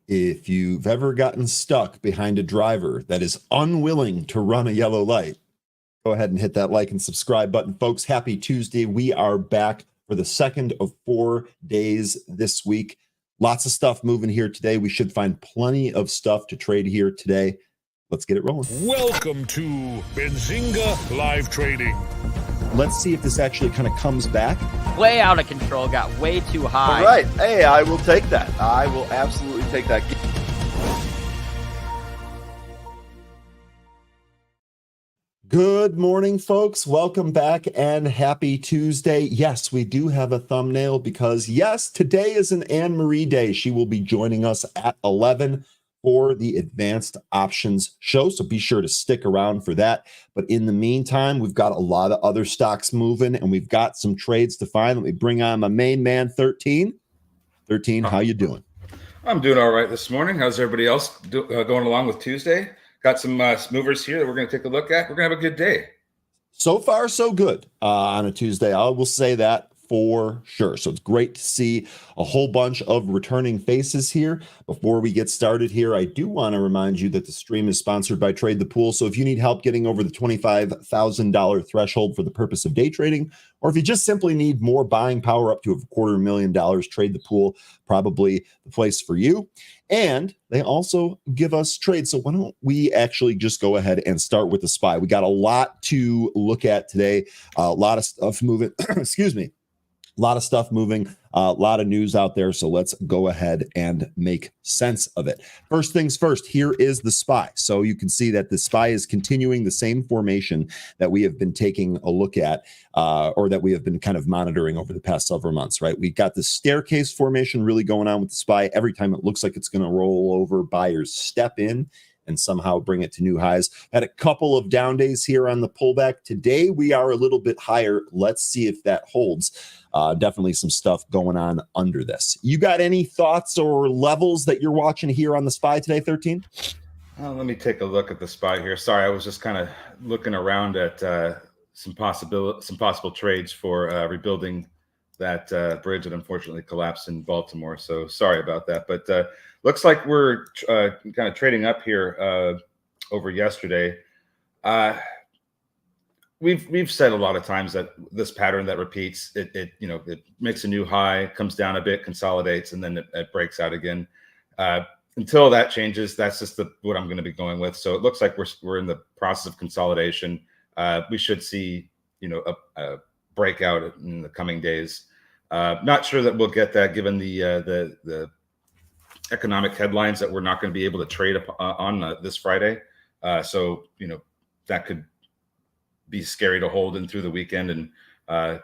If you've ever gotten stuck behind a driver that is unwilling to run a yellow light, go ahead and hit that like and subscribe button. Folks, happy Tuesday. We are back for the second of 4 days this week. Lots of stuff moving here today. We should find plenty of stuff to trade here today. Let's get it rolling. Welcome to Benzinga Live Trading. Let's see if this actually kind of comes back. Way out of control, got way too high. All right. Hey, I will take that. I will absolutely take that. Good morning, folks. Welcome back and happy Tuesday. Yes, we do have a thumbnail because, yes, today is an Anne-Marie day. She will be joining us at 11 for the Advanced Options show, so be sure to stick around for that. But in the meantime, we've got a lot of other stocks moving, and we've got some trades to find. Let me bring on my main man, 13. 13, how you doing? I'm doing all right this morning. How's everybody else going along with Tuesday? Got some movers here that we're going to take a look at. We're going to have a good day. So far, so good on a Tuesday. I will say that for sure. So it's great to see a whole bunch of returning faces here. Before we get started here, I do want to remind you that the stream is sponsored by Trade the Pool. So if you need help getting over the $25,000 threshold for the purpose of day trading, or if you just simply need more buying power up to $250,000, Trade the Pool, probably the place for you. And they also give us trades. So why don't we actually just go ahead and start with the SPY? We got a lot to look at today. A lot of stuff moving. Excuse me. A lot of stuff moving, a lot of news out there. So let's go ahead and make sense of it. First things first, here is the SPY. So you can see that the SPY is continuing the same formation that we have been taking a look at, or that we have been kind of monitoring over the past several months, right? We got the staircase formation really going on with the SPY. Every time it looks like it's going to roll over, buyers step in and somehow bring it to new highs. Had a couple of down days here on the pullback. Today, we are a little bit higher. Let's see if that holds. Definitely some stuff going on under this. You got any thoughts or levels that you're watching here on the SPY today, 13? Let me take a look at the SPY here. Sorry, I was just kind of looking around at some possible trades for rebuilding that bridge that unfortunately collapsed in Baltimore. So sorry about that. But looks like we're kind of trading up here over yesterday. We've said a lot of times that this pattern that repeats, it makes a new high, comes down a bit, consolidates, and then it breaks out again. Until that changes, that's just what I'm going to be going with. So it looks like we're in the process of consolidation. We should see a breakout in the coming days. Not sure that we'll get that given the economic headlines that we're not going to be able to trade on this Friday. So that could be scary to hold in through the weekend and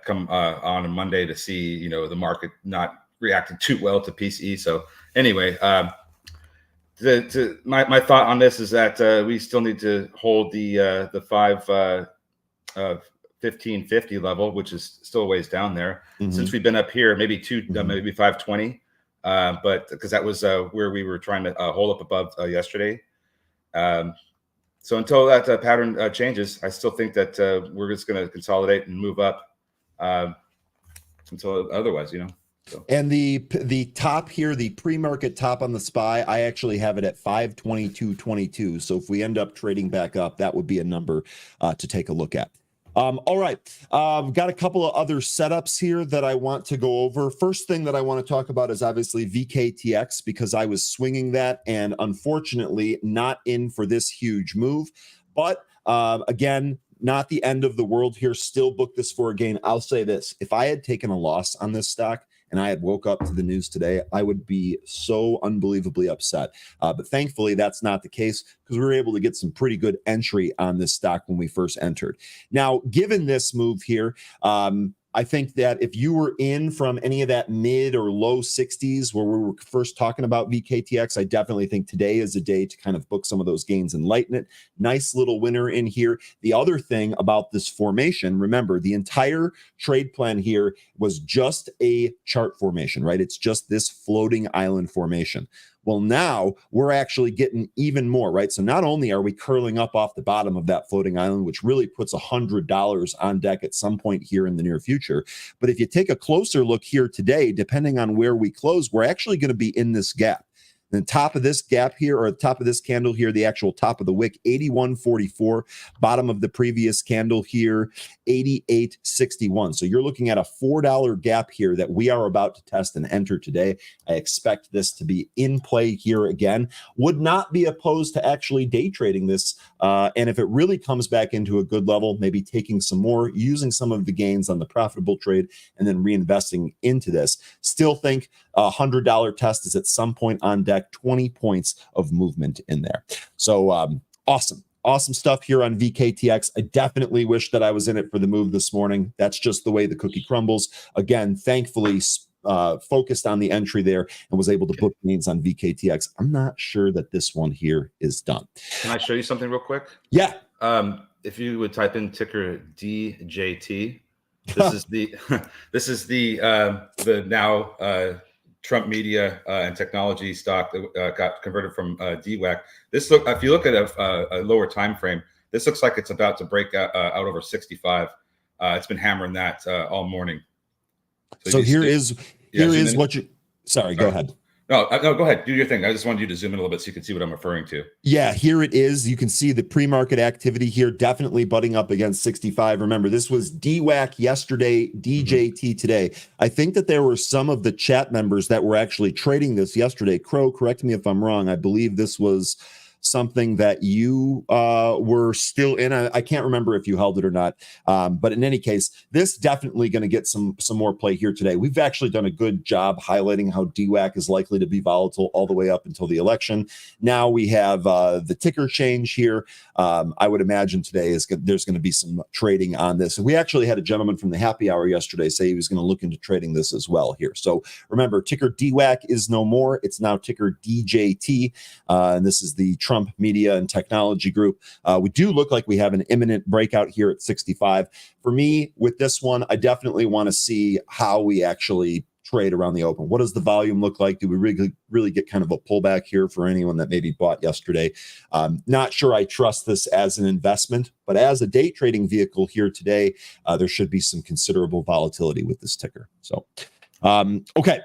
come on a Monday to see the market not reacting too well to PCE. So anyway, my thought on this is that we still need to hold the 1550 level, which is still a ways down there. Mm-hmm. Since we've been up here, maybe maybe 520, but because that was where we were trying to hold up above yesterday. So until that pattern changes, I still think that we're just going to consolidate and move up until otherwise, So. And the top here, the pre-market top on the SPY, I actually have it at 522.22. So if we end up trading back up, that would be a number to take a look at. All right, I've got a couple of other setups here that I want to go over. First thing that I want to talk about is obviously Vktx, because I was swinging that and unfortunately not in for this huge move. But again, not the end of the world here. Still book this for a gain. I'll say this. If I had taken a loss on this stock and I had woke up to the news today, I would be so unbelievably upset. But thankfully, that's not the case because we were able to get some pretty good entry on this stock when we first entered. Now, given this move here, I think that if you were in from any of that mid or low 60s where we were first talking about VKTX, I definitely think today is a day to kind of book some of those gains and lighten it. Nice little winner in here. The other thing about this formation, remember, the entire trade plan here was just a chart formation, right? It's just this floating island formation. Well, now we're actually getting even more, right? So not only are we curling up off the bottom of that floating island, which really puts $100 on deck at some point here in the near future, but if you take a closer look here today, depending on where we close, we're actually going to be in this gap. The top of this gap here, or the top of this candle here, the actual top of the wick, 81.44. Bottom of the previous candle here, 88.61. So you're looking at a $4 gap here that we are about to test and enter today. I expect this to be in play here again. Would not be opposed to actually day trading this. And if it really comes back into a good level, maybe taking some more, using some of the gains on the profitable trade, and then reinvesting into this. Still think a $100 test is at some point on deck, 20 points of movement in there. So awesome stuff here on VKTX. I definitely wish that I was in it for the move this morning. That's just the way the cookie crumbles. Again, thankfully, focused on the entry there and was able to book gains on VKTX. I'm not sure that this one here is done. Can I show you something real quick? Yeah. If you would type in ticker DJT, this is the now Trump media and technology stock that got converted from DWAC. If you look at a lower time frame, this looks like it's about to break out over 65. It's been hammering that all morning. So here is what you. Sorry, go ahead. No, go ahead. Do your thing. I just wanted you to zoom in a little bit so you can see what I'm referring to. Yeah, here it is. You can see the pre-market activity here, definitely butting up against 65. Remember, this was DWAC yesterday, DJT today. I think that there were some of the chat members that were actually trading this yesterday. Crow, correct me if I'm wrong. I believe this was something that you were still in. I can't remember if you held it or not. But in any case, this definitely going to get some more play here today. We've actually done a good job highlighting how DWAC is likely to be volatile all the way up until the election. Now we have the ticker change here. I would imagine today there's going to be some trading on this. And we actually had a gentleman from the happy hour yesterday say he was going to look into trading this as well here. So remember, ticker DWAC is no more. It's now ticker DJT. And this is the Trump Media and Technology Group. We do look like we have an imminent breakout here at 65. For me, with this one, I definitely want to see how we actually trade around the open. What does the volume look like? Do we really get kind of a pullback here for anyone that maybe bought yesterday? Not sure I trust this as an investment, but as a day trading vehicle here today, there should be some considerable volatility with this ticker. So, okay.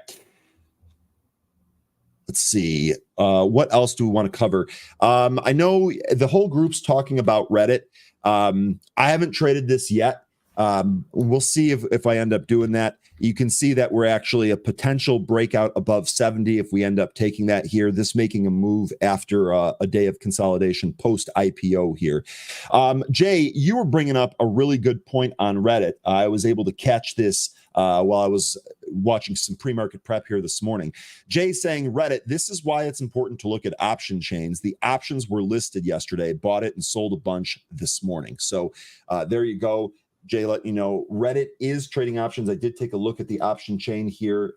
Let's see. What else do we want to cover? I know the whole group's talking about Reddit. I haven't traded this yet. We'll see if I end up doing that. You can see that we're actually a potential breakout above 70 if we end up taking that here. This making a move after a day of consolidation post IPO here. Jay, you were bringing up a really good point on Reddit. I was able to catch this while I was watching some pre-market prep here this morning. Jay saying Reddit, this is why it's important to look at option chains. The options were listed yesterday, bought it and sold a bunch this morning. So there you go. Jay, let you know, Reddit is trading options. I did take a look at the option chain here.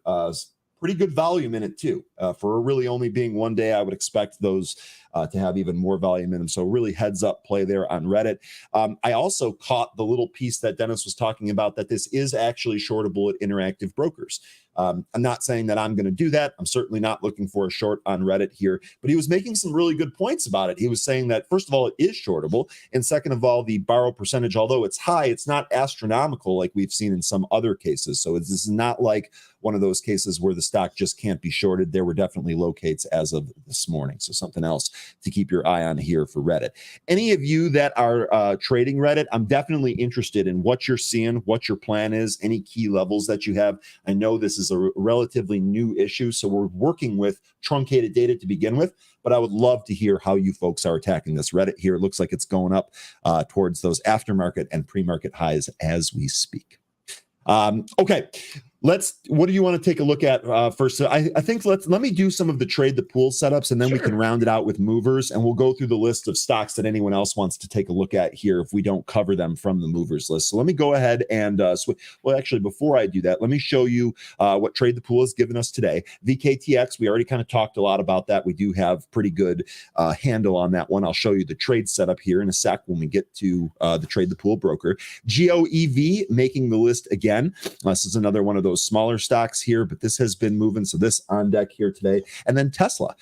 Pretty good volume in it too. For really only being one day, I would expect those to have even more volume in them. So really heads up play there on Reddit. I also caught the little piece that Dennis was talking about, that this is actually shortable at Interactive Brokers. I'm not saying that I'm going to do that. I'm certainly not looking for a short on Reddit here, but he was making some really good points about it. He was saying that, first of all, it is shortable. And second of all, the borrow percentage, although it's high, it's not astronomical like we've seen in some other cases. So this is not like one of those cases where the stock just can't be shorted. There were definitely locates as of this morning. So something else to keep your eye on here for Reddit. Any of you that are trading Reddit, I'm definitely interested in what you're seeing, what your plan is, any key levels that you have. I know this is a relatively new issue, so we're working with truncated data to begin with, but I would love to hear how you folks are attacking this. Reddit here, it looks like it's going up towards those aftermarket and pre-market highs as we speak. Okay. What do you want to take a look at first? So I think let me do some of the trade the pool setups, and then we can round it out with movers, and we'll go through the list of stocks that anyone else wants to take a look at here if we don't cover them from the movers list. So let me go ahead and well, actually, before I do that, let me show you what trade the pool has given us today. VKTX, we already kind of talked a lot about that. We do have pretty good handle on that one. I'll show you the trade setup here in a sec when we get to the trade the pool broker. GOEV making the list again. This is another one of those smaller stocks here, but this has been moving. So this on deck here today. And then Tesla.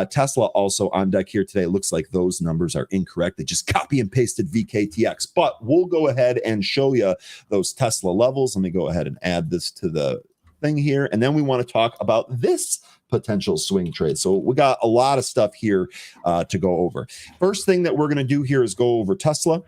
Tesla also on deck here today. It looks like those numbers are incorrect. They just copy and pasted VKTX. But we'll go ahead and show you those Tesla levels. Let me go ahead and add this to the thing here. And then we want to talk about this potential swing trade. So we got a lot of stuff here to go over. First thing that we're going to do here is go over Tesla.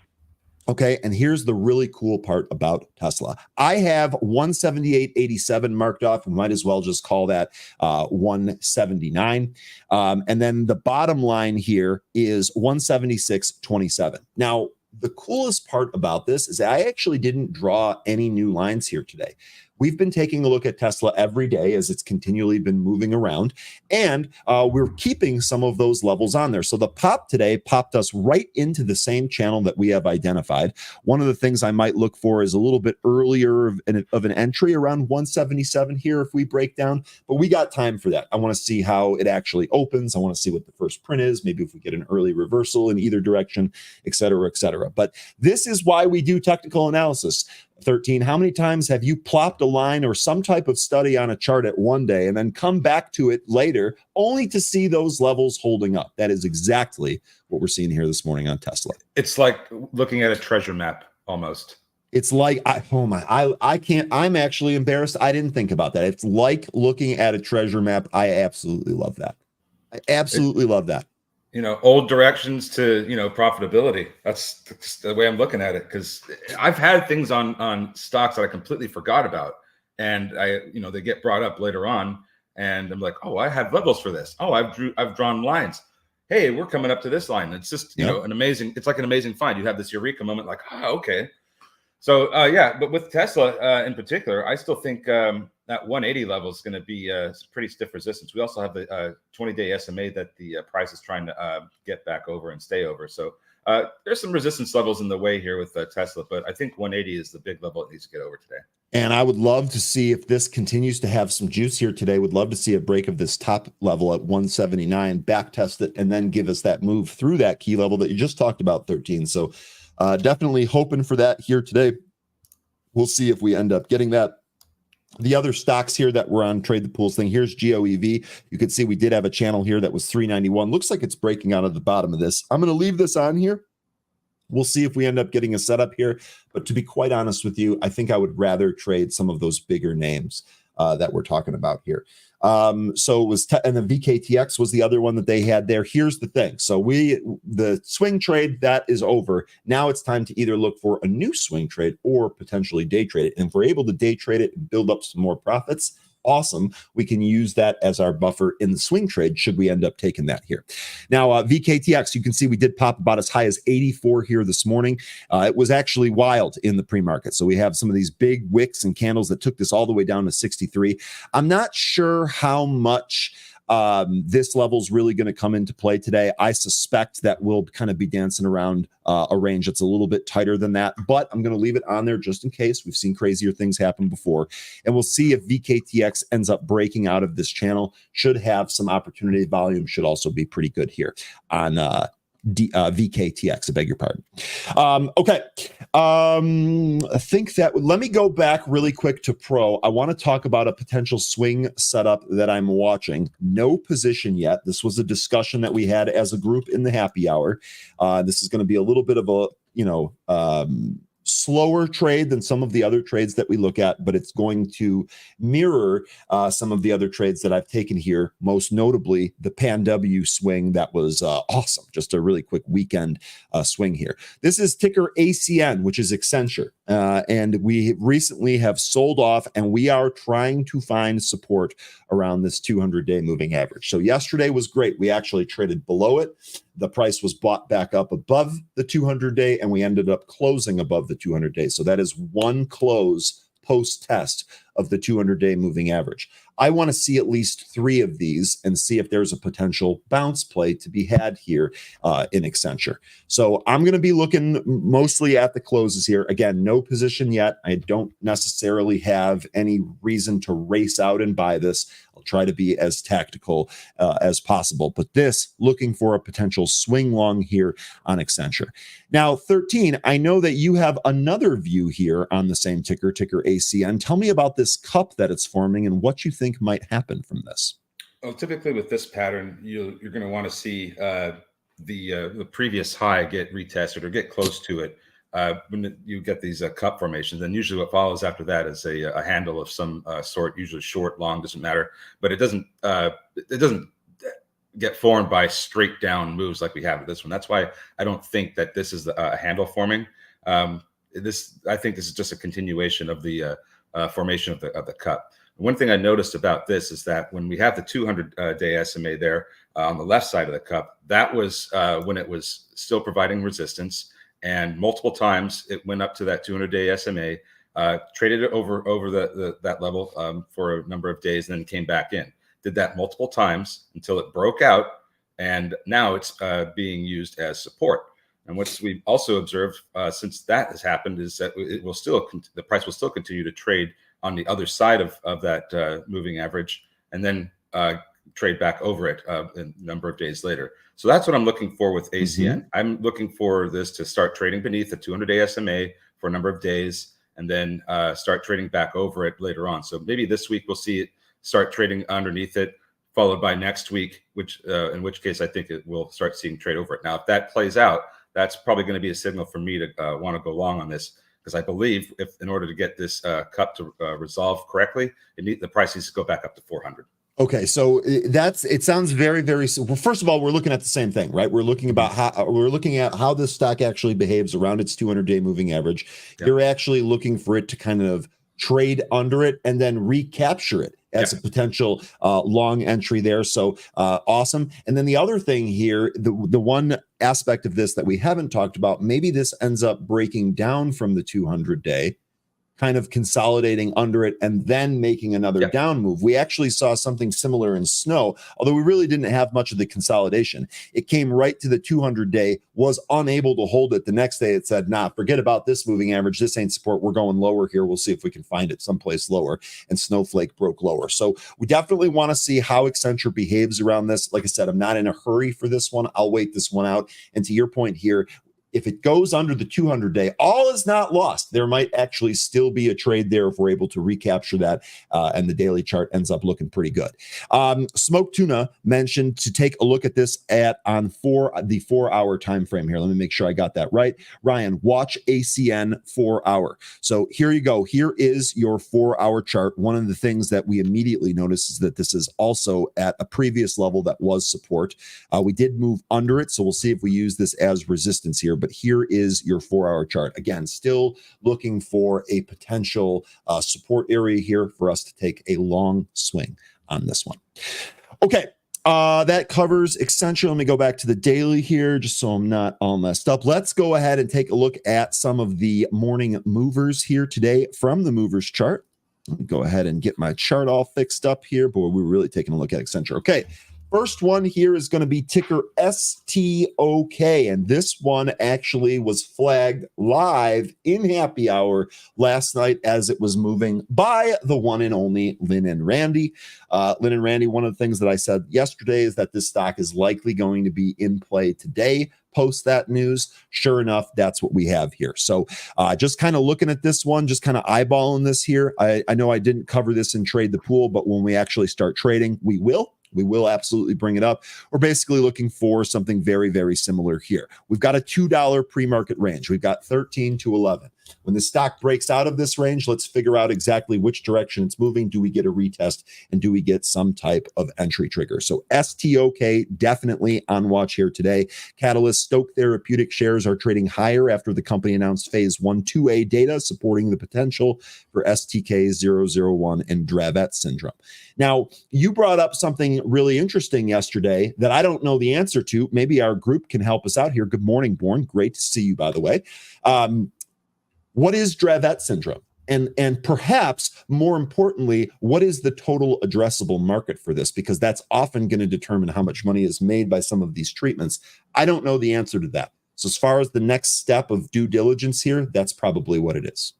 Okay, and here's the really cool part about Tesla. I have 178.87 marked off. We might as well just call that 179. And then the bottom line here is 176.27. Now, the coolest part about this is I actually didn't draw any new lines here today. We've been taking a look at Tesla every day as it's continually been moving around, and we're keeping some of those levels on there. So the pop today popped us right into the same channel that we have identified. One of the things I might look for is a little bit earlier of an entry around 177 here if we break down, but we got time for that. I want to see how it actually opens. I want to see what the first print is, maybe if we get an early reversal in either direction, et cetera, et cetera. But this is why we do technical analysis. 13, how many times have you plopped a line or some type of study on a chart at one day and then come back to it later only to see those levels holding up? That is exactly what we're seeing here this morning on Tesla. It's like looking at a treasure map almost. It's like, I can't, I'm actually embarrassed. I didn't think about that. It's like looking at a treasure map. I absolutely love that. I absolutely love that. You know, old directions to, you know, profitability. That's the way I'm looking at it, because I've had things on stocks that I completely forgot about, and they get brought up later on, and I'm like, oh, I have levels for this. Oh, I've drawn lines. Hey, we're coming up to this line. It's just an amazing. It's like an amazing find. You have this eureka moment, like, oh, okay. So but with Tesla in particular, I still think that 180 level is going to be pretty stiff resistance. We also have the 20-day SMA that the price is trying to get back over and stay over. So there's some resistance levels in the way here with Tesla, but I think 180 is the big level it needs to get over today. And I would love to see if this continues to have some juice here today. Would love to see a break of this top level at 179, back test it, and then give us that move through that key level that you just talked about, 13. So definitely hoping for that here today. We'll see if we end up getting that. The other stocks here that were on Trade the Pools thing, here's GOEV. You can see we did have a channel here that was 391. Looks like it's breaking out of the bottom of this. I'm going to leave this on here. We'll see if we end up getting a setup here. But to be quite honest with you, I think I would rather trade some of those bigger names that we're talking about here. So it was, and the Vktx was the other one that they had there. Here's the thing. So the swing trade, that is over. Now it's time to either look for a new swing trade or potentially day trade it. And if we're able to day trade it and build up some more profits, awesome. We can use that as our buffer in the swing trade should we end up taking that here. Now, VKTX, you can see we did pop about as high as 84 here this morning. It was actually wild in the pre-market. So we have some of these big wicks and candles that took this all the way down to 63. I'm not sure how much this level is really going to come into play today. I suspect that we'll kind of be dancing around a range that's a little bit tighter than that, but I'm going to leave it on there just in case. We've seen crazier things happen before, and we'll see if VKTX ends up breaking out of this channel. Should have some opportunity. Volume should also be pretty good here on VKTX, I beg your pardon. Okay. I think that let me go back really quick to Pro. I want to talk about a potential swing setup that I'm watching. No position yet. This was a discussion that we had as a group in the happy hour. This is going to be a little bit of a, slower trade than some of the other trades that we look at, but it's going to mirror some of the other trades that I've taken here, most notably the PanW swing that was awesome. Just a really quick weekend swing here. This is ticker ACN, which is Accenture, and we recently have sold off, and we are trying to find support around this 200-day moving average. So yesterday was great. We actually traded below it. The price was bought back up above the 200-day, and we ended up closing above the 200-day. So that is one close post-test of the 200-day moving average. I want to see at least 3 of these and see if there's a potential bounce play to be had here in Accenture. So I'm going to be looking mostly at the closes here. Again, no position yet. I don't necessarily have any reason to race out and buy this. I'll try to be as tactical as possible. But this, looking for a potential swing long here on Accenture. Now, 13, I know that you have another view here on the same ticker ACN. Tell me about this cup that it's forming and what you think might happen from this. Well, typically with this pattern, you're going to want to see the previous high get retested or get close to it. when you get these cup formations, and usually what follows after that is a handle of some sort, usually short, long, doesn't matter, but it doesn't get formed by straight down moves like we have with this one. That's why I don't think that this is a handle forming. I think this is just a continuation of the formation of the cup. One thing I noticed about this is that when we have the 200-day SMA there on the left side of the cup, that was when it was still providing resistance, and multiple times it went up to that 200-day SMA, traded it over that level for a number of days, and then came back in. Did that multiple times until it broke out, and now it's being used as support. And what we've also observed since that has happened is that the price will still continue to trade on the other side of that moving average, and then trade back over it a number of days later. So that's what I'm looking for with ACN. I'm looking for this to start trading beneath the 200-day SMA for a number of days, and then start trading back over it later on. So maybe this week we'll see it start trading underneath it, followed by next week, in which case I think it will start seeing trade over it. Now, if that plays out, that's probably going to be a signal for me to want to go long on this, because I believe if in order to get this cup to resolve correctly, the price needs to go back up to 400. Okay, so it sounds very, very well. First of all, we're looking at the same thing, right? We're looking at how this stock actually behaves around its 200-day moving average. Yeah. You're actually looking for it to kind of trade under it and then recapture it as a potential long entry there. So awesome. And then the other thing here, the one aspect of this that we haven't talked about, maybe this ends up breaking down from the 200-day, kind of consolidating under it and then making another down move. We actually saw something similar in snow, although we really didn't have much of the consolidation. It came right to the 200-day, was unable to hold it. The next day it said, nah, forget about this moving average. This ain't support. We're going lower here. We'll see if we can find it someplace lower. And Snowflake broke lower. So we definitely want to see how Accenture behaves around this. Like I said, I'm not in a hurry for this one. I'll wait this one out. And to your point here, if it goes under the 200-day, all is not lost. There might actually still be a trade there if we're able to recapture that, and the daily chart ends up looking pretty good. Smoke Tuna mentioned to take a look at this on the 4-hour time frame here. Let me make sure I got that right. Ryan, watch ACN 4-hour. So here you go. Here is your 4-hour chart. One of the things that we immediately notice is that this is also at a previous level that was support. We did move under it, so we'll see if we use this as resistance here. But here is your 4-hour chart. Again, still looking for a potential support area here for us to take a long swing on this one. Okay, that covers Accenture. Let me go back to the daily here just so I'm not all messed up. Let's go ahead and take a look at some of the morning movers here today from the movers chart. Let me go ahead and get my chart all fixed up here. Boy, we're really taking a look at Accenture. Okay. First one here is going to be ticker STOK, and this one actually was flagged live in happy hour last night as it was moving by the one and only Lynn and Randy. Lynn and Randy, one of the things that I said yesterday is that this stock is likely going to be in play today. Post that news. Sure enough, that's what we have here. So just kind of looking at this one, just kind of eyeballing this here. I know I didn't cover this in Trade the Pool, but when we actually start trading, we will. We will absolutely bring it up. We're basically looking for something very, very similar here. We've got a $2 pre-market range. We've got 13 to 11. When the stock breaks out of this range, let's figure out exactly which direction it's moving. Do we get a retest, and do we get some type of entry trigger? So STOK definitely on watch here today. Catalyst, Stoke Therapeutics shares are trading higher after the company announced phase 1/2A data supporting the potential for STK001 and Dravet syndrome. Now, you brought up something really interesting yesterday that I don't know the answer to. Maybe our group can help us out here. Good morning, Born. Great to see you, by the way. What is Dravet syndrome? And perhaps more importantly, what is the total addressable market for this? Because that's often going to determine how much money is made by some of these treatments. I don't know the answer to that. So as far as the next step of due diligence here, that's probably what it is.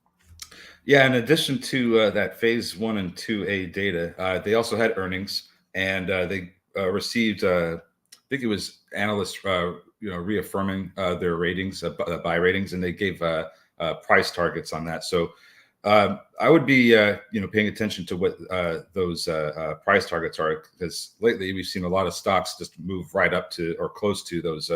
Yeah, in addition to that phase 1 and 2A data, they also had earnings, and they received, I think it was analysts, reaffirming their ratings, buy ratings, and they gave price targets on that. So I would be, paying attention to what those price targets are, because lately we've seen a lot of stocks just move right up to or close to those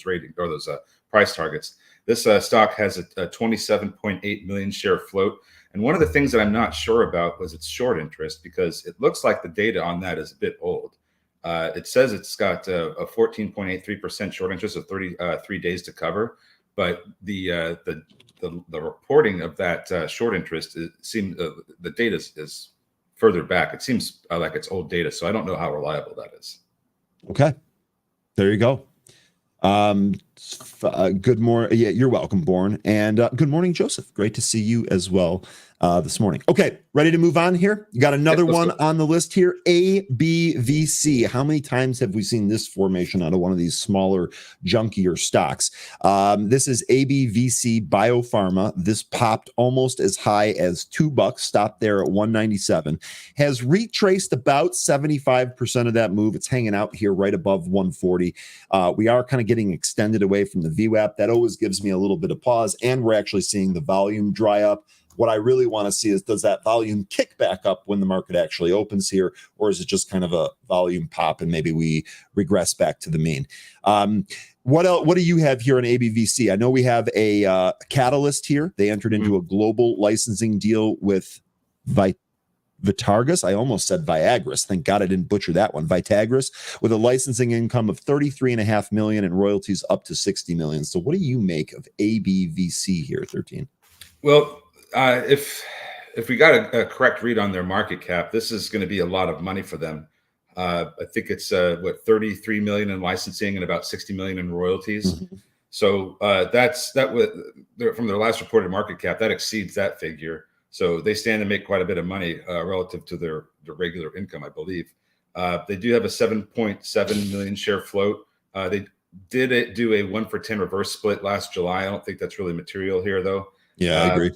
ratings or those price targets. This stock has a 27.8 million share float. And one of the things that I'm not sure about was its short interest, because it looks like the data on that is a bit old. It says it's got a 14.83% short interest of 33 days to cover, but the reporting of that short interest seems the data is further back. It seems like it's old data, so I don't know how reliable that is. Okay, there you go. Good morning. Yeah, you're welcome, Born. And good morning, Joseph. Great to see you as well this morning. Okay, ready to move on here? You got another one on the list here, Abvc. How many times have we seen this formation out of one of these smaller, junkier stocks? This is Abvc Biopharma. This popped almost as high as $2, stopped there at 197. Has retraced about 75% of that move. It's hanging out here right above 140. We are kind of getting extended away from the VWAP. That always gives me a little bit of pause, and we're actually seeing the volume dry up. What I really want to see is, does that volume kick back up when the market actually opens here, or is it just kind of a volume pop and maybe we regress back to the mean? What else? What do you have here in Abvc? I know we have a catalyst here. They entered into a global licensing deal with Vktx. I almost said Viagris. Thank God I didn't butcher that one. Vktx, with a licensing income of $33.5 million and royalties up to $60 million. So what do you make of Abvc here, 13? Well, if we got a correct read on their market cap, this is going to be a lot of money for them. I think it's 33 million in licensing and about 60 million in royalties. Mm-hmm. So from their last reported market cap, that exceeds that figure. So they stand to make quite a bit of money relative to their regular income, I believe. They do have a 7.7 million share float. They did do a 1-for-10 reverse split last July. I don't think that's really material here, though. Yeah, I agree.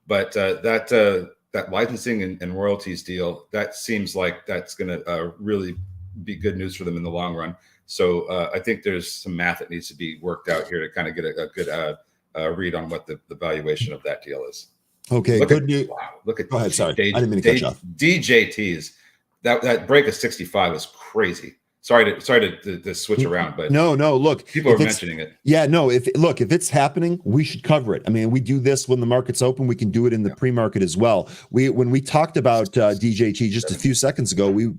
But that licensing and royalties deal, that seems like that's going to really be good news for them in the long run. So I think there's some math that needs to be worked out here to kind of get a good read on what the valuation of that deal is. Okay, good news. Wow, look at. Go ahead. Sorry, I didn't mean to cut you off. DJTs. That break of 65 was crazy. Sorry to switch around, but no. Look, people are mentioning it. Yeah, no. If it's happening, we should cover it. I mean, we do this when the market's open. We can do it in the pre-market as well. When we talked about DJT just a few seconds ago, we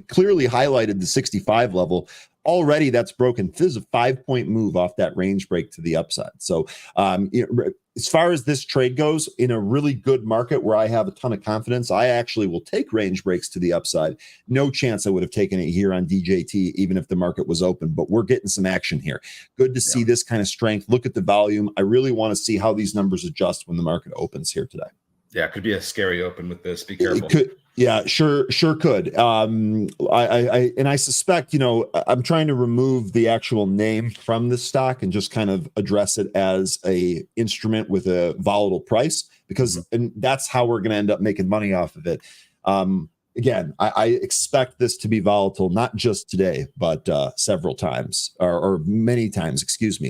clearly highlighted the 65 level. Already, that's broken. This is a 5-point move off that range break to the upside. So, as far as this trade goes, in a really good market where I have a ton of confidence, I actually will take range breaks to the upside. No chance I would have taken it here on DJT, even if the market was open, but we're getting some action here. Good to see this kind of strength. Look at the volume. I really want to see how these numbers adjust when the market opens here today. Yeah, it could be a scary open with this. Be careful. It could. Yeah, sure could. I suspect, I'm trying to remove the actual name from the stock and just kind of address it as a instrument with a volatile price, because and that's how we're going to end up making money off of it. Again, I expect this to be volatile, not just today, but several times or many times,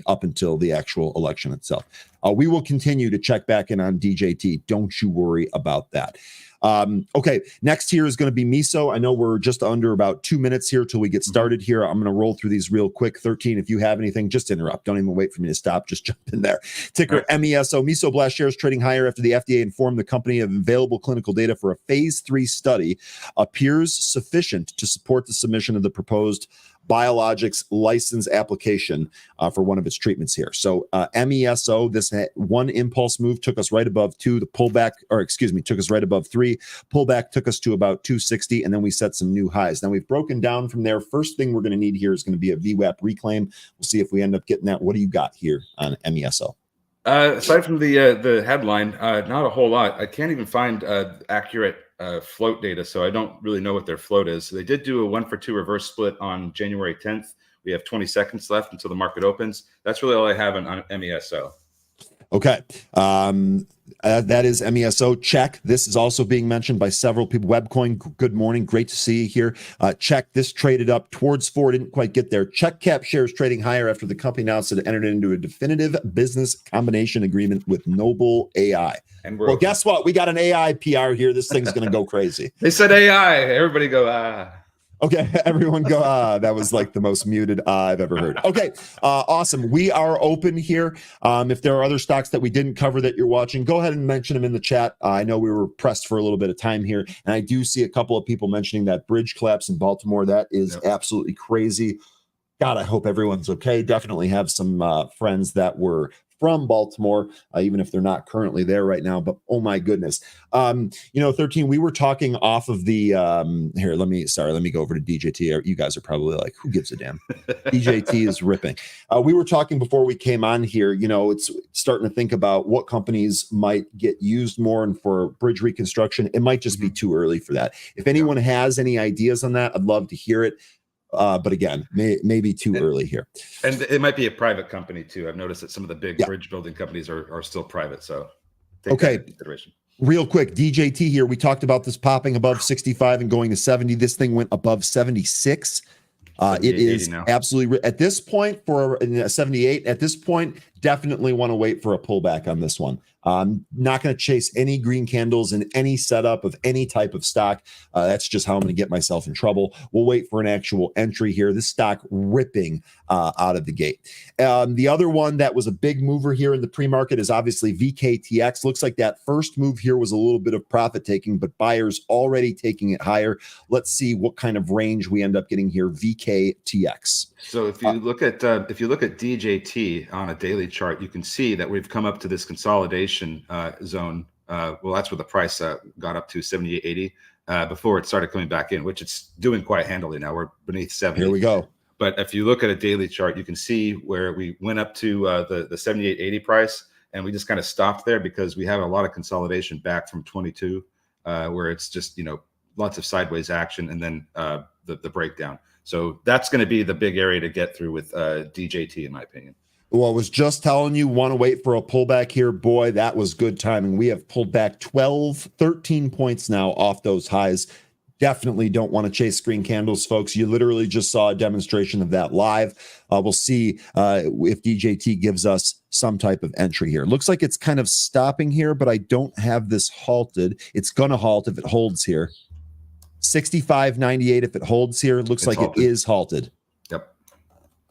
up until the actual election itself. We will continue to check back in on DJT. Don't you worry about that. Okay, next here is going to be MISO. I know we're just under about 2 minutes here till we get started here. I'm going to roll through these real quick. 13, if you have anything, just interrupt. Don't even wait for me to stop. Just jump in there. Ticker MESO. MISO blast shares trading higher after the FDA informed the company of available clinical data for a phase 3 study appears sufficient to support the submission of the proposed biologics license application for one of its treatments here. So MESO, this one impulse move took us right above 2. The pullback, took us right above 3. Pullback took us to about 260, and then we set some new highs. Now we've broken down from there. First thing we're going to need here is going to be a VWAP reclaim. We'll see if we end up getting that. What do you got here on MESO? Aside from the headline, not a whole lot. I can't even find accurate float data, so I don't really know what their float is. So they did do a 1-for-2 reverse split on January 10th. We have 20 seconds left until the market opens. That's really all I have on MESO. Okay. That is MESO. Check. This is also being mentioned by several people. Webcoin, good morning. Great to see you here. Check. This traded up towards 4. Didn't quite get there. Check cap shares trading higher after the company announced it entered into a definitive business combination agreement with Noble AI. And well, guess what? We got an AI PR here. This thing's going to go crazy. They said AI. Everybody go, ah. Okay, everyone go. That was like the most muted I've ever heard. Okay, awesome. We are open here. If there are other stocks that we didn't cover that you're watching, go ahead and mention them in the chat. I know we were pressed for a little bit of time here, and I do see a couple of people mentioning that bridge collapse in Baltimore. That is absolutely crazy. God, I hope everyone's okay. Definitely have some friends that were from Baltimore, even if they're not currently there right now. But oh my goodness, 13. We were talking off of the here. Let me go over to DJT. You guys are probably like, who gives a damn? DJT is ripping. We were talking before we came on here. It's starting to think about what companies might get used more, and for bridge reconstruction, it might just be too early for that. If anyone has any ideas on that, I'd love to hear it. But again, maybe too early here. And it might be a private company too. I've noticed that some of the big bridge building companies are still private. So take that into consideration. Real quick, DJT here. We talked about this popping above 65 and going to 70. This thing went above 76. It is absolutely at this point for 78. At this point, definitely want to wait for a pullback on this one. Not going to chase any green candles in any setup of any type of stock. That's just how I'm going to get myself in trouble. We'll wait for an actual entry here. This stock ripping out of the gate. The other one that was a big mover here in the pre-market is obviously Vktx. Looks like that first move here was a little bit of profit taking, but buyers already taking it higher. Let's see what kind of range we end up getting here. Vktx. So if you look at DJT on a daily chart, you can see that we've come up to this consolidation zone. Well, that's where the price got up to 78.80 before it started coming back in, which it's doing quite handily now. We're beneath 70. Here we go. But if you look at a daily chart, you can see where we went up to the 78.80 price, and we just kind of stopped there because we have a lot of consolidation back from 22, where it's just lots of sideways action and then the breakdown. So that's going to be the big area to get through with DJT, in my opinion. Well, I was just telling you, want to wait for a pullback here. Boy, that was good timing. We have pulled back 13 points now off those highs. Definitely don't want to chase green candles, folks. You literally just saw a demonstration of that live. We'll see if DJT gives us some type of entry here. Looks like it's kind of stopping here, but I don't have this halted. It's going to halt if it holds here. 65.98 if it holds here. Looks like it is halted. Yep.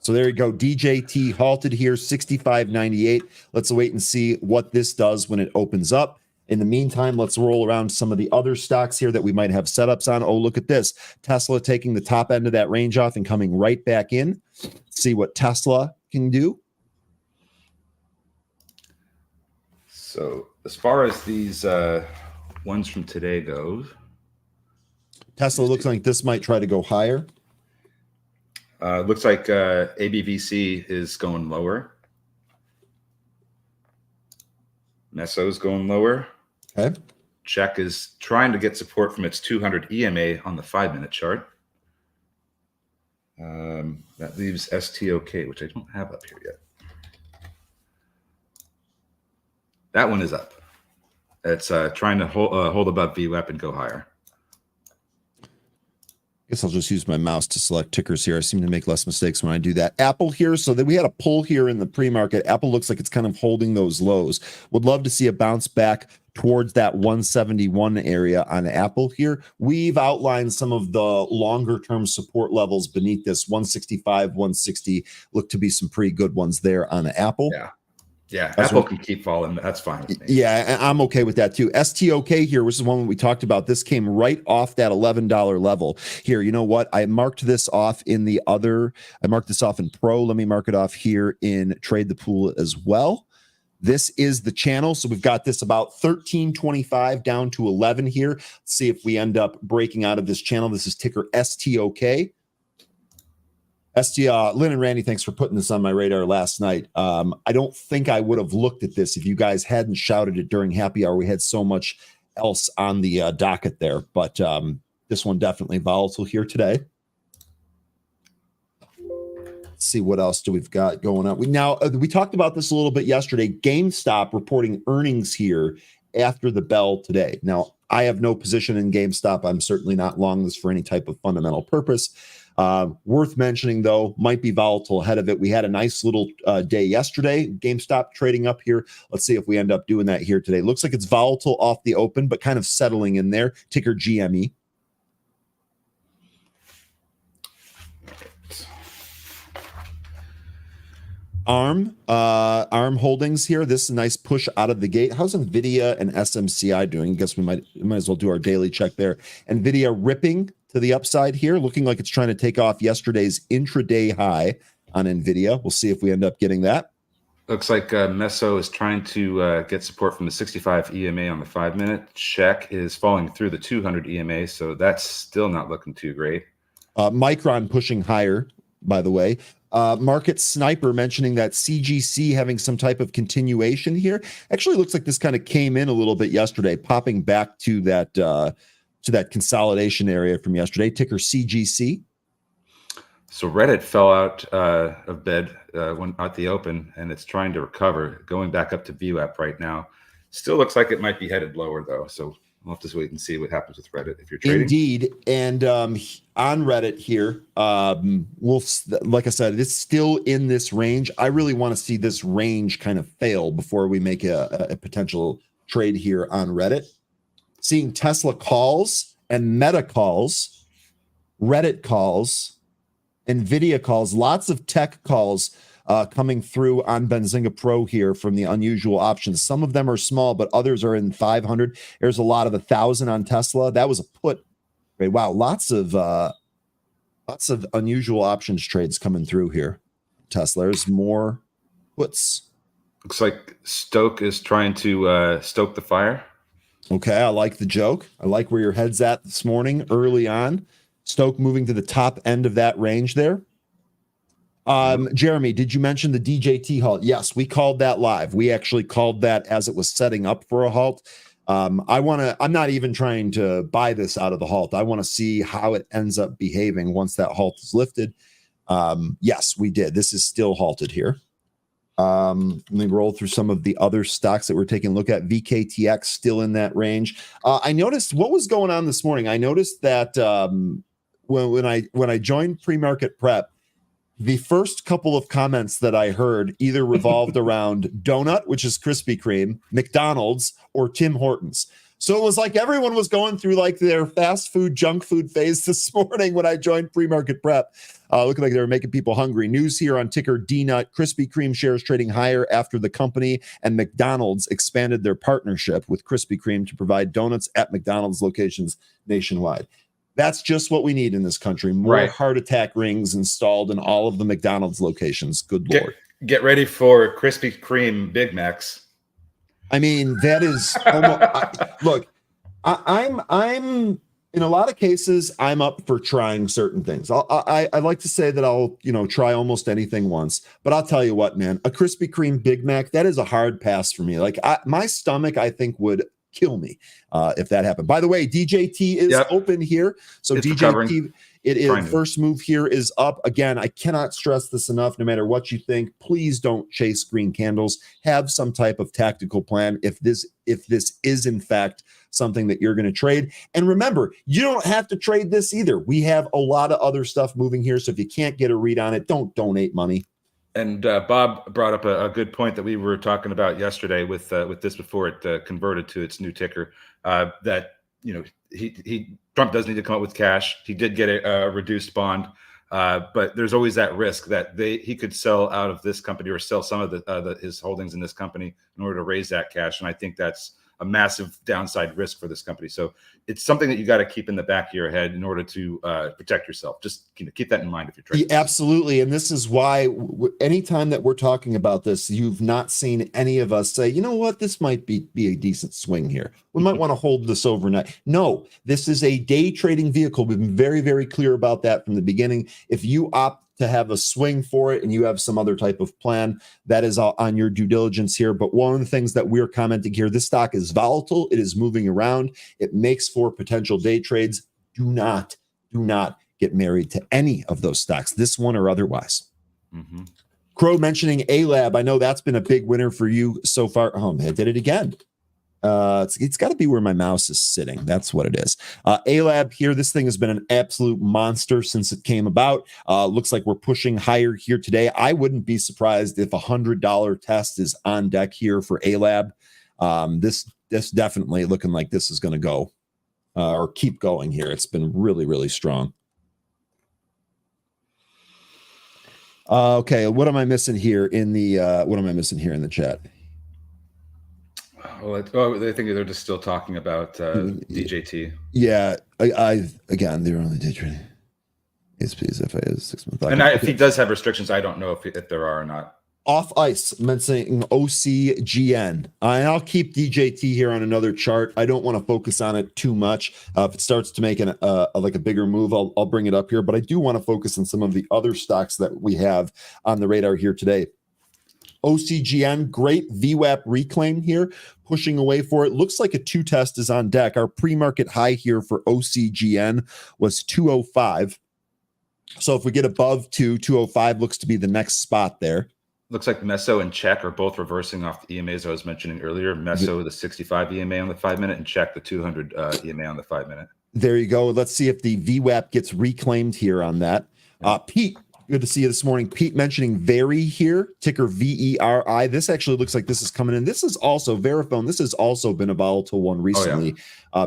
So there you go. DJT halted here, 65.98. Let's wait and see what this does when it opens up. In the meantime, let's roll around some of the other stocks here that we might have setups on. Oh, look at this. Tesla taking the top end of that range off and coming right back in. Let's see what Tesla can do. So as far as these ones from today goes, Tesla looks like this might try to go higher. Looks like Abvc is going lower. Meso is going lower. Okay. Check is trying to get support from its 200 EMA on the 5-minute chart. That leaves STOK, which I don't have up here yet. That one is up. It's trying to hold above VWAP and go higher. I guess I'll just use my mouse to select tickers here. I seem to make less mistakes when I do that. Apple here. So that we had a pull here in the pre-market. Apple looks like it's kind of holding those lows. Would love to see a bounce back towards that 171 area on Apple here. We've outlined some of the longer term support levels beneath this 165, 160. Look to be some pretty good ones there on Apple. Yeah, Apple can keep falling. That's fine with me. Yeah, I'm okay with that too. STOK here, which is one we talked about. This came right off that $11 level here. You know what? I marked this off in the other. I marked this off in Pro. Let me mark it off here in Trade the Pool as well. This is the channel. So we've got this about 13.25 down to 11 here. Let's see if we end up breaking out of this channel. This is ticker STOK. Lynn and Randy, thanks for putting this on my radar last night. I don't think I would have looked at this if you guys hadn't shouted it during happy hour. We had so much else on the docket there, but this one definitely volatile here today. Let's see what else do we've got going on. We talked about this a little bit yesterday. GameStop reporting earnings here after the bell today. Now, I have no position in GameStop. I'm certainly not long this for any type of fundamental purpose. Worth mentioning, though, might be volatile ahead of it. We had a nice little day yesterday. GameStop trading up here. Let's see if we end up doing that here today. Looks like it's volatile off the open, but kind of settling in there. Ticker GME. ARM Holdings here. This is a nice push out of the gate. How's Nvidia and SMCI doing? I guess we might as well do our daily check there. Nvidia ripping to the upside here, looking like it's trying to take off yesterday's intraday high on Nvidia. We'll see if we end up getting that. Looks like Meso is trying to get support from the 65 EMA on the 5-minute. Check is falling through the 200 EMA, so that's still not looking too great. Micron pushing higher, by the way. Market Sniper mentioning that CGC having some type of continuation here. Actually looks like this kind of came in a little bit yesterday, popping back to that consolidation area from yesterday. Ticker CGC. So Reddit fell out of bed when at the open, and it's trying to recover, going back up to VWAP right now. Still looks like it might be headed lower though. So we'll have to wait and see what happens with Reddit if you're trading. Indeed, and on Reddit here, like I said, it's still in this range. I really want to see this range kind of fail before we make a potential trade here on Reddit. Seeing Tesla calls and Meta calls, Reddit calls, Nvidia calls, lots of tech calls coming through on Benzinga Pro here from the unusual options. Some of them are small, but others are in 500. There's a lot of 1,000 on Tesla. That was a put. Right? Wow, lots of unusual options trades coming through here. Tesla, there's more puts. Looks like Stoke is trying to stoke the fire. Okay, I like the joke. I like where your head's at this morning early on. Stoke moving to the top end of that range there. Jeremy, did you mention the DJT halt? Yes, we called that live. We actually called that as it was setting up for a halt. I'm not even trying to buy this out of the halt. I want to see how it ends up behaving once that halt is lifted. Yes, we did. This is still halted here. Let me roll through some of the other stocks that we're taking a look at. Vktx still in that range. I noticed what was going on this morning. I noticed that when I joined pre-market prep, the first couple of comments that I heard either revolved around donut, which is Krispy Kreme, McDonald's, or Tim Hortons. So it was like everyone was going through like their fast food, junk food phase this morning when I joined pre-market prep. Looking like they were making people hungry. News here on ticker DNUT. Krispy Kreme shares trading higher after the company and McDonald's expanded their partnership with Krispy Kreme to provide donuts at McDonald's locations nationwide. That's just what we need in this country. More heart attack rings installed in all of the McDonald's locations. Good Lord. Get ready for Krispy Kreme Big Macs. I mean, that is almost, I'm in a lot of cases, I'm up for trying certain things. I like to say that I'll, try almost anything once, but I'll tell you what, man, a Krispy Kreme Big Mac, that is a hard pass for me. Like my stomach, I think would kill me if that happened. By the way, DJT is open here. So it's DJT, recovering. It is first move here is up. Again, I cannot stress this enough. No matter what you think, please don't chase green candles. Have some type of tactical plan if this is in fact something that you're going to trade. And remember, you don't have to trade this either. We have a lot of other stuff moving here. So if you can't get a read on it, don't donate money. And Bob brought up a good point that we were talking about yesterday with this before it converted to its new ticker. That Trump does need to come up with cash. He did get a reduced bond, but there's always that risk that he could sell out of this company or sell some of his holdings in this company in order to raise that cash. And I think that's a massive downside risk for this company. So it's something that you got to keep in the back of your head in order to protect yourself. Just keep that in mind if you're trading. Yeah, absolutely. And this is why anytime that we're talking about this, you've not seen any of us say, you know what, this might be a decent swing here. We might want to hold this overnight. No, this is a day trading vehicle. We've been very, very clear about that from the beginning. If you opt to have a swing for it and you have some other type of plan, that is on your due diligence here. But one of the things that we're commenting here, this stock is volatile. It is moving around. It makes for potential day trades. Do not get married to any of those stocks, this one or otherwise. Mm-hmm. Crow mentioning A-Lab. I know that's been a big winner for you so far. Oh man, I did it again. It's got to be where my mouse is sitting. That's what it is. A-Lab here. This thing has been an absolute monster since it came about. Looks like we're pushing higher here today. I wouldn't be surprised if $100 test is on deck here for A-Lab. This definitely looking like this is going to go or keep going here. It's been really, really strong. Okay, what am I missing here in the chat? Well, I think they're just still talking about DJT. Yeah, I again, they're only day trading. ASPs, FAs, 6 month. And if he does have restrictions, I don't know if there are or not. Off ice, mentioning OCGN. I'll keep DJT here on another chart. I don't want to focus on it too much. If it starts to make like a bigger move, I'll bring it up here. But I do want to focus on some of the other stocks that we have on the radar here today. OCGN, great VWAP reclaim here, pushing away for it. Looks like a 2 test is on deck. Our pre-market high here for OCGN was 205. So if we get above 205 looks to be the next spot there. Looks like Meso and Check are both reversing off the EMAs I was mentioning earlier. Meso, the 65 EMA on the 5 minute, and Check, the 200 EMA on the 5 minute. There you go. Let's see if the VWAP gets reclaimed here on that. Pete, good to see you this morning. Pete mentioning VERI here, ticker VERI. This actually looks like this is coming in. This is also Veritone. This has also been a volatile one recently.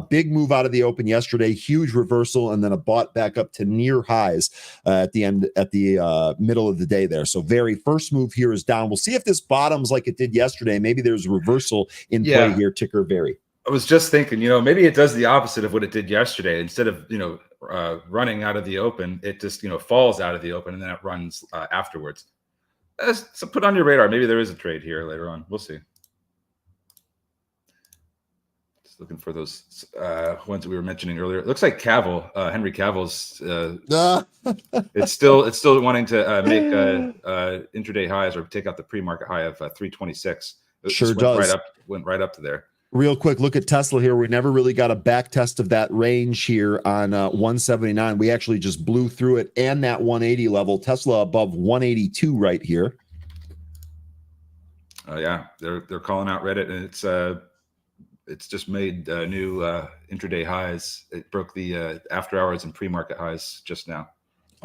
Big move out of the open yesterday, huge reversal, and then a bought back up to near highs at the middle of the day there. So VERI, first move here is down. We'll see if this bottoms like it did yesterday. Maybe there's a reversal in play here, ticker VERI. I was just thinking, maybe it does the opposite of what it did yesterday. Instead of, running out of the open, it just, falls out of the open and then it runs afterwards. So put on your radar. Maybe there is a trade here later on. We'll see. Just looking for those ones that we were mentioning earlier. It looks like Cavill, Henry Cavill's, it's still wanting to make intraday highs or take out the pre-market high of 326. It sure does. Went right up to there. Real quick, look at Tesla here. We never really got a back test of that range here on 179. We actually just blew through it and that 180 level. Tesla above 182 right here. Yeah, they're calling out Reddit, and it's just made new intraday highs. It broke the after hours and pre-market highs just now.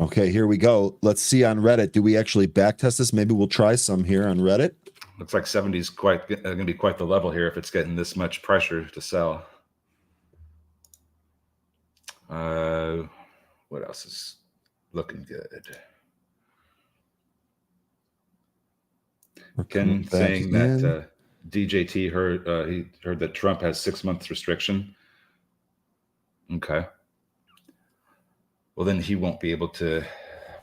Okay, here we go. Let's see on Reddit. Do we actually back test this? Maybe we'll try some here on Reddit. Looks like 70 is going to be quite the level here if it's getting this much pressure to sell. What else is looking good? Ken saying that DJT heard he heard that Trump has 6 months restriction. Okay. Well, then he won't be able to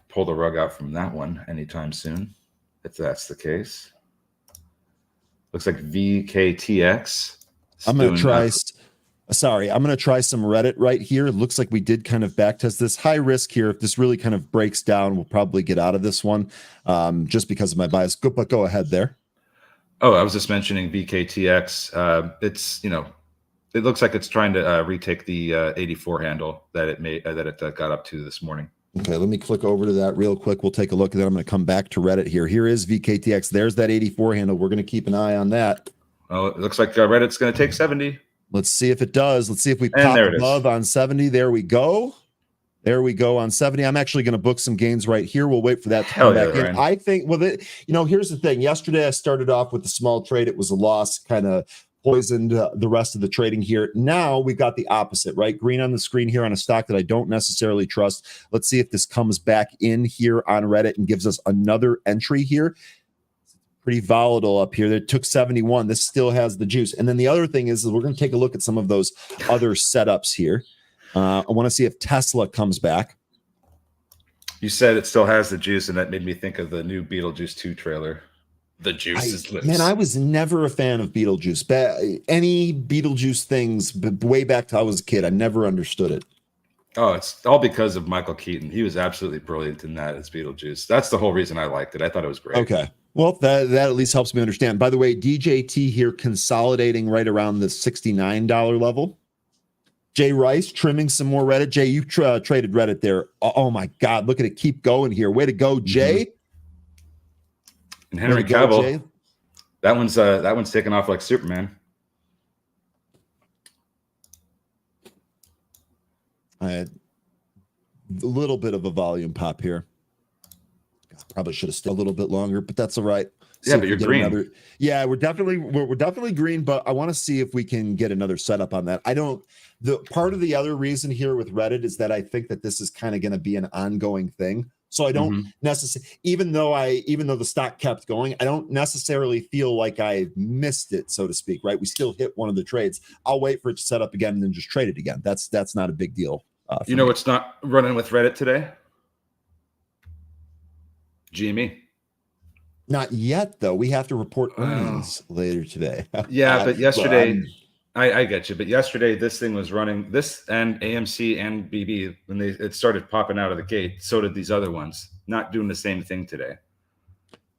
pull the rug out from that one anytime soon, if that's the case. Looks like Vktx. I'm going to try. I'm going to try some Reddit right here. It looks like we did kind of backtest this. High risk here. If this really kind of breaks down, we'll probably get out of this one just because of my bias. But go ahead there. Oh, I was just mentioning Vktx. It's, it looks like it's trying to retake the 84 handle that it got up to this morning. Okay, let me click over to that real quick. We'll take a look, and then I'm going to come back to Reddit here. Here is VKTX. There's that 84 handle. We're going to keep an eye on that. Oh, it looks like Reddit's going to take 70. Let's see if it does. Let's see if we pop above on 70. There we go. There we go on 70. I'm actually going to book some gains right here. We'll wait for that to come back in. I think, here's the thing. Yesterday, I started off with a small trade. It was a loss, kind of poisoned the rest of the trading here. Now we've got the opposite, right? Green on the screen here on a stock that I don't necessarily trust. Let's see if this comes back in here on Reddit and gives us another entry here. Pretty volatile up here. That took 71. This still has the juice. And then the other thing is we're going to take a look at some of those other setups here. I want to see if Tesla comes back. You said it still has the juice, and that made me think of the new Beetlejuice 2 trailer. The juice is loose. Man, I was never a fan of Beetlejuice. Any Beetlejuice things, way back to I was a kid, I never understood it. Oh, it's all because of Michael Keaton. He was absolutely brilliant in that as Beetlejuice. That's the whole reason I liked it. I thought it was great. Okay. Well, that at least helps me understand. By the way, DJT here consolidating right around the $69 level. Jay Rice trimming some more Reddit. Jay, you traded Reddit there. Oh my God, look at it keep going here. Way to go, Jay. And Henry Cavill, that one's taking off like Superman. I had a little bit of a volume pop here. Probably should have stayed a little bit longer, but that's all right. Yeah, but you're green. We're definitely green, but I want to see if we can get another setup on that. The part of the other reason here with Reddit is that I think that this is kind of going to be an ongoing thing. So I don't necessarily, even though the stock kept going, I don't necessarily feel like I missed it, so to speak, right? We still hit one of the trades. I'll wait for it to set up again and then just trade it again. That's not a big deal. You know what's not running with Reddit today? GME. Not yet, though. We have to report earnings later today. Yeah, but yesterday, I get you. But yesterday, this thing was running. This and AMC and BB, when it started popping out of the gate, so did these other ones. Not doing the same thing today.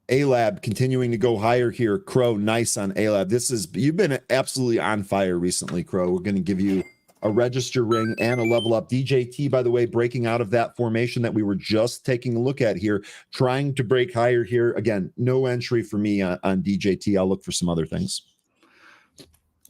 A-Lab continuing to go higher here. Crow, nice on A-Lab. You've been absolutely on fire recently, Crow. We're going to give you a register ring and a level up. DJT, by the way, breaking out of that formation that we were just taking a look at here, trying to break higher here. Again, no entry for me on DJT. I'll look for some other things.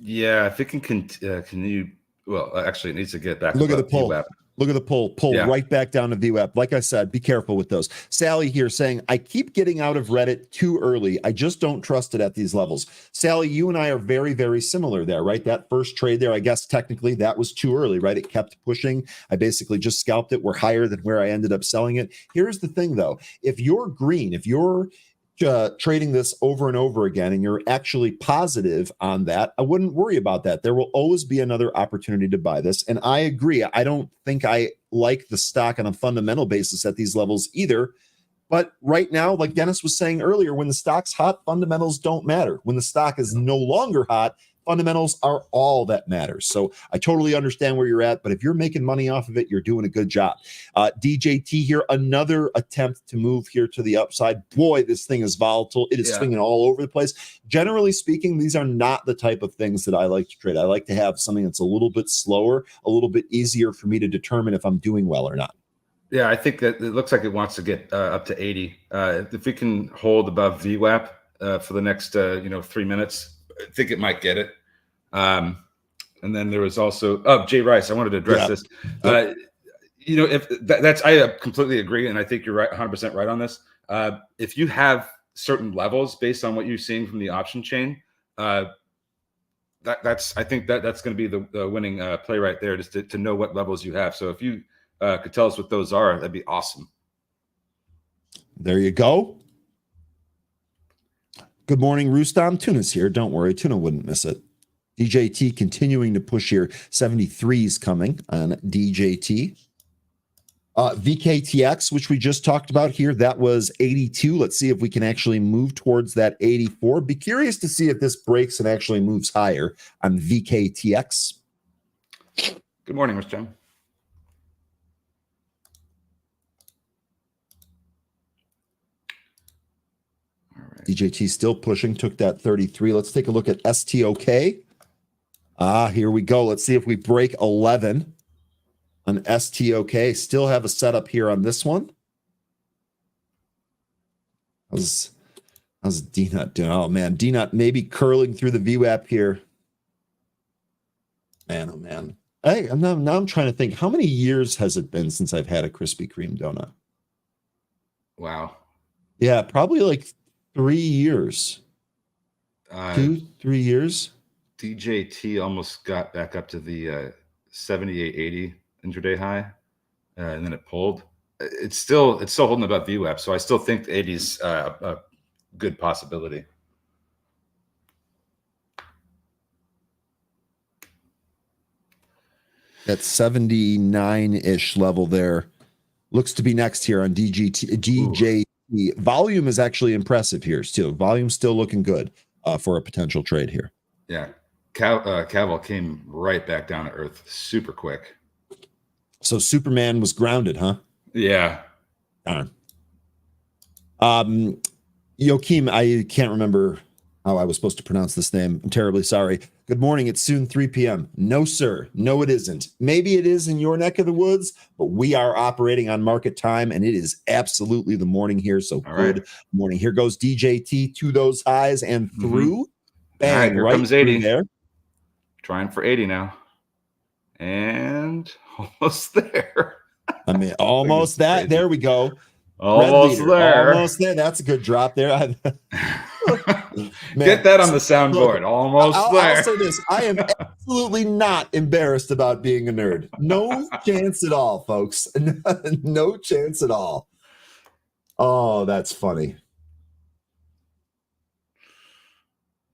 Yeah, if it can continue, well, actually, it needs to get back. Look at the pull. VWAP. Look at the pull right back down to VWAP. Like I said, be careful with those. Sally here saying, I keep getting out of Reddit too early. I just don't trust it at these levels. Sally, you and I are very, very similar there, right? That first trade there, I guess technically that was too early, right? It kept pushing. I basically just scalped it. We're higher than where I ended up selling it. Here's the thing though. If you're green, if you're trading this over and over again and you're actually positive on that, I wouldn't worry about that. There will always be another opportunity to buy this. And I agree. I don't think I like the stock on a fundamental basis at these levels either. But right now, like Dennis was saying earlier, when the stock's hot, fundamentals don't matter. When the stock is no longer hot, fundamentals are all that matters. So I totally understand where you're at, but if you're making money off of it, you're doing a good job. DJT here, another attempt to move here to the upside. Boy, this thing is volatile. It is swinging all over the place. Generally speaking, these are not the type of things that I like to trade. I like to have something that's a little bit slower, a little bit easier for me to determine if I'm doing well or not. Yeah, I think that it looks like it wants to get up to 80. If we can hold above VWAP for the next 3 minutes, I think it might get it. And then there was also Jay Rice. I wanted to address this. If that's I completely agree, and I think you're right, 100% right on this. If you have certain levels based on what you're seeing from the option chain, I think that's going to be the winning play right there, just to know what levels you have. So if you could tell us what those are, that'd be awesome. There you go. Good morning, Rustam. Tuna's here. Don't worry. Tuna wouldn't miss it. DJT continuing to push here. 73s coming on DJT. Vktx, which we just talked about here, that was 82. Let's see if we can actually move towards that 84. Be curious to see if this breaks and actually moves higher on Vktx. Good morning, Mr. John. DJT still pushing, took that 33. Let's take a look at STOK. Here we go. Let's see if we break 11 on STOK. Still have a setup here on this one. How's DNUT doing? Oh, man. DNUT maybe curling through the VWAP here. Man, oh, man. Hey, now I'm trying to think. How many years has it been since I've had a Krispy Kreme donut? Wow. Yeah, probably like 3 years. 2-3 years. DJT almost got back up to the 78.80 intraday high, and then it pulled. It's still holding above VWAP, so I still think the 80's a good possibility. That 79-ish level there looks to be next here on DJT. Volume is actually impressive here still. Volume still looking good for a potential trade here. Yeah. Cavill came right back down to earth super quick. So Superman was grounded, huh? Yeah. Darn. Joachim, I can't remember how I was supposed to pronounce this name. I'm terribly sorry. Good morning. It's soon 3 p.m. No, sir. No, it isn't. Maybe it is in your neck of the woods, but we are operating on market time, and it is absolutely the morning here. So good morning. Here goes DJT to those highs and through. Bang, all right, here comes 80. There. Trying for 80 now. And almost there. I mean, almost that. Crazy. There we go. Almost there. Almost there. That's a good drop there. Man, get that on the soundboard. Almost there. I'll say this. I am absolutely not embarrassed about being a nerd. No chance at all, folks. No chance at all. Oh, that's funny.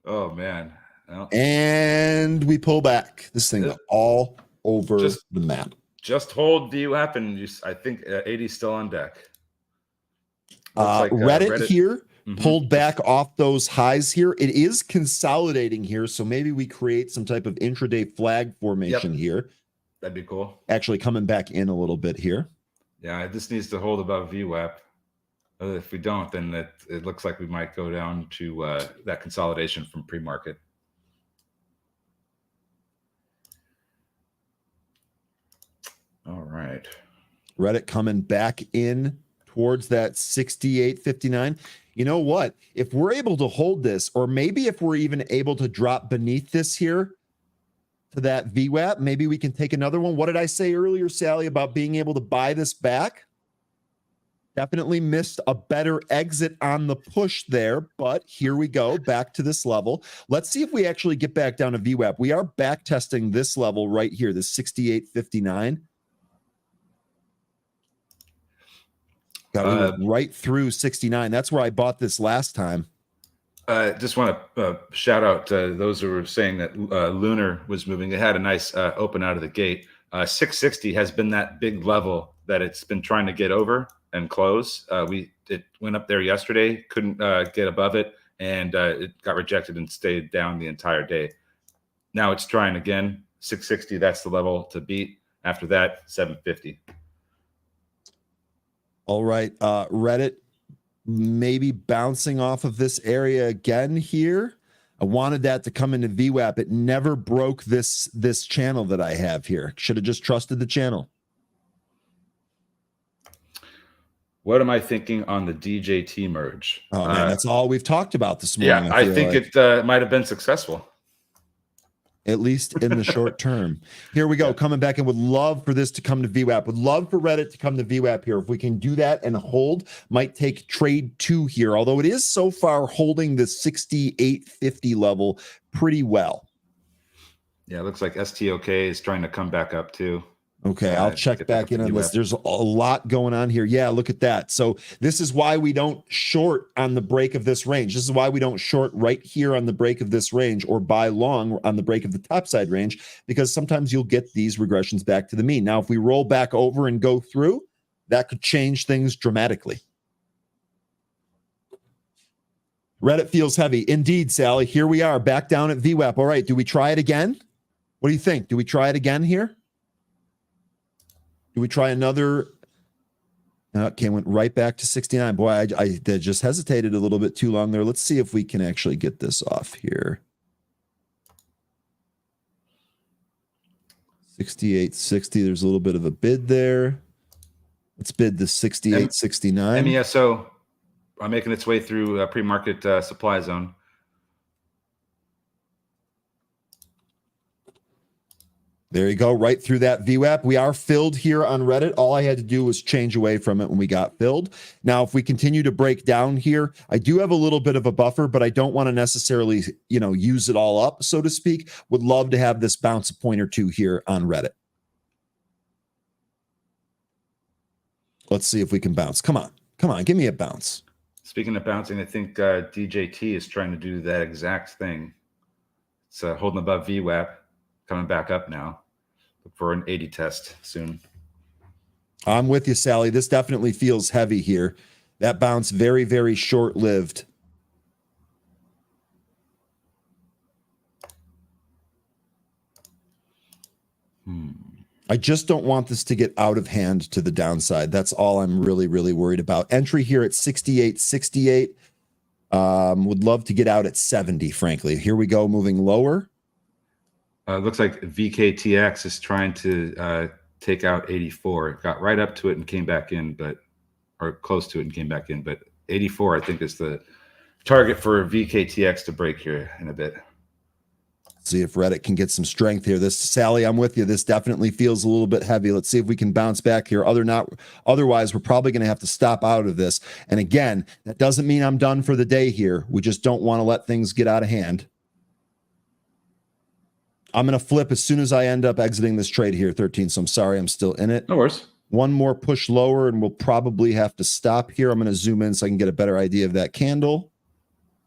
Oh man. Well, And we pull back. This thing Yep. all over Just- the map. just hold VWAP, and I think 80 is still on deck. Looks like Reddit here Mhm. pulled back off those highs here. It is consolidating here, so maybe we create some type of intraday flag formation here. That'd be cool. Actually coming back in a little bit here. Yeah, it just needs to hold above VWAP. If we don't, then it looks like we might go down to that consolidation from pre-market. All right. Reddit coming back in towards that 68.59. You know what? If we're able to hold this, or maybe if we're even able to drop beneath this here to that VWAP, maybe we can take another one. What did I say earlier, Sally, about being able to buy this back? Definitely missed a better exit on the push there, but here we go, back to this level. Let's see if we actually get back down to VWAP. We are back testing this level right here, this 68.59. God, we went right through 69. That's where I bought this last time. Just want to shout out those who were saying that Lunar was moving. It had a nice open out of the gate. 660 has been that big level that it's been trying to get over and close. It went up there yesterday, couldn't get above it, and it got rejected and stayed down the entire day. Now it's trying again. 660, that's the level to beat. After that, 750. All right, Reddit maybe bouncing off of this area again here. I wanted that to come into VWAP. It never broke this channel that I have here. Should have just trusted the channel. What am I thinking on the DJT merge? Oh man, that's all we've talked about this morning. Yeah, I think like it might have been successful. At least in the short term. Here we go, coming back, and would love for this to come to VWAP. Would love for Reddit to come to VWAP here. If we can do that and hold, might take trade 2 here, although it is so far holding the 68.50 level pretty well. Yeah, it looks like STOK is trying to come back up too. Okay, I'll check back in on this. There's a lot going on here. Yeah, look at that. So this is why we don't short on the break of this range. This is why we don't short right here on the break of this range or buy long on the break of the topside range, because sometimes you'll get these regressions back to the mean. Now, if we roll back over and go through, that could change things dramatically. Reddit feels heavy. Indeed, Sally. Here we are back down at VWAP. All right, do we try it again? What do you think? Do we try it again here? Do we try another? Okay, went right back to 69. Boy, I just hesitated a little bit too long there. Let's see if we can actually get this off here. 68.60. There's a little bit of a bid there. Let's bid the 68.69. MESO making its way through pre-market supply zone. There you go, right through that VWAP. We are filled here on Reddit. All I had to do was change away from it when we got filled. Now, if we continue to break down here, I do have a little bit of a buffer, but I don't want to necessarily, use it all up, so to speak. Would love to have this bounce a point or two here on Reddit. Let's see if we can bounce. Come on, give me a bounce. Speaking of bouncing, I think DJT is trying to do that exact thing. It's holding above VWAP, coming back up now. Look for an 80 test soon. I'm with you, Sally. This definitely feels heavy here. That bounce very, very short-lived. I just don't want this to get out of hand to the downside. That's all I'm really, really worried about. Entry here at 68.68. Would love to get out at 70, frankly. Here we go, moving lower. Looks like Vktx is trying to take out 84. It got right up to it and came back in, or close to it and came back in. But 84, I think, is the target for Vktx to break here in a bit. See if Reddit can get some strength here. Sally, I'm with you. This definitely feels a little bit heavy. Let's see if we can bounce back here. Otherwise, we're probably going to have to stop out of this. And again, that doesn't mean I'm done for the day here. We just don't want to let things get out of hand. I'm going to flip as soon as I end up exiting this trade here, 13. So I'm sorry, I'm still in it. No worries. One more push lower, and we'll probably have to stop here. I'm going to zoom in so I can get a better idea of that candle.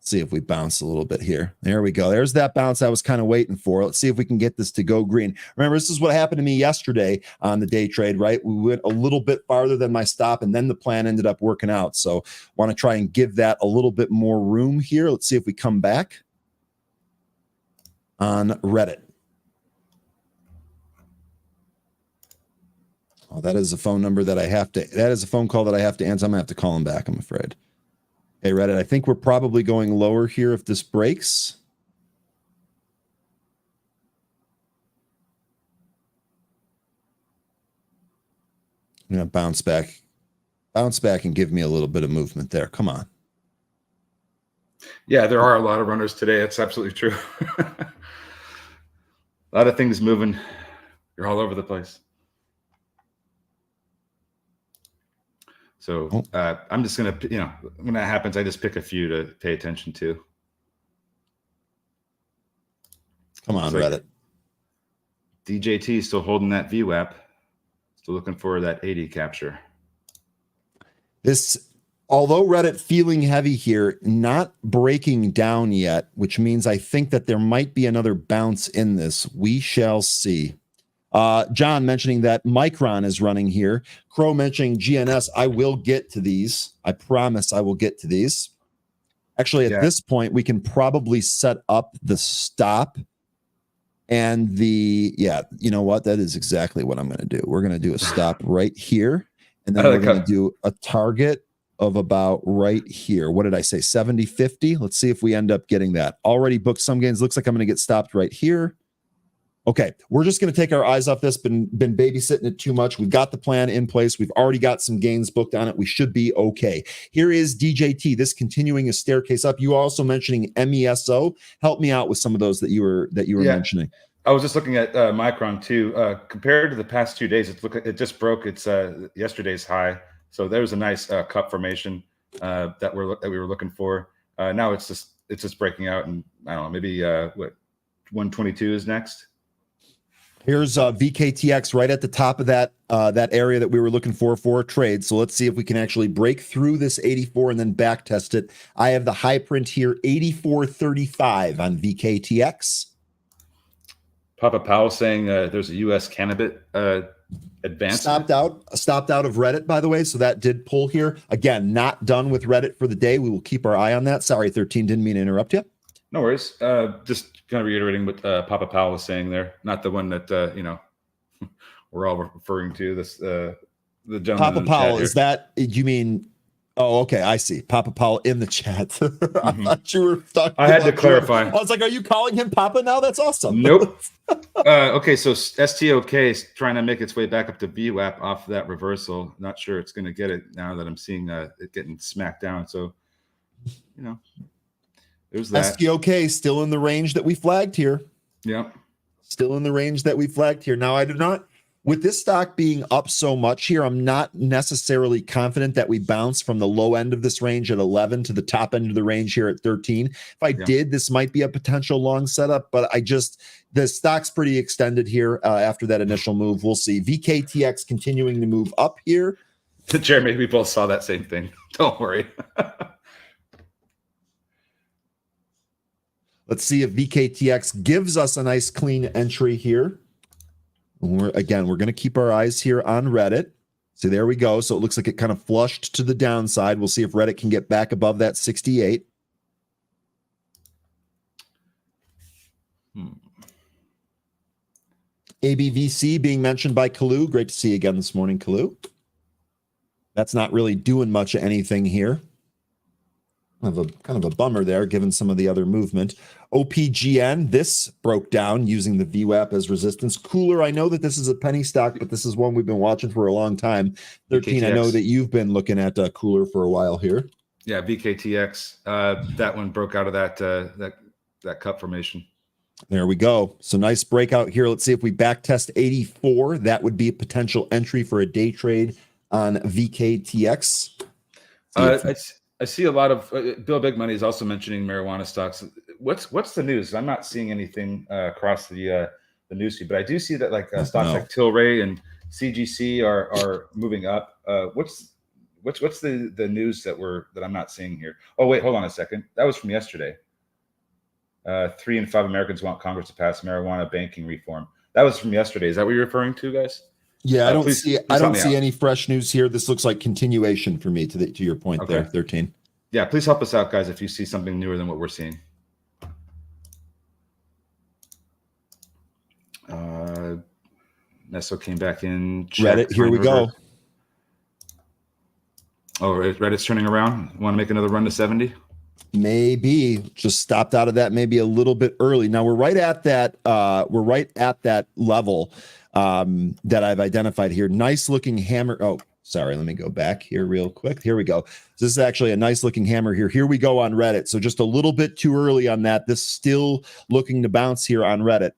See if we bounce a little bit here. There we go. There's that bounce I was kind of waiting for. Let's see if we can get this to go green. Remember, this is what happened to me yesterday on the day trade, right? We went a little bit farther than my stop, and then the plan ended up working out. So want to try and give that a little bit more room here. Let's see if we come back on Reddit. Oh, that is a phone number that that is a phone call that I have to answer. I'm going to have to call him back, I'm afraid. Hey, Reddit, I think we're probably going lower here if this breaks. I'm going to bounce back and give me a little bit of movement there. Come on. Yeah, there are a lot of runners today. That's absolutely true. A lot of things moving. You're all over the place. So I'm just going to, when that happens, I just pick a few to pay attention to. Come on, Reddit. DJT still holding that VWAP. Still looking for that 80 capture. Although Reddit feeling heavy here, not breaking down yet, which means I think that there might be another bounce in this. We shall see. John mentioning that Micron is running here. Crow mentioning GNS. I will get to these. I promise I will get to these. Actually, at this point, we can probably set up the stop and you know what? That is exactly what I'm going to do. We're going to do a stop right here. And then we're going to do a target of about right here. What did I say? 70.50. Let's see if we end up getting that. Already booked some gains. Looks like I'm going to get stopped right here. Okay, we're just going to take our eyes off this. Been babysitting it too much. We've got the plan in place. We've already got some gains booked on it. We should be okay. Here is DJT. This continuing a staircase up. You also mentioning MESO. Help me out with some of those that you were mentioning. I was just looking at Micron too. Compared to the past 2 days, it just broke its yesterday's high. So there was a nice cup formation that we were looking for. Now it's just breaking out, and I don't know, maybe what 122 is next. Here's VKTX right at the top of that area that we were looking for a trade. So let's see if we can actually break through this 84 and then back test it. I have the high print here, 84.35 on VKTX. Papa Powell saying there's a U.S. cannabis advance. Stopped out of Reddit, by the way. So that did pull here. Again, not done with Reddit for the day. We will keep our eye on that. Sorry, 13, didn't mean to interrupt you. No worries. Just kind of reiterating what Papa Powell was saying there. Not the one that we're all referring to. This the gentleman. Papa Powell, is that you mean? Oh, okay, I see. Papa Powell in the chat. I thought you were talking. I had to clarify. I was like, "Are you calling him Papa now?" That's awesome. Nope. Okay, so STOK is trying to make its way back up to VWAP off that reversal. Not sure it's going to get it now that I'm seeing it getting smacked down. So, there's that. STOK still in the range that we flagged here. Yeah. Still in the range that we flagged here. Now, I do not, with this stock being up so much here, I'm not necessarily confident that we bounce from the low end of this range at 11 to the top end of the range here at 13. If I did, this might be a potential long setup, but the stock's pretty extended here after that initial move. We'll see. VKTX continuing to move up here. Jeremy, we both saw that same thing. Don't worry. Let's see if VKTX gives us a nice clean entry here. We're going to keep our eyes here on Reddit. So there we go. So it looks like it kind of flushed to the downside. We'll see if Reddit can get back above that 68. Abvc being mentioned by Kalu. Great to see you again this morning, Kalu. That's not really doing much of anything here. Kind of a bummer there, given some of the other movement. OPGN, this broke down using the VWAP as resistance. Cooler, I know that this is a penny stock, but this is one we've been watching for a long time. 13, VKTX. I know that you've been looking at Cooler for a while here. Yeah, VKTX. That one broke out of that cup formation. There we go. So nice breakout here. Let's see if we back test 84. That would be a potential entry for a day trade on VKTX. I see a lot of Bill Big Money is also mentioning marijuana stocks. What's the news? I'm not seeing anything across the newsfeed, but I do see that stocks like Tilray and CGC are moving up. What's the news that I'm not seeing here? Oh wait, hold on a second. That was from yesterday. 3 in 5 Americans want Congress to pass marijuana banking reform. That was from yesterday. Is that what you're referring to, guys? Yeah, I don't Please see any fresh news here. This looks like continuation for me to your point there, 13. Yeah, please help us out, guys, if you see something newer than what we're seeing. Nesto came back in. Reddit, here we go. Oh, Reddit's turning around. Want to make another run to 70? Maybe just stopped out of that maybe a little bit early. Now we're right at that level that I've identified here. Nice looking hammer. Oh, sorry, let me go back here real quick. Here we go. This is actually a nice looking hammer here. Here we go on Reddit. So just a little bit too early on that. This still looking to bounce here on Reddit.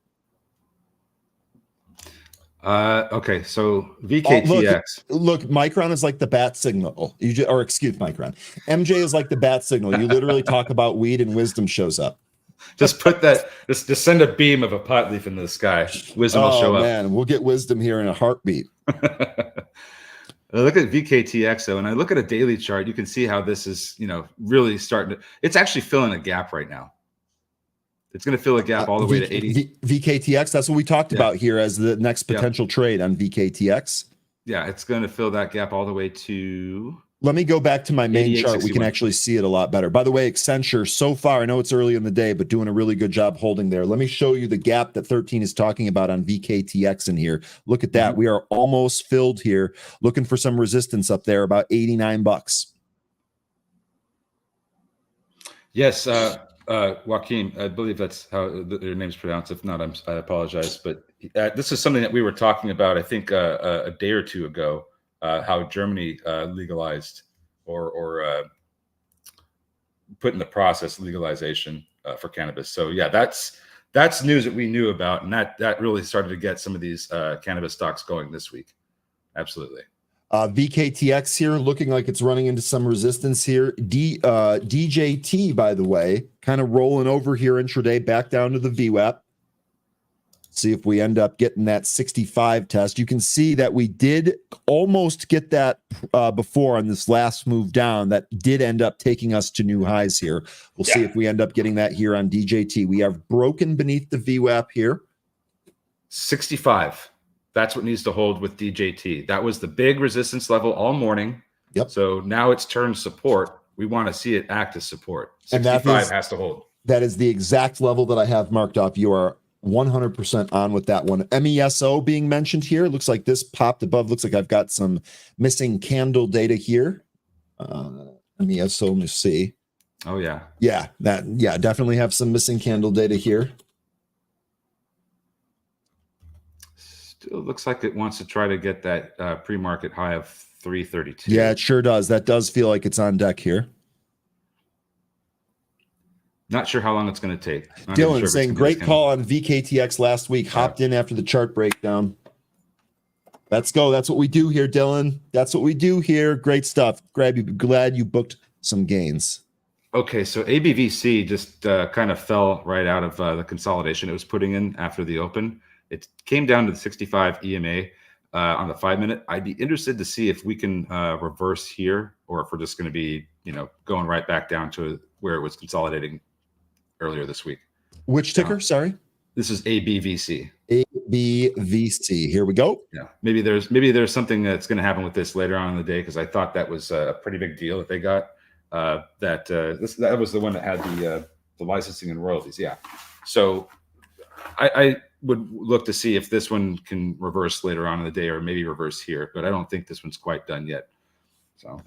Okay, so VKTX. Look, Micron is like the bat signal. Micron. MJ is like the bat signal. You literally talk about weed and wisdom shows up. Just put that. Just send a beam of a pot leaf into the sky. Wisdom will show up. Man, we'll get wisdom here in a heartbeat. Look at VKTX though, and I look at a daily chart. You can see how this is, really starting to. It's actually filling a gap right now. It's going to fill a gap all the way to 80. VKTX, that's what we talked about here as the next potential trade on VKTX. Yeah, it's going to fill that gap all the way to... Let me go back to my main chart. We can actually see it a lot better. By the way, Accenture, so far, I know it's early in the day, but doing a really good job holding there. Let me show you the gap that 13 is talking about on VKTX in here. Look at that. We are almost filled here, looking for some resistance up there, about $89. Yes, Joaquin, I believe that's how your name's pronounced. If not, I apologize. But this is something that we were talking about, I think, a day or two ago, how Germany legalized or put in the process legalization for cannabis. So yeah, that's news that we knew about, and that really started to get some of these cannabis stocks going this week. Absolutely. VKTX here looking like it's running into some resistance here. DJT, by the way, kind of rolling over here intraday back down to the VWAP. See if we end up getting that 65 test. You can see that we did almost get that before on this last move down. That did end up taking us to new highs here. We'll see if we end up getting that here on DJT. We have broken beneath the VWAP here. 65. That's what needs to hold with DJT. That was the big resistance level all morning. Yep. So now it's turned support. We want to see it act as support. 65 has to hold. That is the exact level that I have marked off. You are 100% on with that one. MESO being mentioned here. Looks like this popped above. Looks like I've got some missing candle data here. MESO, let me see. Oh, yeah. Yeah, definitely have some missing candle data here. Still looks like it wants to try to get that pre-market high of 332. Yeah, it sure does. That does feel like it's on deck here. Not sure how long it's going to take. Dylan saying great call on VKTX last week. Hopped in after the chart breakdown. Let's go. That's what we do here, Dylan. That's what we do here. Great stuff. Glad you booked some gains. Okay, so Abvc just kind of fell right out of the consolidation it was putting in after the open. It came down to the 65 EMA on the 5-minute. I'd be interested to see if we can reverse here, or if we're just going to be, going right back down to where it was consolidating earlier this week. Which ticker? Sorry. This is Abvc. Abvc. Here we go. Yeah. Maybe there's something that's going to happen with this later on in the day, because I thought that was a pretty big deal that they got. That was the one that had the licensing and royalties. Yeah. So I would look to see if this one can reverse later on in the day, or maybe reverse here, but I don't think this one's quite done yet. So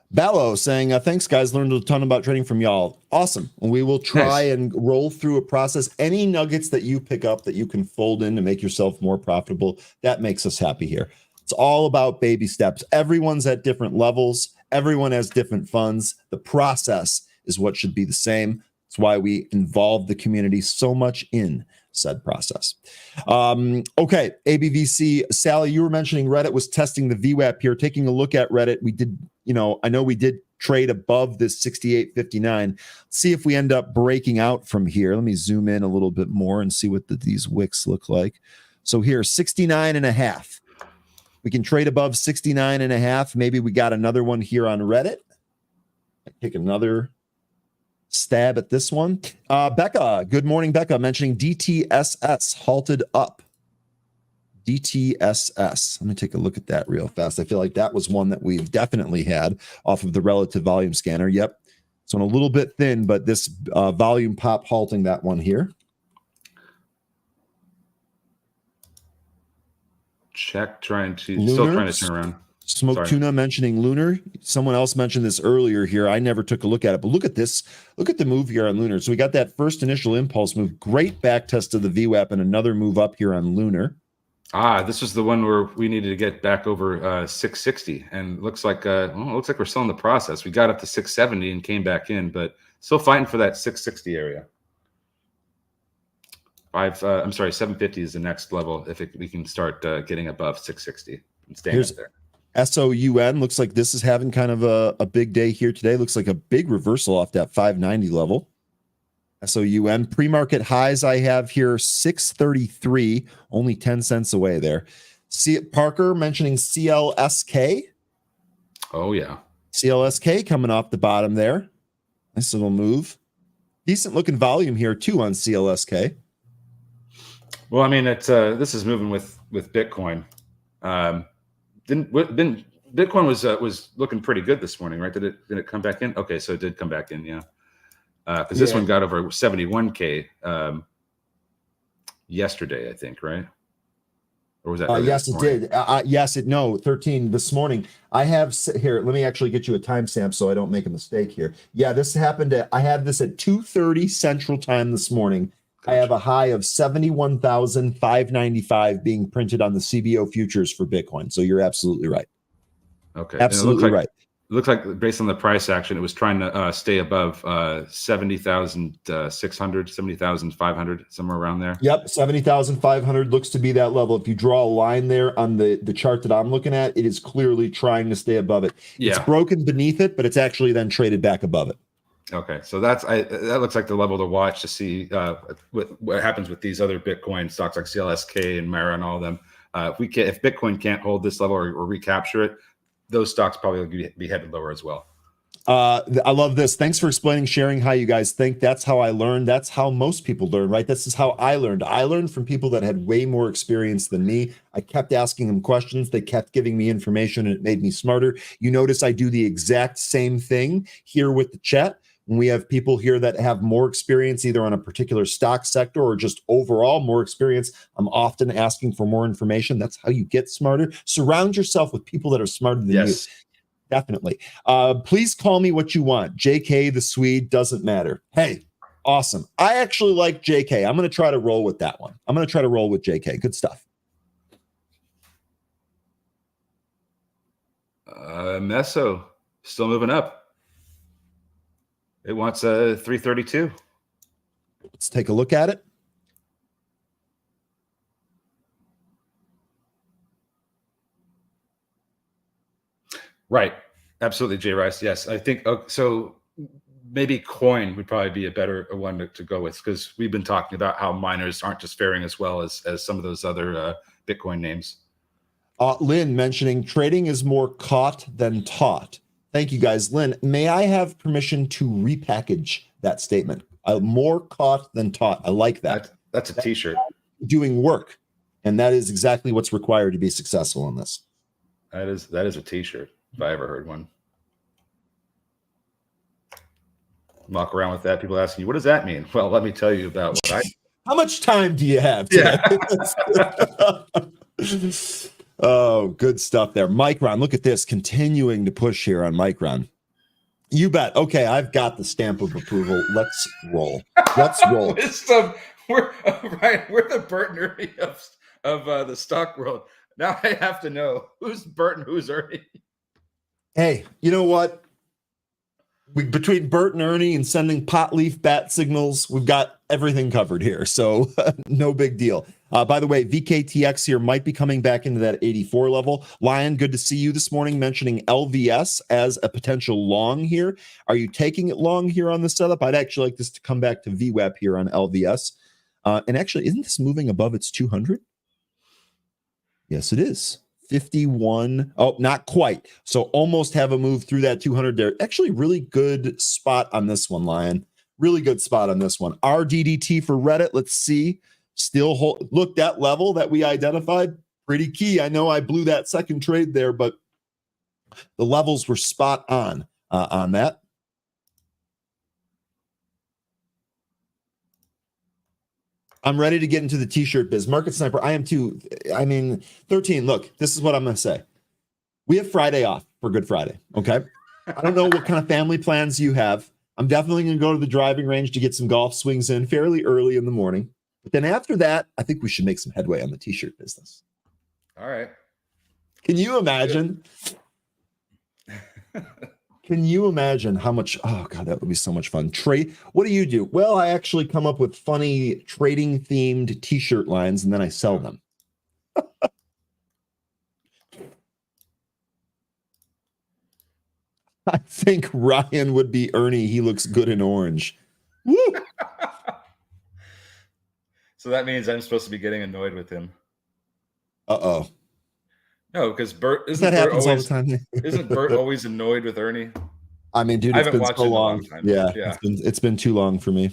Ballo saying, thanks guys, learned a ton about trading from y'all. Awesome. We will try and roll through a process. Any nuggets that you pick up that you can fold in to make yourself more profitable, that makes us happy here. It's all about baby steps. Everyone's at different levels. Everyone has different funds. The process is what should be the same. That's why we involve the community so much in said process. Okay, Abvc. Sally, you were mentioning Reddit was testing the VWAP here. Taking a look at Reddit, we did, I know we did trade above this 68.59. Let's see if we end up breaking out from here. Let me zoom in a little bit more and see what these wicks look like. So here, 69.5. We can trade above 69.5. Maybe we got another one here on Reddit. I take another stab at this one. Becca, good morning, Becca, mentioning DTSS halted up. DTSS. Let me take a look at that real fast. I feel like that was one that we've definitely had off of the relative volume scanner. Yep. So a little bit thin, but this volume pop halting that one here. Check, still trying to turn around. Smoke Tuna mentioning Lunar. Someone else mentioned this earlier here. I never took a look at it, but look at this. Look at the move here on Lunar. So we got that first initial impulse move. Great back test of the VWAP and another move up here on Lunar. This was the one where we needed to get back over 660, and looks like looks like we're still in the process. We got up to 670 and came back in, but still fighting for that 660 area. 750 is the next level if we can start getting above 660 and staying up there. SOUN looks like this is having kind of a big day here today. Looks like a big reversal off that 590 level. SOUN pre-market highs I have here 633, only 10 cents away there. See Parker mentioning CLSK. Oh yeah, CLSK coming off the bottom there. Nice little move. Decent looking volume here too on CLSK. Well, I mean, this is moving with Bitcoin. Bitcoin was looking pretty good this morning, right? Did it come back in? Okay, so it did come back in, yeah. Because this one got over 71K yesterday, I think, right? Or was that? Yes, it did. No, 13 this morning. I have here. Let me actually get you a timestamp so I don't make a mistake here. Yeah, this happened. I had this at 2:30 Central Time this morning. Gotcha. I have a high of 71,595 being printed on the CBO futures for Bitcoin. So you're absolutely right. Okay, absolutely right. It looks like based on the price action, it was trying to stay above 70,600, 70,500, somewhere around there. Yep, 70,500 looks to be that level. If you draw a line there on the chart that I'm looking at, it is clearly trying to stay above it. Yeah. It's broken beneath it, but it's actually then traded back above it. Okay, so that looks like the level to watch to see what happens with these other Bitcoin stocks like CLSK and Mara and all of them. If Bitcoin can't hold this level or recapture it, those stocks probably will be headed lower as well. I love this. Thanks for explaining, sharing how you guys think. That's how I learned. That's how most people learn, right? This is how I learned. I learned from people that had way more experience than me. I kept asking them questions. They kept giving me information, and it made me smarter. You notice I do the exact same thing here with the chat. When we have people here that have more experience either on a particular stock sector or just overall more experience, I'm often asking for more information. That's how you get smarter. Surround yourself with people that are smarter than you. Definitely. Please call me what you want. JK, the Swede, doesn't matter. Hey, awesome. I actually like JK. I'm going to try to roll with that one. I'm going to try to roll with JK. Good stuff. Meso, still moving up. It wants 332. Let's take a look at it. Right. Absolutely, Jay Rice. Yes, I think so. Maybe coin would probably be a better one to go with, because we've been talking about how miners aren't just faring as well as some of those other Bitcoin names. Lynn mentioning trading is more caught than taught. Thank you, guys. Lynn, may I have permission to repackage that statement? More caught than taught. I like that. That's a T-shirt. Doing work, and that is exactly what's required to be successful in this. That is a T-shirt, if I ever heard one. Walk around with that. People asking you, what does that mean? Well, let me tell you about what I. How much time do you have today? Yeah. Oh, good stuff there. Micron, look at this, continuing to push here on Micron. You bet. Okay, I've got the stamp of approval. Let's roll. Let's roll. We're the Bert and Ernie of the stock world. Now I have to know who's Bert and who's Ernie. Hey, you know what? Between Bert and Ernie and sending pot leaf bat signals, we've got everything covered here. So no big deal. By the way, Vktx here might be coming back into that 84 level. Lion, good to see you this morning, mentioning LVS as a potential long here. Are you taking it long here on the setup? I'd actually like this to come back to VWAP here on LVS. And actually, isn't this moving above its 200? Yes, it is. 51. Oh, not quite. So almost have a move through that 200 there. Actually, really good spot on this one, Lion. Really good spot on this one. RDDT for Reddit. Let's see. Still hold. Look, that level that we identified, pretty key. I know I blew that second trade there, but the levels were spot on that. I'm ready to get into the t-shirt biz. Market Sniper, I am too. I mean, 13, look, this is what I'm going to say. We have Friday off for Good Friday, okay? I don't know what kind of family plans you have. I'm definitely going to go to the driving range to get some golf swings in fairly early in the morning. But then after that, I think we should make some headway on the t-shirt business. All right. Can you imagine? Can you imagine how much? Oh God, that would be so much fun. What do you do? Well, I actually come up with funny trading themed t-shirt lines and then I sell them. I think Ryan would be Ernie. He looks good in orange. Woo! So that means I'm supposed to be getting annoyed with him. Uh-oh. No, because Bert isn't That Bert happens always, all the time. isn't Bert always annoyed with Ernie? I mean, dude, I it's haven't been watched so it in a long. long time. Yeah, Yeah. it's been too long for me.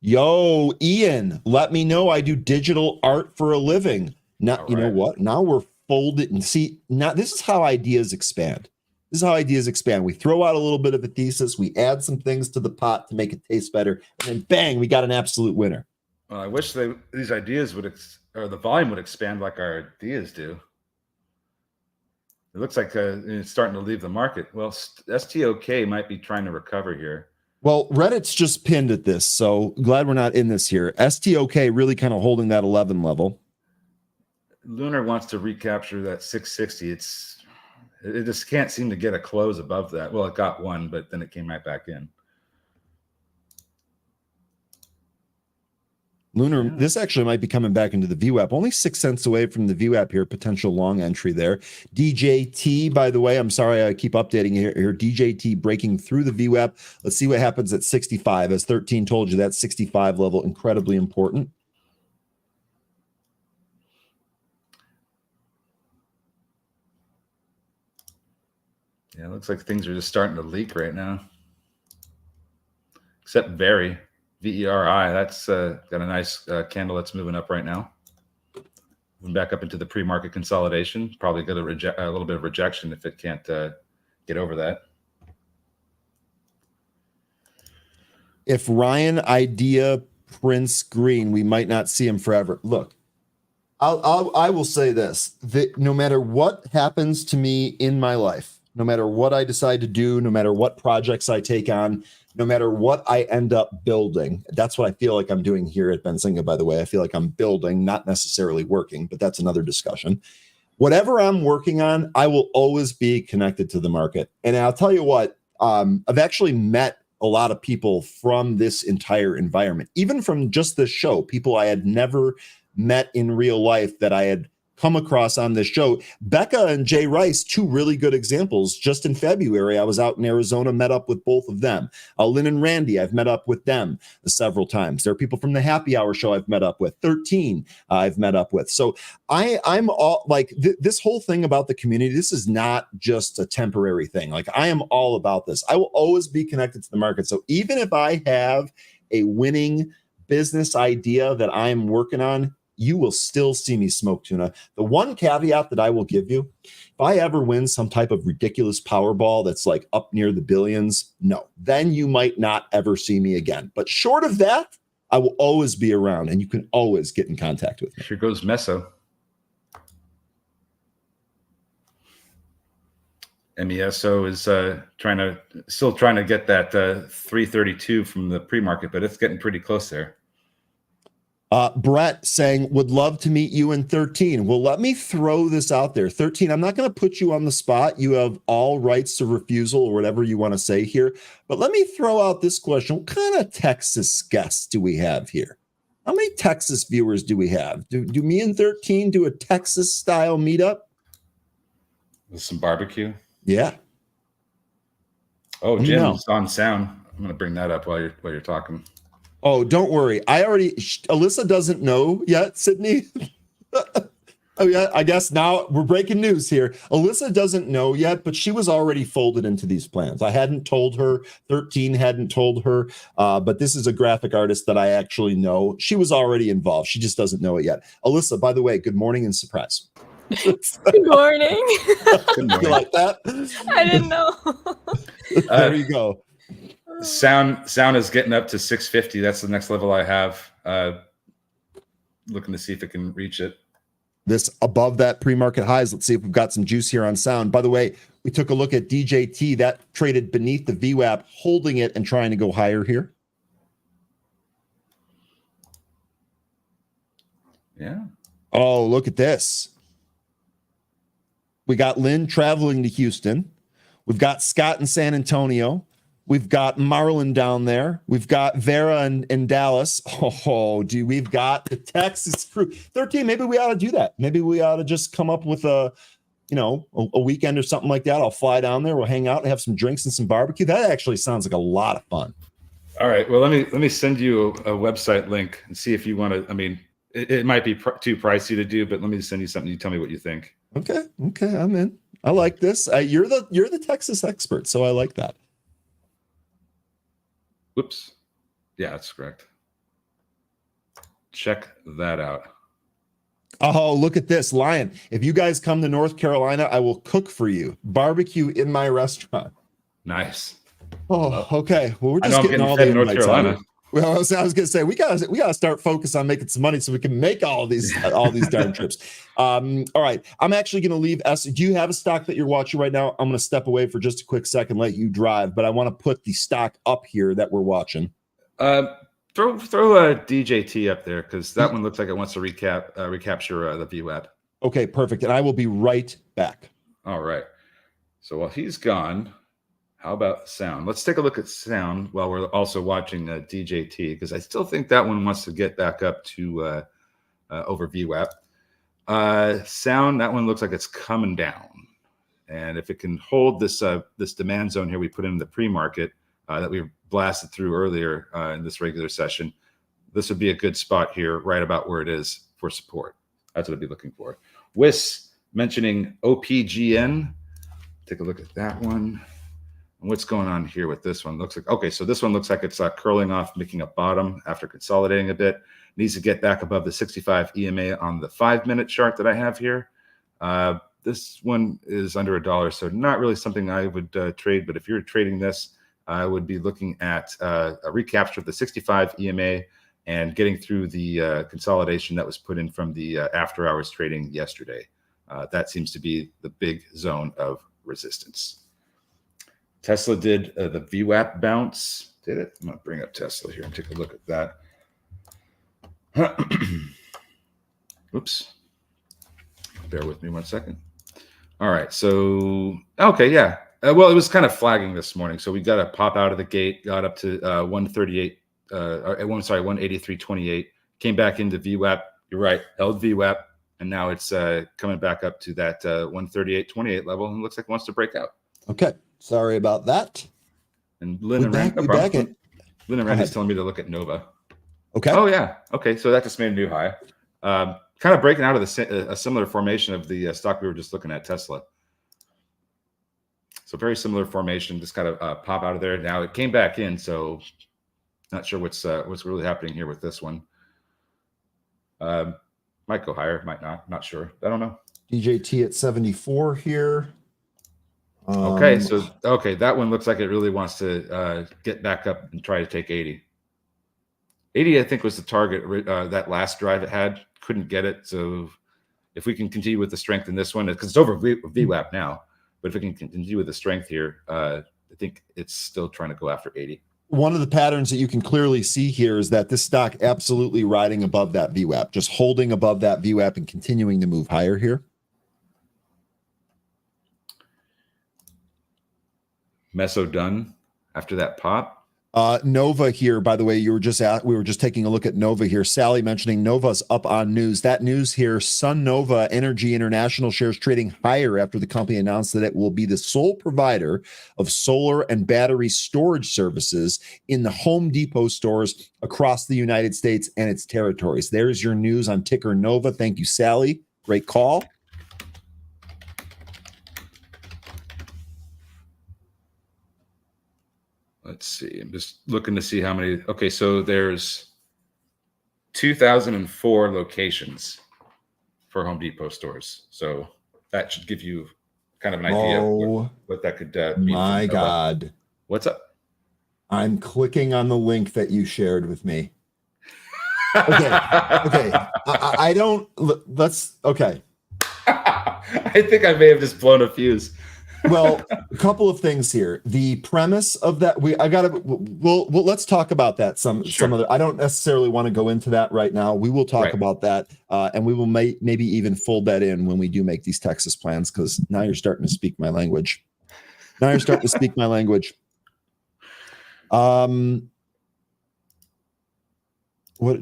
Yo, Ian, let me know. I do digital art for a living. Now, you know what? Now we're folded and see. Now this is how ideas expand. This is how ideas expand. We throw out a little bit of a thesis, we add some things to the pot to make it taste better, and then bang, we got an absolute winner. Well, I wish these ideas would or the volume would expand like our ideas do. It looks like it's starting to leave the market. Well, STOK might be trying to recover here. Well, Reddit's just pinned at this, so glad we're not in this here. STOK really kind of holding that 11 level. Lunar wants to recapture that 660. It just can't seem to get a close above that. Well, it got one, but then it came right back in. Lunar, this actually might be coming back into the VWAP. Only 6 cents away from the VWAP here. Potential long entry there. DJT, by the way, I'm sorry I keep updating here. DJT breaking through the VWAP. Let's see what happens at 65. As 13 told you, that 65 level, incredibly important. Yeah, it looks like things are just starting to leak right now. Except VERI. VERI, that's got a nice candle that's moving up right now. Moving back up into the pre-market consolidation. Probably going to reject a little bit of rejection if it can't get over that. If Ryan idea prints green, we might not see him forever. Look, I will say this, that no matter what happens to me in my life, no matter what I decide to do, no matter what projects I take on, no matter what I end up building, that's what I feel like I'm doing here at Benzinga, by the way. I feel like I'm building, not necessarily working, but that's another discussion. Whatever I'm working on, I will always be connected to the market. And I'll tell you what, I've actually met a lot of people from this entire environment, even from just this show, people I had never met in real life that I had come across on this show. Becca and Jay Rice, two really good examples. Just in February, I was out in Arizona, met up with both of them. Lynn and Randy, I've met up with them several times. There are people from the Happy Hour show I've met up with. 13, I've met up with. So I'm all like this whole thing about the community. This is not just a temporary thing. Like I am all about this. I will always be connected to the market. So even if I have a winning business idea that I'm working on, you will still see me smoke tuna. The one caveat that I will give you, if I ever win some type of ridiculous Powerball that's like up near the billions, no, then you might not ever see me again. But short of that, I will always be around and you can always get in contact with me. Here goes Meso. MESO is still trying to get that 332 from the pre-market, but it's getting pretty close there. Brett saying, would love to meet you in 13. Well, let me throw this out there. 13, I'm not going to put you on the spot. You have all rights to refusal or whatever you want to say here. But let me throw out this question. What kind of Texas guests do we have here? How many Texas viewers do we have? Do me and 13 do a Texas style meetup? With some barbecue? Yeah. Oh, Jim's on sound. I'm going to bring that up while you're talking. Oh, don't worry. Alyssa doesn't know yet, Sydney. Oh yeah, I guess now we're breaking news here. Alyssa doesn't know yet, but she was already folded into these plans. I hadn't told her. 13 hadn't told her, but this is a graphic artist that I actually know. She was already involved. She just doesn't know it yet. Alyssa, by the way, good morning and surprise. Good morning. Good morning. You like that? I didn't know. There you go. Sound is getting up to 650. That's the next level I have. Looking to see if it can reach it. This above that pre-market highs. Let's see if we've got some juice here on sound. By the way, we took a look at DJT. That traded beneath the VWAP, holding it and trying to go higher here. Yeah. Oh, look at this. We got Lynn traveling to Houston. We've got Scott in San Antonio. We've got Marlon down there. We've got Vera in Dallas. Oh, dude, we've got the Texas crew. 13, maybe we ought to do that. Maybe we ought to just come up with a weekend or something like that. I'll fly down there. We'll hang out and have some drinks and some barbecue. That actually sounds like a lot of fun. All right. Well, let me send you a website link and see if you want to. I mean, it might be too pricey to do, but let me just send you something. You tell me what you think. Okay, I'm in. I like this. You're the Texas expert, so I like that. Whoops. Yeah, that's correct. Check that out. Oh, look at this, Lion. If you guys come to North Carolina, I will cook for you. Barbecue in my restaurant. Nice. Oh, okay. Well, we're I just know I'm getting all fed the in North invites Carolina. on. Well, I was going to say we gotta start focus on making some money so we can make all these darn trips. All right, I'm actually going to leave. Do you have a stock that you're watching right now? I'm going to step away for just a quick second, let you drive, but I want to put the stock up here that we're watching. Throw a DJT up there because that one looks like it wants to recapture the VWAP. Okay, perfect. And I will be right back. All right. So while he's gone, how about sound? Let's take a look at sound while we're also watching DJT because I still think that one wants to get back up to over VWAP. Sound, that one looks like it's coming down. And if it can hold this this demand zone here we put in the pre-market that we blasted through earlier in this regular session, this would be a good spot here right about where it is for support. That's what I'd be looking for. WIS mentioning OPGN. Take a look at that one. And what's going on here with this one? Looks like, okay, so this one looks like it's curling off, making a bottom after consolidating a bit. Needs to get back above the 65 EMA on the 5-minute chart that I have here. This one is under $1, so not really something I would trade. But if you're trading this, I would be looking at a recapture of the 65 EMA and getting through the consolidation that was put in from the after hours trading yesterday. That seems to be the big zone of resistance. Tesla did the VWAP bounce. Did it? I'm going to bring up Tesla here and take a look at that. Oops. Bear with me 1 second. All right. So, okay. Yeah. Well, it was kind of flagging this morning. So we got a pop out of the gate, got up to 138, 183.28, came back into VWAP. You're right. Held VWAP. And now it's coming back up to that 138.28 level and looks like it wants to break out. Okay. Sorry about that. And Lynn and Randy's telling me to look at Nova. Okay. Oh, yeah. Okay. So that just made a new high. Kind of breaking out of a similar formation of the stock we were just looking at, Tesla. So very similar formation, just kind of pop out of there. Now it came back in, so not sure what's really happening here with this one. Might go higher, might not sure. I don't know. DJT at 74 here. Okay, so that one looks like it really wants to get back up and try to take 80. 80, I think, was the target. That last drive it had, couldn't get it. So if we can continue with the strength in this one, because it's over VWAP now, but if we can continue with the strength here, I think it's still trying to go after 80. One of the patterns that you can clearly see here is that this stock absolutely riding above that VWAP, just holding above that VWAP and continuing to move higher here. Meso done after that pop. Nova here, by the way, we were just taking a look at Nova here. Sally mentioning Nova's up on news. That news here, Sun Nova Energy International shares trading higher after the company announced that it will be the sole provider of solar and battery storage services in the Home Depot stores across the United States and its territories. There's your news on ticker Nova. Thank you, Sally. Great call. Let's see. I'm just looking to see how many. Okay, so there's 2,004 locations for Home Depot stores. So that should give you kind of an idea of what that could mean. My God. What's up? I'm clicking on the link that you shared with me. Okay. I don't. Let's. Okay. I think I may have just blown a fuse. Well, a couple of things here. The premise of that, let's talk about that some other. I don't necessarily want to go into that right now. We will talk about that, and we will maybe even fold that in when we do make these Texas plans, because now you're starting to speak my language. What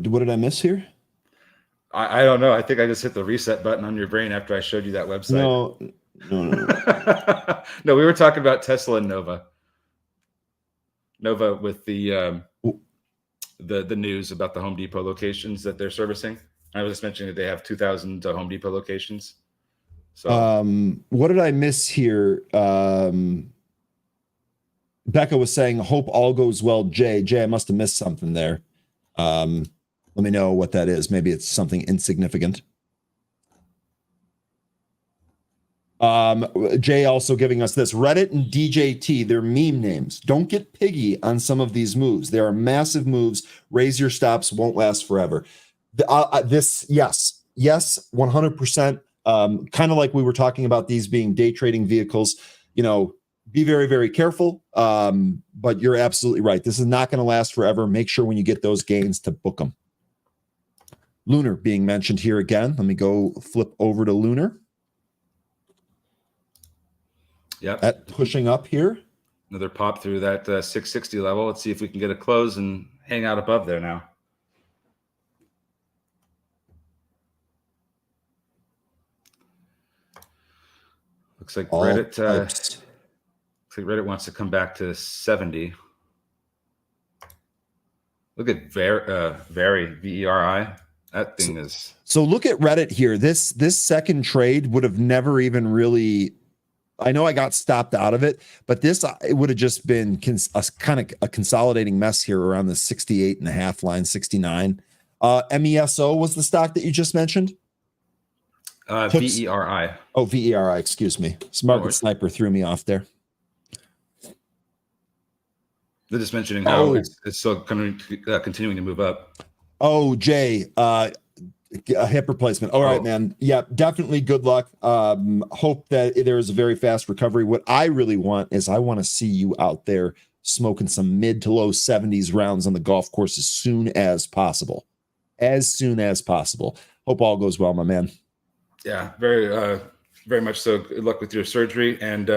did I miss here? I don't know. I think I just hit the reset button on your brain after I showed you that website. No. No, we were talking about Tesla and Nova. Nova with the news about the Home Depot locations that they're servicing. I was just mentioning that they have 2,000 Home Depot locations. So, what did I miss here? Becca was saying, "Hope all goes well." Jay, I must have missed something there. Let me know what that is. Maybe it's something insignificant. Jay also giving us this: Reddit and DJT, they're meme names. Don't get piggy on some of these moves. There are massive moves. Raise your stops, won't last forever. Yes, 100%. Kind of like we were talking about these being day trading vehicles. Be very, very careful. But you're absolutely right. This is not going to last forever. Make sure when you get those gains to book them. Lunar being mentioned here again. Let me go flip over to Lunar. Yep. At pushing up here. Another pop through that 660 level. Let's see if we can get a close and hang out above there now. Looks like Reddit wants to come back to 70. Look at VERI, VERI. That thing is. So look at Reddit here. This second trade would have never even really. I know I got stopped out of it, but it would have just been kind of a consolidating mess here around the 68.5 line, 69. MESO was the stock that you just mentioned? VERI. Oh, VERI, excuse me. Market Sniper threw me off there. They're just mentioning how it's still continuing to move up. Oh, Jay, a hip replacement. All right, man. Yeah, definitely good luck. Hope that there is a very fast recovery. What I really want is I want to see you out there smoking some mid to low 70s rounds on the golf course as soon as possible. Hope all goes well, my man. Yeah, very much so. Good luck with your surgery, and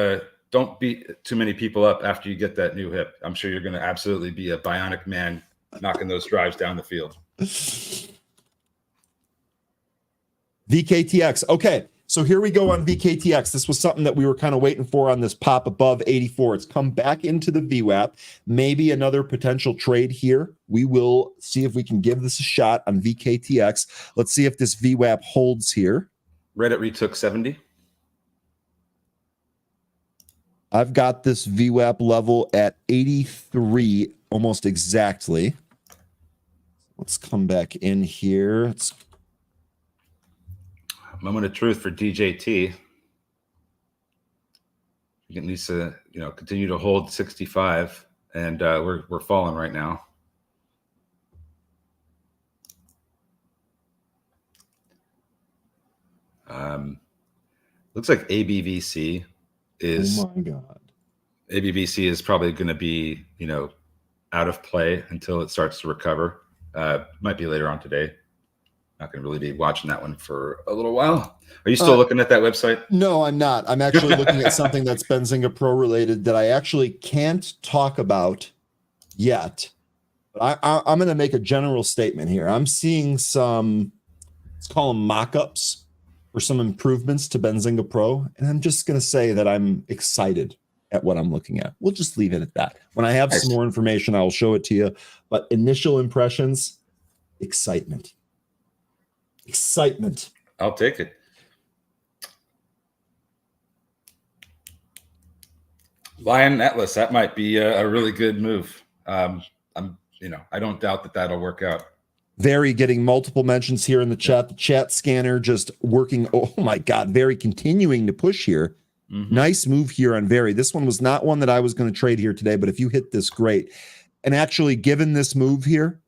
don't beat too many people up after you get that new hip. I'm sure you're going to absolutely be a bionic man knocking those drives down the field. VKTX. Okay, so here we go on VKTX. This was something that we were kind of waiting for on this pop above 84. It's come back into the VWAP. Maybe another potential trade here. We will see if we can give this a shot on VKTX. Let's see if this VWAP holds here. Reddit retook 70. I've got this VWAP level at 83 almost exactly. Let's come back in here. Moment of truth for DJT. You can at least continue to hold 65, and we're falling right now. Looks like Abvc is. Oh my God. Abvc is probably going to be out of play until it starts to recover. Might be later on today. Not going to really be watching that one for a little while. Are you still looking at that website? No, I'm not. I'm actually looking at something that's Benzinga Pro related that I actually can't talk about yet. But I'm going to make a general statement here. I'm seeing some, let's call them mock-ups for some improvements to Benzinga Pro. And I'm just going to say that I'm excited at what I'm looking at. We'll just leave it at that. When I have some more information, I'll show it to you. But initial impressions, excitement. Excitement. I'll take it. Lion Atlas, that might be a really good move. I don't doubt that that'll work out. VERI getting multiple mentions here in the chat. The chat scanner just working. Oh my God, VERI continuing to push here. Nice move here on VERI. This one was not one that I was going to trade here today, but if you hit this, great. And actually, given this move here,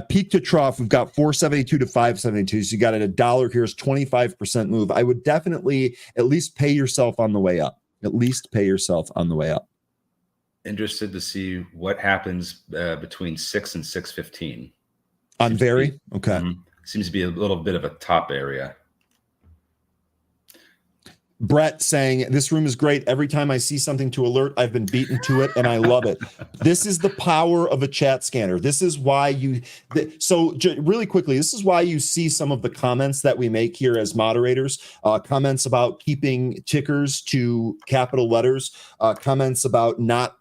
peak to trough, we've got 472 to 572. So you got it $1 here is 25% move. I would definitely at least pay yourself on the way up. At least pay yourself on the way up. Interested to see what happens between 6 and 6:15 on VERI. Okay, seems to be a little bit of a top area. Brett saying, this room is great. Every time I see something to alert, I've been beaten to it, and I love it. This is the power of a chat scanner. This is why really quickly, this is why you see some of the comments that we make here as moderators, comments about keeping tickers to capital letters, comments about not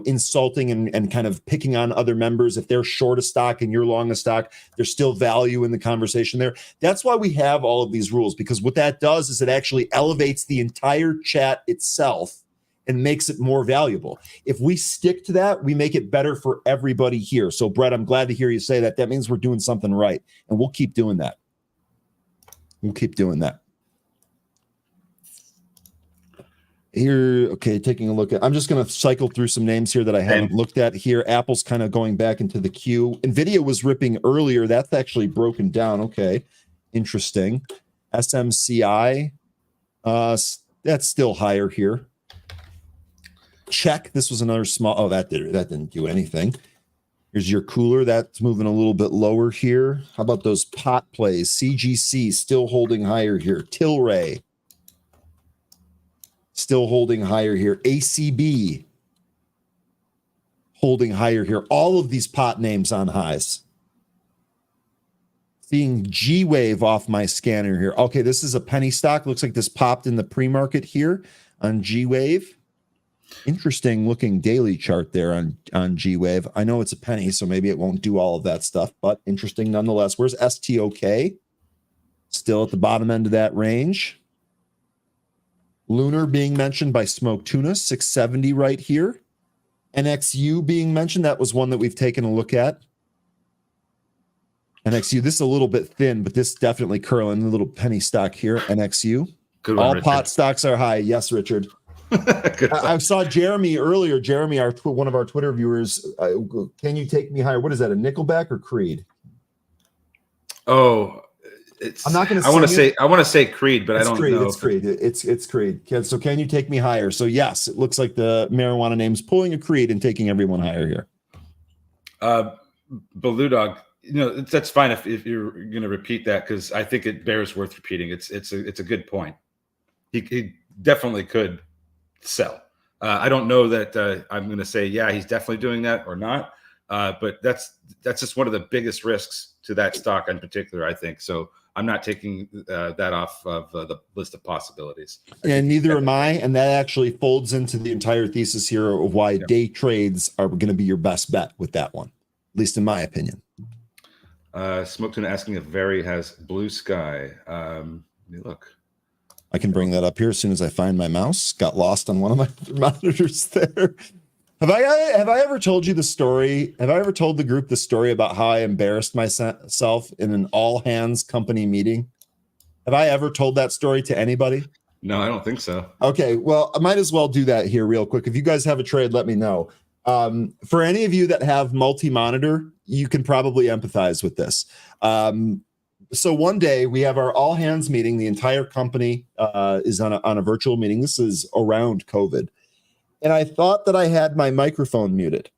insulting and kind of picking on other members. If they're short a stock and you're long a stock, there's still value in the conversation there. That's why we have all of these rules, because what that does is it actually elevates the entire chat itself and makes it more valuable. If we stick to that, we make it better for everybody here. So Brett, I'm glad to hear you say that. That means we're doing something right, and we'll keep doing that. We'll keep doing that. Here, okay, taking a look at, I'm just going to cycle through some names here that I haven't looked at here. Apple's kind of going back into the queue. NVIDIA was ripping earlier. That's actually broken down. Okay, interesting. SMCI, that's still higher here. Check, this was another small, oh, that didn't do anything. Here's your cooler, that's moving a little bit lower here. How about those pot plays? CGC still holding higher here. Tilray still holding higher here. ACB holding higher here. All of these pot names on highs. Seeing G-Wave off my scanner here. Okay, this is a penny stock. Looks like this popped in the pre-market here on G-Wave. Interesting looking daily chart there on G-Wave. I know it's a penny, so maybe it won't do all of that stuff, but interesting nonetheless. Where's STOK? Still at the bottom end of that range. Lunar being mentioned by Smoke Tuna, 670 right here. NXU being mentioned, that was one that we've taken a look at. NXU, this is a little bit thin, but this definitely curling, a little penny stock here, NXU. Good one, all Richard. pot stocks are high. Yes, Richard. I saw Jeremy earlier. Jeremy, one of our Twitter viewers, can you take me higher? What is that, a Nickelback or Creed? Oh, I'm not going to. I want to say Creed, but I don't know. It's Creed. It's Creed. So can you take me higher? So yes, it looks like the marijuana name's pulling a Creed and taking everyone higher here. Baloo Dog, that's fine if you're going to repeat that, because I think it bears worth repeating. It's a good point. He definitely could sell. I don't know that I'm going to say he's definitely doing that or not. But that's just one of the biggest risks to that stock in particular, I think. So I'm not taking that off of the list of possibilities. And neither am I. And that actually folds into the entire thesis here of why day trades are going to be your best bet with that one, at least in my opinion. Smoke Tuna asking if VERI has blue sky. Let me look. I can bring that up here as soon as I find my mouse. Got lost on one of my monitors there. Have I ever told you the story? Have I ever told the group the story about how I embarrassed myself in an all hands company meeting? Have I ever told that story to anybody? No, I don't think so. Okay, well, I might as well do that here real quick. If you guys have a trade, let me know. For any of you that have multi-monitor, you can probably empathize with this. So one day we have our all hands meeting. The entire company is on a virtual meeting. This is around COVID. And I thought that I had my microphone muted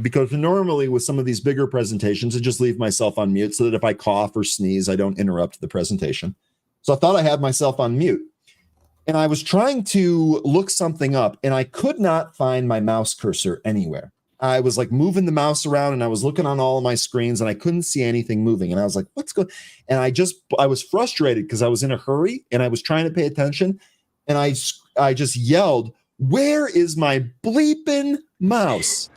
because normally with some of these bigger presentations, I just leave myself on mute so that if I cough or sneeze, I don't interrupt the presentation. So I thought I had myself on mute. And I was trying to look something up, and I could not find my mouse cursor anywhere. I was like moving the mouse around and I was looking on all of my screens and I couldn't see anything moving. And I was like, what's going? And I was frustrated because I was in a hurry and I was trying to pay attention. And I just yelled, where is my bleeping mouse?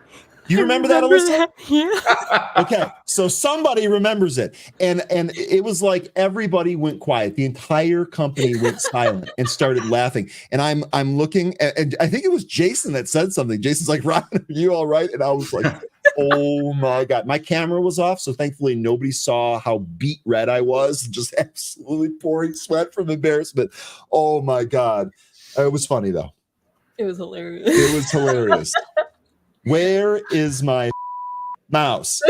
Do you remember that, Alyssa? That? Yeah. Okay, so somebody remembers it, and it was like everybody went quiet. The entire company went silent and started laughing. And I'm looking, and I think it was Jason that said something. Jason's like, "Ryan, are you all right?" And I was like, "Oh my god!" My camera was off, so thankfully nobody saw how beat red I was, just absolutely pouring sweat from embarrassment. Oh my god, it was funny though. It was hilarious. It was hilarious. Where is my mouse?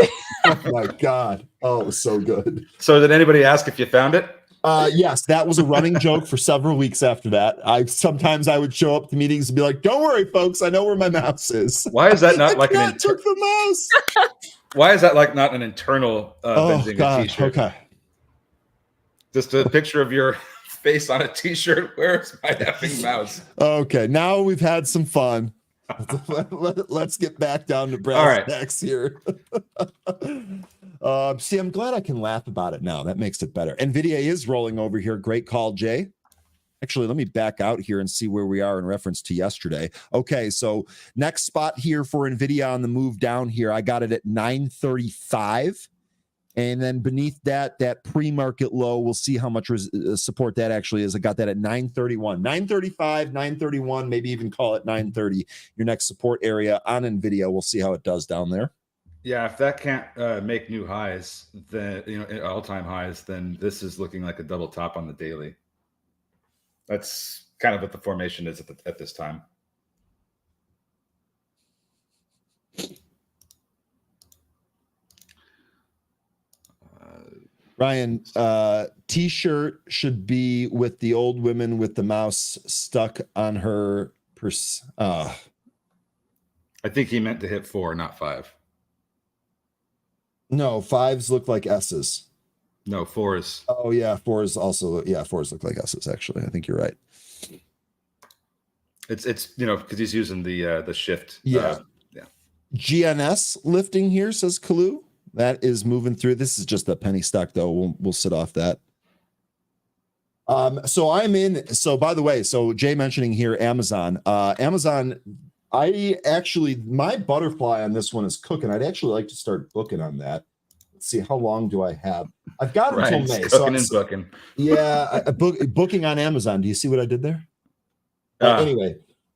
Oh my god! Oh, it was so good. So, did anybody ask if you found it? Yes, that was a running joke for several weeks after that. Sometimes I would show up to meetings and be like, "Don't worry, folks, I know where my mouse is." Why is that not like an took the mouse? Why is that like not an internal Oh Benzinga god! t-shirt? Okay. Just a picture of your face on a t-shirt. Where's my effing mouse? Okay, now we've had some fun. Let's get back down to brass tacks here. See, I'm glad I can laugh about it now. That makes it better. NVIDIA is rolling over here. Great call, Jay. Actually, let me back out here and see where we are in reference to yesterday. Okay, so next spot here for NVIDIA on the move down here, I got it at 935. And then beneath that pre-market low, we'll see how much support that actually is. I got that at 931, 935, 931, maybe even call it 930. Your next support area on NVIDIA. We'll see how it does down there. Yeah, if that can't make new highs, then all-time highs, then this is looking like a double top on the daily. That's kind of what the formation is at this time. Ryan, t-shirt should be with the old women with the mouse stuck on her I think he meant to hit 4, not 5. No, 5s look like S's. No, 4s. Oh yeah, 4s also. Yeah, 4s look like S's. Actually, I think you're right. It's because he's using the shift. Yeah. GNS lifting here, says Kalu. That is moving through. This is just a penny stock, though. We'll sit off that. So I'm in. So by the way, so Jay mentioning here Amazon. Amazon, my butterfly on this one is cooking. I'd actually like to start booking on that. Let's see, how long do I have? I've got until May. Cooking and booking. Yeah, booking on Amazon. Do you see what I did there?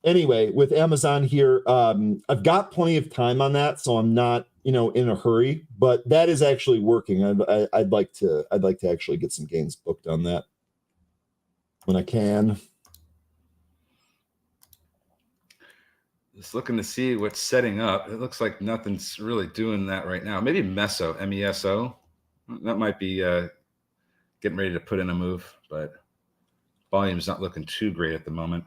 Anyway, with Amazon here, I've got plenty of time on that, so I'm not in a hurry. But that is actually working. I'd like to actually get some gains booked on that when I can. Just looking to see what's setting up. It looks like nothing's really doing that right now. Maybe Meso, MESO. That might be getting ready to put in a move, but volume's not looking too great at the moment.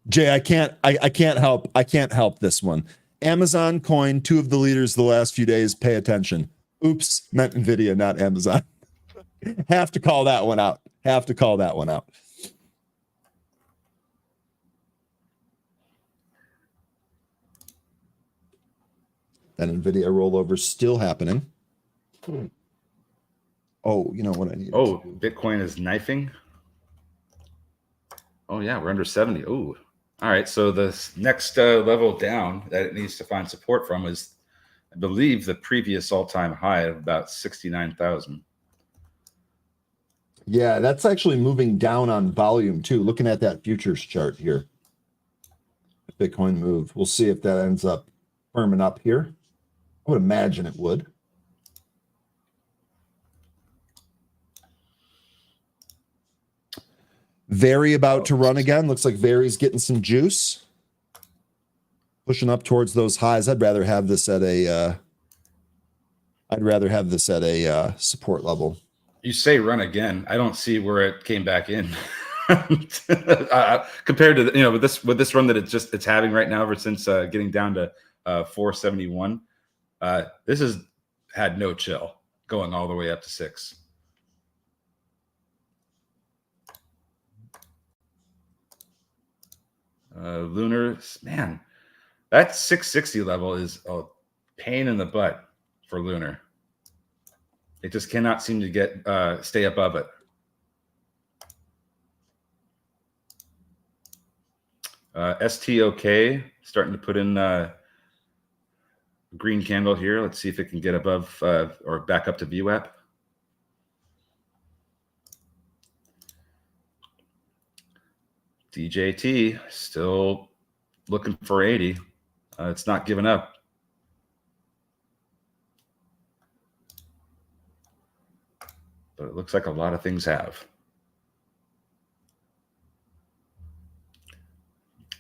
Jay, I can't help this one. Amazon coin, 2 of the leaders the last few days. Pay attention. Oops, meant NVIDIA, not Amazon. Have to call that one out. That NVIDIA rollover still happening. Oh, you know what I need? Oh, Bitcoin is knifing. Oh yeah, we're under 70. Oh, all right. So the next level down that it needs to find support from is, I believe, the previous all-time high of about 69,000. Yeah, that's actually moving down on volume too. Looking at that futures chart here, Bitcoin move. We'll see if that ends up firming up here. I would imagine it would. VERI about to run again. Looks like VERI's getting some juice. Pushing up towards those highs. I'd rather have this at a support level. You say run again. I don't see where it came back in. Compared to with this run that it's having right now ever since getting down to 471. This has had no chill going all the way up to 6. Lunar, man, that 660 level is a pain in the butt for Lunar. It just cannot seem to get stay above it. STOK starting to put in green candle here. Let's see if it can get above or back up to VWAP. DJT still looking for 80. It's not giving up. But it looks like a lot of things have.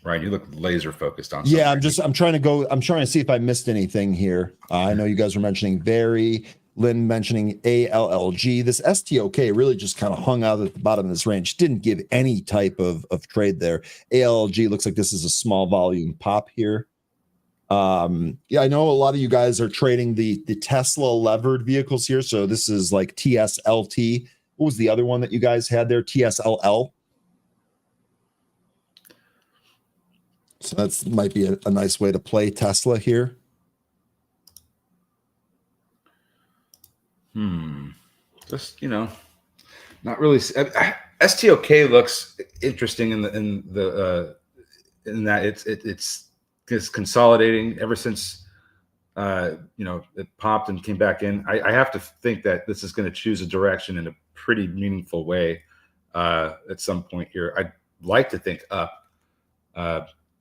Ryan, you look laser focused on something. Yeah, I'm trying to see if I missed anything here. I know you guys were mentioning VERI, Lynn mentioning ALLG. This STOK really just kind of hung out at the bottom of this range. Didn't give any type of trade there. ALLG looks like this is a small volume pop here. Yeah, I know a lot of you guys are trading the Tesla levered vehicles here. So this is like TSLT. What was the other one that you guys had there? TSLL. So that's might be a nice way to play Tesla here. Just, not really. STOK looks interesting in that it's consolidating ever since it popped and came back in. I have to think that this is going to choose a direction in a pretty meaningful way at some point here. I'd like to think up,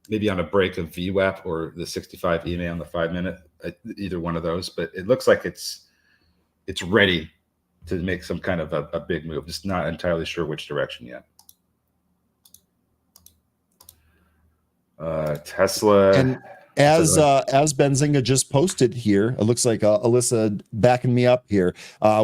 maybe on a break of VWAP or the 65 EMA on the 5-minute, either one of those. But it looks like it's ready to make some kind of a big move. Just not entirely sure which direction yet. Tesla. And as Benzinga just posted here, it looks like Alyssa backing me up here.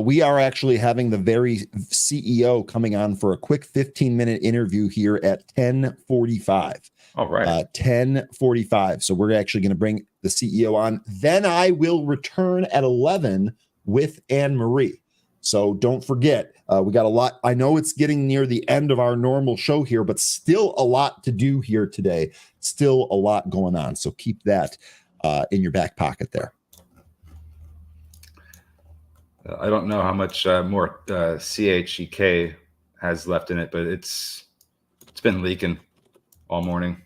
We are actually having the VERI CEO coming on for a quick 15-minute interview here at 10:45. All right. 10:45. So we're actually going to bring the CEO on. Then I will return at 11 with Anne Marie. So don't forget, we got a lot. I know it's getting near the end of our normal show here, but still a lot to do here today. Still a lot going on. So keep that in your back pocket there. I don't know how much more CHEK has left in it, but it's been leaking all morning.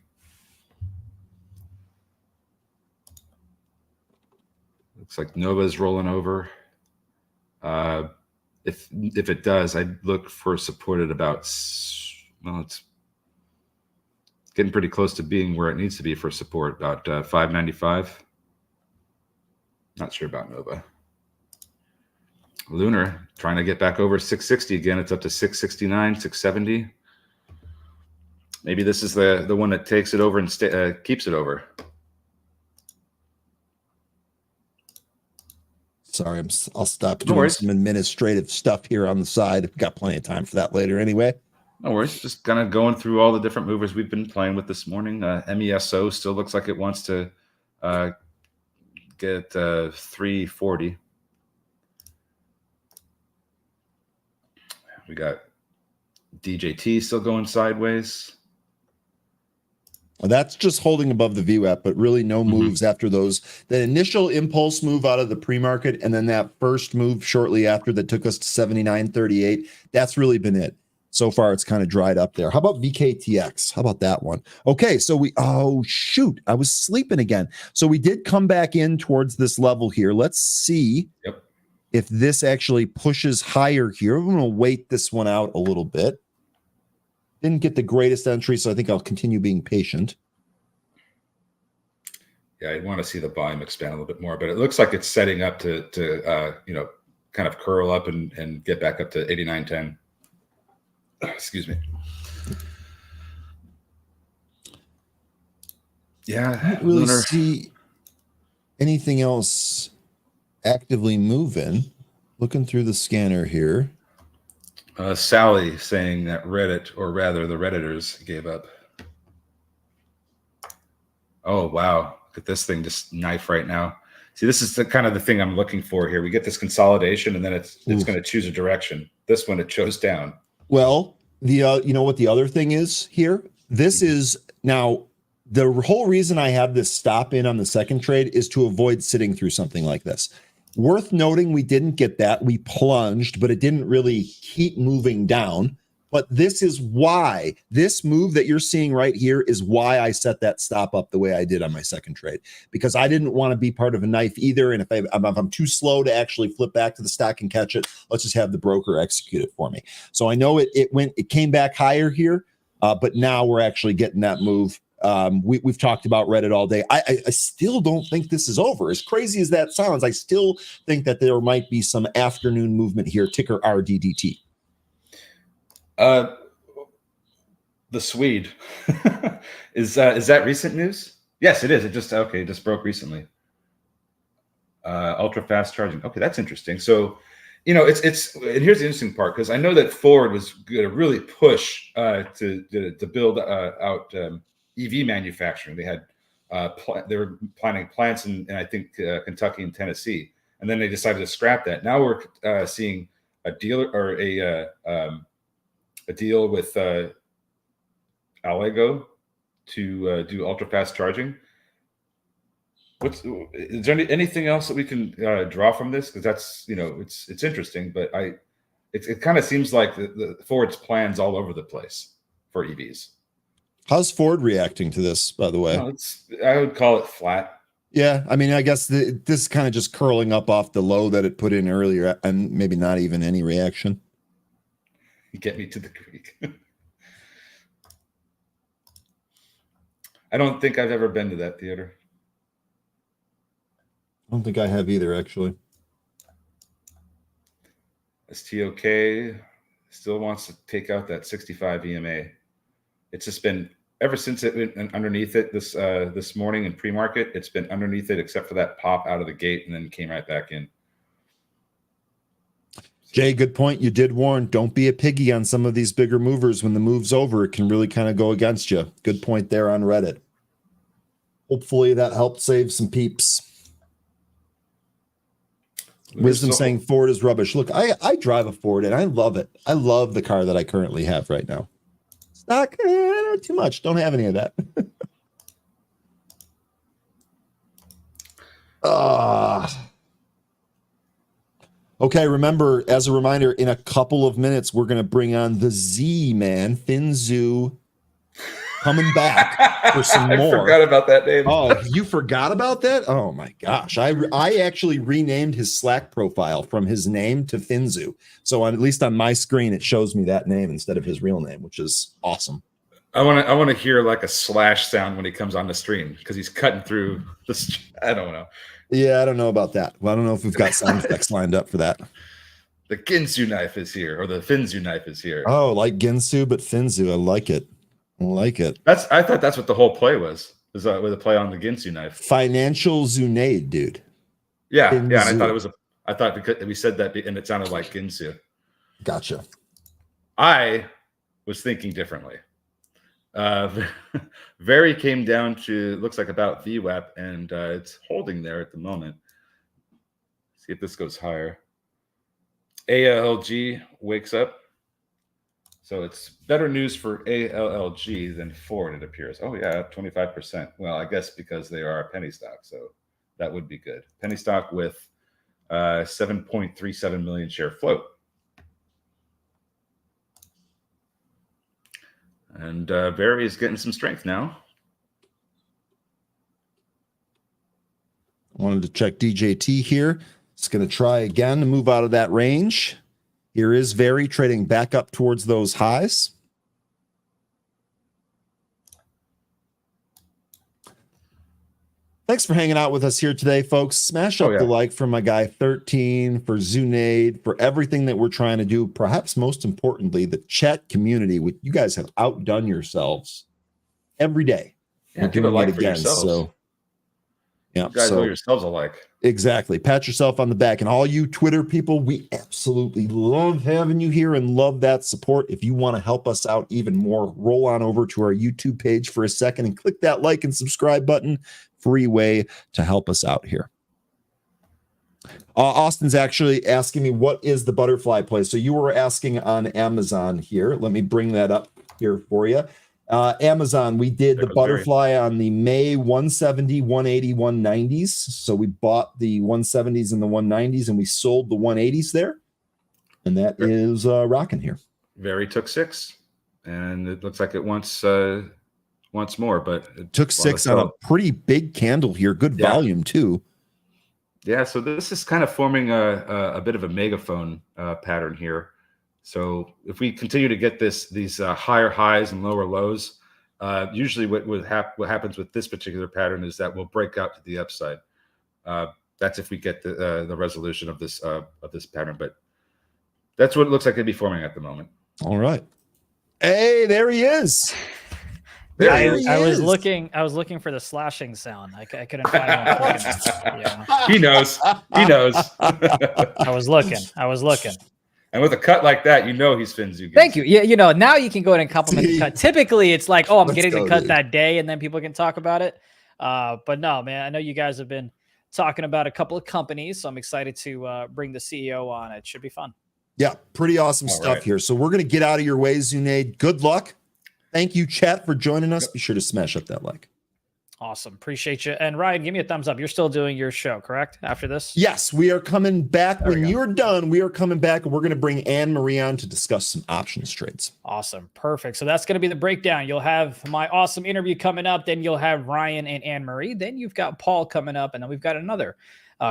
Looks like Nova's rolling over. If it does, I'd look for support at about, well, it's getting pretty close to being where it needs to be for support, about 595. Not sure about Nova. Lunar trying to get back over 660 again. It's up to 669, 670. Maybe this is the one that takes it over and keeps it over. Sorry, I'll stop doing some administrative stuff here on the side. We've got plenty of time for that later anyway. No worries. Just kind of going through all the different movers we've been playing with this morning. MESO still looks like it wants to get 340. We got DJT still going sideways. Well, that's just holding above the VWAP, but really no moves after those. The initial impulse move out of the pre-market and then that first move shortly after that took us to 79.38. That's really been it. So far, it's kind of dried up there. How about Vktx? How about that one? Okay, so oh, shoot. I was sleeping again. So we did come back in towards this level here. Let's see if this actually pushes higher here. I'm going to wait this one out a little bit. Didn't get the greatest entry, so I think I'll continue being patient. Yeah, I want to see the volume expand a little bit more, but it looks like it's setting up to kind of curl up and get back up to 89.10. Excuse me. Yeah, I don't really see anything else actively moving. Looking through the scanner here. Sally saying that Reddit, or rather the Redditors, gave up. Oh, wow. Look at this thing, just knife right now. See, this is the kind of the thing I'm looking for here. We get this consolidation, and then it's going to choose a direction. This one, it chose down. Well, you know what the other thing is here? This is now The whole reason I have this stop in on the second trade is to avoid sitting through something like this. Worth noting, we didn't get that. We plunged, but it didn't really keep moving down. But this is why this move that you're seeing right here is why I set that stop up the way I did on my second trade, because I didn't want to be part of a knife either. And if I'm too slow to actually flip back to the stock and catch it, let's just have the broker execute it for me. So I know it came back higher here, but now we're actually getting that move. We've talked about Reddit all day. I still don't think this is over. As crazy as that sounds, I still think that there might be some afternoon movement here. Ticker RDDT. The Swede is that recent news? Yes, it is. It just broke recently. Ultra fast charging. Okay, that's interesting. So, and here's the interesting part, because I know that Ford was going to really push to build out EV manufacturing. They had they were planning plants in I think Kentucky and Tennessee, and then they decided to scrap that. Now we're seeing a dealer or a deal with Allego to do ultra fast charging. Is there anything else that we can draw from this? Because that's it's interesting, but it kind of seems like the Ford's plans all over the place for EVs. How's Ford reacting to this, by the way? No, I would call it flat. Yeah, I mean, I guess this is kind of just curling up off the low that it put in earlier, and maybe not even any reaction. Get me to the Greek. I don't think I've ever been to that theater. I don't think I have either, actually. STOK still wants to take out that 65 EMA. It's just been ever since it went underneath it this morning in pre-market. It's been underneath it except for that pop out of the gate, and then came right back in. Jay, good point. You did warn, don't be a piggy on some of these bigger movers. When the move's over, it can really kind of go against you. Good point there on Reddit. Hopefully that helped save some peeps. Wisdom saying Ford is rubbish. Look, I drive a Ford and I love it. I love the car that I currently have right now. Stock, not too much. Don't have any of that. Okay, remember, as a reminder, in a couple of minutes, we're going to bring on the Z-Man, Finzu, coming back for some more. I forgot about that name. Oh, you forgot about that? Oh, my gosh. I actually renamed his Slack profile from his name to Finzu. So at least on my screen, it shows me that name instead of his real name, which is awesome. I want to hear like a slash sound when he comes on the stream, because he's cutting through this. I don't know. Yeah, I don't know about that. Well, I don't know if we've got sound effects lined up for that. The Ginsu knife is here, or the Finzu knife is here. Oh, like Ginsu, but Finzu. I like it. I like it. I thought that's what the whole play was with a play on the Ginsu knife. Financial Zunade, dude. Yeah, Finzu. yeah. And I thought because we said that and it sounded like Ginsu. Gotcha. I was thinking differently. VERI came down to, looks like about VWAP, and it's holding there at the moment. See if this goes higher. ALG wakes up. So it's better news for ALLG than Ford, it appears. Oh yeah, 25%. Well, I guess because they are a penny stock, so that would be good. Penny stock with 7.37 million share float. And VERI is getting some strength now. I wanted to check DJT here. It's going to try again to move out of that range. Here is VERI trading back up towards those highs. Thanks for hanging out with us here today, folks. Smash up the like for my guy 13, for Zunade, for everything that we're trying to do. Perhaps most importantly, the chat community. You guys have outdone yourselves every day. Yeah, give a like for yourselves. So, yeah, you guys owe yourselves a like. Exactly. Pat yourself on the back. And all you Twitter people, we absolutely love having you here and love that support. If you want to help us out even more, roll on over to our YouTube page for a second and click that like and subscribe button. Free way to help us out here. Austin's actually asking me, what is the butterfly play? So you were asking on Amazon here. Let me bring that up here for you. Amazon, we did the There goes butterfly on the May 170, 180, 190s. So we bought the 170s and the 190s, and we sold the 180s there. And that is rocking here. VERI took 6, and it looks like it wants more, but it Took 6 on a pretty big candle here. Good volume too. Yeah, so this is kind of forming a bit of a megaphone pattern here. So if we continue to get these higher highs and lower lows, usually what happens with this particular pattern is that we'll break out to the upside. That's if we get the resolution of this pattern, but that's what it looks like it'd be forming at the moment. All right. Hey, there he is. I was looking for the slashing sound. I couldn't find one quick enough. Yeah. He knows. He knows. I was looking. And with a cut like that, he's Finzuki. Thank you. Yeah, now you can go ahead and compliment the cut. Typically, it's like, oh, I'm getting the cut dude. that day, and then people can talk about it. But no, man, I know you guys have been talking about a couple of companies, so I'm excited to bring the CEO on. It should be fun. Yeah, pretty awesome stuff here. So we're going to get out of your way, Zunaid. Good luck. Thank you, chat, for joining us. Be sure to smash up that like. Awesome. Appreciate you. And Ryan, give me a thumbs up. You're still doing your show, correct? After this? Yes, we are coming back. When you're done, we are coming back, and we're going to bring Anne Marie on to discuss some options trades. Awesome. Perfect. So that's going to be the breakdown. You'll have my awesome interview coming up. Then you'll have Ryan and Anne Marie. Then you've got Paul coming up. And then we've got another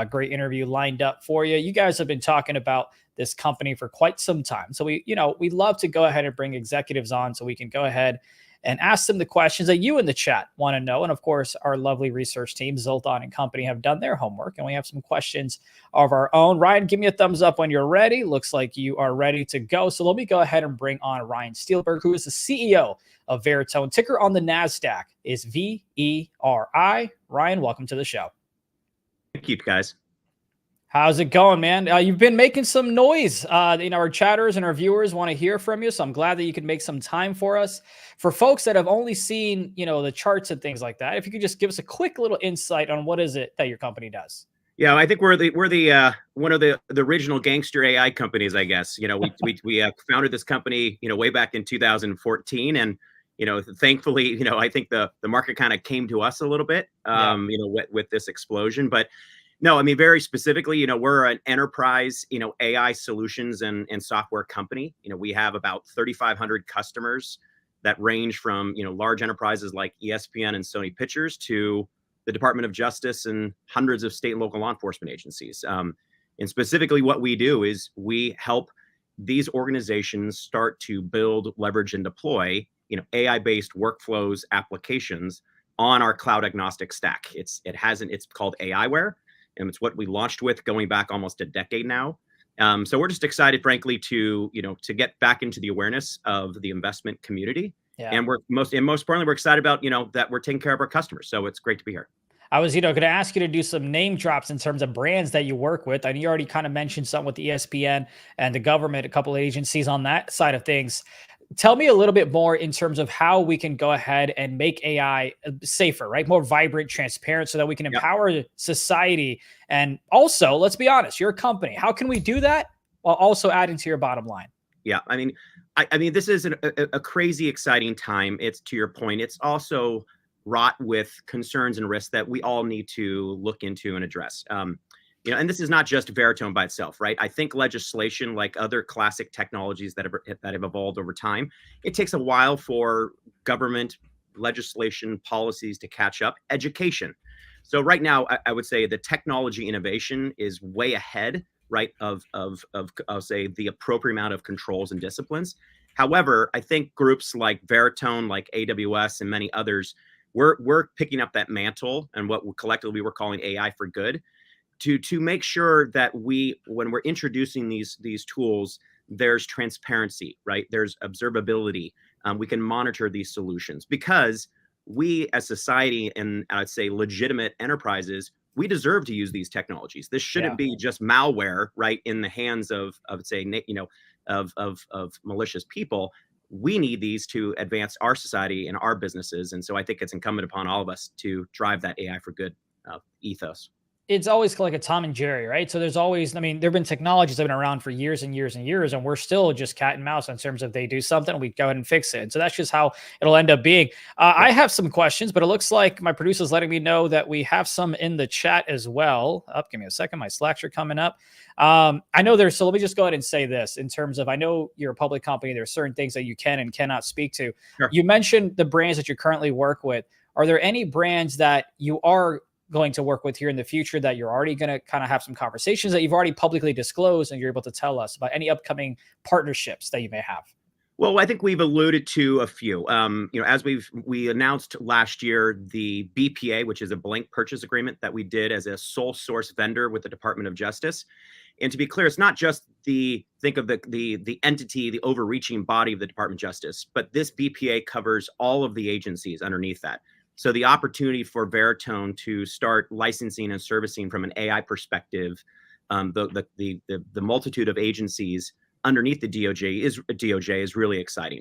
great interview lined up for you. You guys have been talking about this company for quite some time. So we love to go ahead and bring executives on so we can go ahead and ask them the questions that you in the chat want to know. And of course, our lovely research team, Zoltan and company, have done their homework, and we have some questions of our own. Ryan, give me a thumbs up when you're ready. Looks like you are ready to go. So let me go ahead and bring on Ryan Steelberg, who is the CEO of Veritone. Ticker on the NASDAQ is VERI. Ryan, welcome to the show. Thank you, guys. How's it going, man? You've been making some noise. Our chatters and our viewers want to hear from you, so I'm glad that you could make some time for us. For folks that have only seen, the charts and things like that, if you could just give us a quick little insight on what is it that your company does. Yeah, I think we're the one of the original gangster AI companies, I guess. We founded this company, way back in 2014, and thankfully, I think the market kind of came to us a little bit, with this explosion, but. No, I mean, very specifically, we're an enterprise, AI solutions and software company. We have about 3,500 customers that range from, large enterprises like ESPN and Sony Pictures to the Department of Justice and hundreds of state and local law enforcement agencies. And specifically what we do is we help these organizations start to build, leverage, and deploy, AI-based workflows, applications on our cloud agnostic stack. It's called AIware. And it's what we launched with going back almost a decade now. So we're just excited, frankly, to get back into the awareness of the investment community. Yeah. And most importantly, we're excited about, that we're taking care of our customers. So it's great to be here. I was, going to ask you to do some name drops in terms of brands that you work with. I know you already kind of mentioned something with the ESPN and the government, a couple of agencies on that side of things. Tell me a little bit more in terms of how we can go ahead and make AI safer, right? More vibrant, transparent, so that we can empower society. And also, let's be honest, you're a company. How can we do that while also adding to your bottom line? Yeah, I mean, this is a crazy exciting time. It's, to your point, it's also wrought with concerns and risks that we all need to look into and address. And this is not just Veritone by itself, right? I think legislation, like other classic technologies that have evolved over time, it takes a while for government legislation policies to catch up. Education. So right now, I would say the technology innovation is way ahead, right, of I'll say the appropriate amount of controls and disciplines. However, I think groups like Veritone, like AWS, and many others, we're picking up that mantle and what collectively we're calling AI for good. To make sure that when we're introducing these tools, there's transparency, right? There's observability. We can monitor these solutions because we as society and I'd say legitimate enterprises, we deserve to use these technologies. This shouldn't be just malware, right, in the hands of say, of malicious people. We need these to advance our society and our businesses. And so I think it's incumbent upon all of us to drive that AI for good ethos. it's always like a Tom and Jerry, right? So there's always, I mean, there've been technologies that have been around for years and years and years, and we're still just cat and mouse in terms of they do something, we go ahead and fix it. And so that's just how it'll end up being. I have some questions, but it looks like my producer's letting me know that we have some in the chat as well. Give me a second. My Slacks are coming up. I know there's, so let me just go ahead and say this in terms of, I know you're a public company. There are certain things that you can and cannot speak to. Sure. You mentioned the brands that you currently work with. Are there any brands that you are going to work with here in the future that you're already going to kind of have some conversations that you've already publicly disclosed and you're able to tell us about any upcoming partnerships that you may have? Well, I think we've alluded to a few. As we announced last year, the BPA, which is a blank purchase agreement that we did as a sole source vendor with the Department of Justice. And to be clear, it's not just think of the entity, the overreaching body of the Department of Justice, but this BPA covers all of the agencies underneath that. So the opportunity for Veritone to start licensing and servicing from an AI perspective, the multitude of agencies underneath the DOJ is really exciting.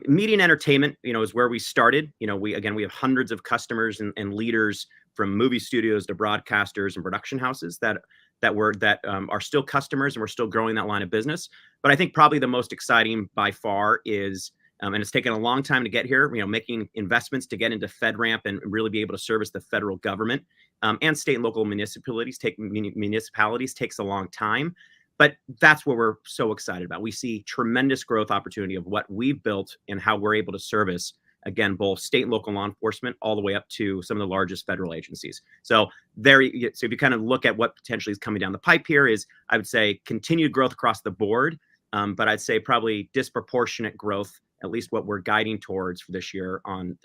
Media and entertainment, is where we started. We have hundreds of customers and leaders from movie studios to broadcasters and production houses that are still customers, and we're still growing that line of business. But I think probably the most exciting by far is, and it's taken a long time to get here, making investments to get into FedRAMP and really be able to service the federal government, and state and local municipalities takes a long time. But that's what we're so excited about. We see tremendous growth opportunity of what we've built and how we're able to service, again, both state and local law enforcement all the way up to some of the largest federal agencies. So if you kind of look at what potentially is coming down the pipe here, is I would say continued growth across the board, but I'd say probably disproportionate growth, at least what we're guiding towards for this year on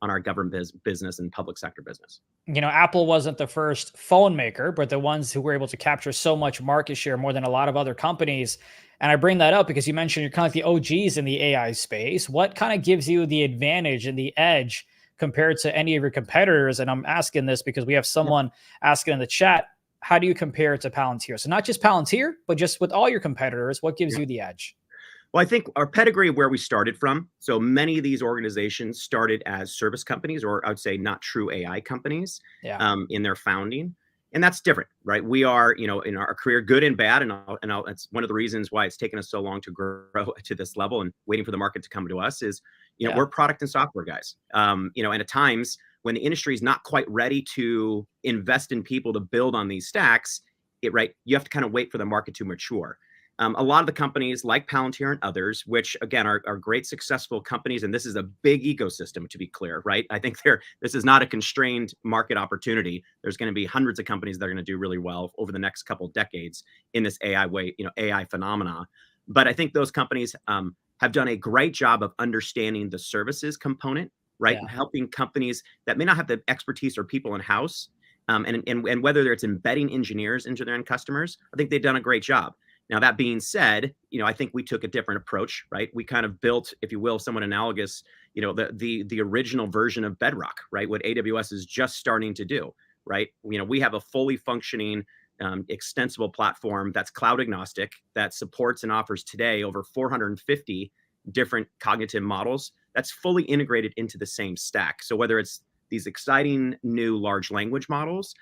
our government business and public sector business. Apple wasn't the first phone maker, but the ones who were able to capture so much market share, more than a lot of other companies. And I bring that up because you mentioned you're kind of like the OGs in the AI space. What kind of gives you the advantage and the edge compared to any of your competitors? And I'm asking this because we have someone asking in the chat, how do you compare to Palantir? So not just Palantir, but just with all your competitors, what gives you the edge? Well, I think our pedigree, where we started from. So many of these organizations started as service companies, or I would say not true AI companies, in their founding. And that's different, right? We are, in our career, good and bad. And it's one of the reasons why it's taken us so long to grow to this level and waiting for the market to come to us is, we're product and software guys. And at times when the industry is not quite ready to invest in people to build on these stacks, you have to kind of wait for the market to mature. A lot of the companies like Palantir and others, which again are great successful companies, and this is a big ecosystem, to be clear, right? I think this is not a constrained market opportunity. There's going to be hundreds of companies that are going to do really well over the next couple of decades in this AI phenomena. But I think those companies have done a great job of understanding the services component, right? And helping companies that may not have the expertise or people in house, and whether it's embedding engineers into their end customers, I think they've done a great job. Now, that being said, I think we took a different approach, right? We kind of built, if you will, somewhat analogous, the original version of Bedrock, right? What AWS is just starting to do, right? We have a fully functioning, extensible platform that's cloud agnostic, that supports and offers today over 450 different cognitive models that's fully integrated into the same stack. So whether it's these exciting new large language models,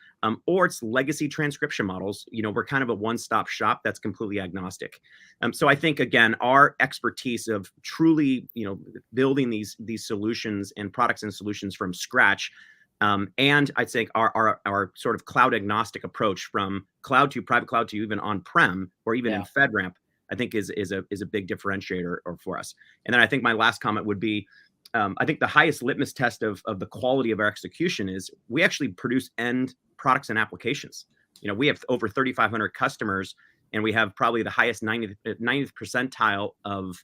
or it's legacy transcription models, we're kind of a one-stop shop that's completely agnostic. So I think, again, our expertise of truly, building these solutions and products and solutions from scratch, and I think our sort of cloud agnostic approach from cloud to private cloud to even on-prem or even in FedRAMP, I think is a big differentiator for us. And then I think my last comment would be, I think the highest litmus test of the quality of our execution is we actually produce end products and applications. We have over 3,500 customers, and we have probably the highest 90th percentile of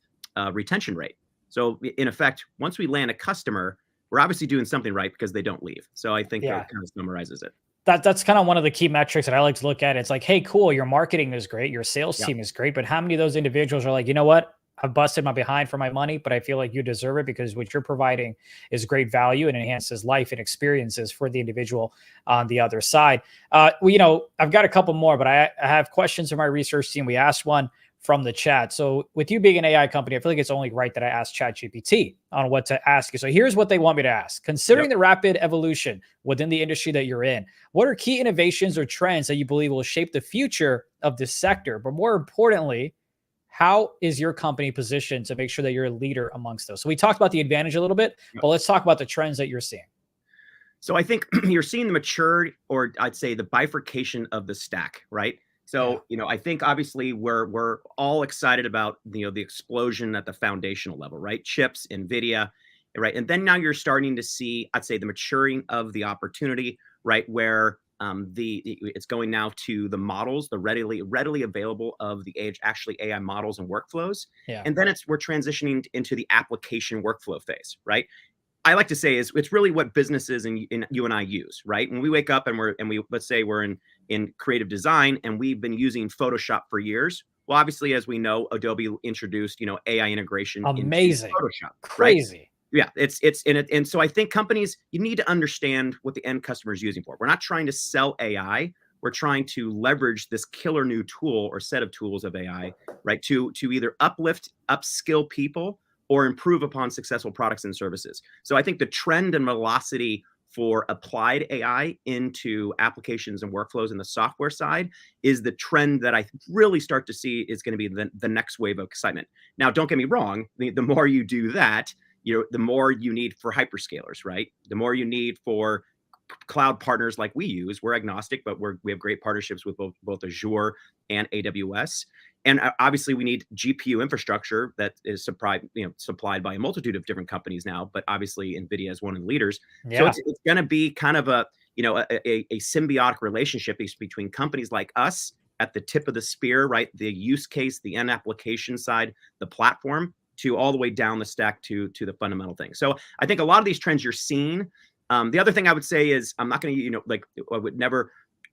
retention rate. So in effect, once we land a customer, we're obviously doing something right because they don't leave. So I think that kind of summarizes it. That's kind of one of the key metrics that I like to look at. It's like, hey, cool, your marketing is great, your sales team is great, but how many of those individuals are like, you know what? I've busted my behind for my money, but I feel like you deserve it because what you're providing is great value and enhances life and experiences for the individual on the other side. I've got a couple more, but I have questions from my research team. We asked one from the chat. So with you being an AI company, I feel like it's only right that I ask ChatGPT on what to ask you. So here's what they want me to ask. Considering the rapid evolution within the industry that you're in, what are key innovations or trends that you believe will shape the future of this sector? But more importantly, how is your company positioned to make sure that you're a leader amongst those? So we talked about the advantage a little bit, but let's talk about the trends that you're seeing. So I think you're seeing the maturity, or I'd say the bifurcation of the stack, right? So, I think obviously we're all excited about, the explosion at the foundational level, right? Chips, NVIDIA, right? And then now you're starting to see, I'd say, the maturing of the opportunity, right? Where it's going now to the models, the readily available of the age, actually AI models and workflows. Yeah. And then we're transitioning into the application workflow phase, right? I like to say it's really what businesses and you and I use, right? When we wake up and let's say we're in creative design and we've been using Photoshop for years. Well, obviously, as we know, Adobe introduced, AI integration. Amazing. Into Photoshop. Crazy. Right? Yeah, it's in it. And so I think companies, you need to understand what the end customer is using for. We're not trying to sell AI. We're trying to leverage this killer new tool or set of tools of AI, right? To either upskill people or improve upon successful products and services. So I think the trend and velocity for applied AI into applications and workflows in the software side is the trend that I really start to see is going to be the next wave of excitement. Now, don't get me wrong. The more you do that, the more you need for hyperscalers, right? The more you need for cloud partners like we use. We're agnostic, but we have great partnerships with both Azure and AWS. And obviously, we need GPU infrastructure that is supplied by a multitude of different companies now. But obviously, NVIDIA is one of the leaders. Yeah. So it's going to be kind of a symbiotic relationship between companies like us at the tip of the spear, right? The use case, the end application side, the platform, to all the way down the stack to the fundamental thing. So I think a lot of these trends you're seeing. The other thing I would say is I'm not going to,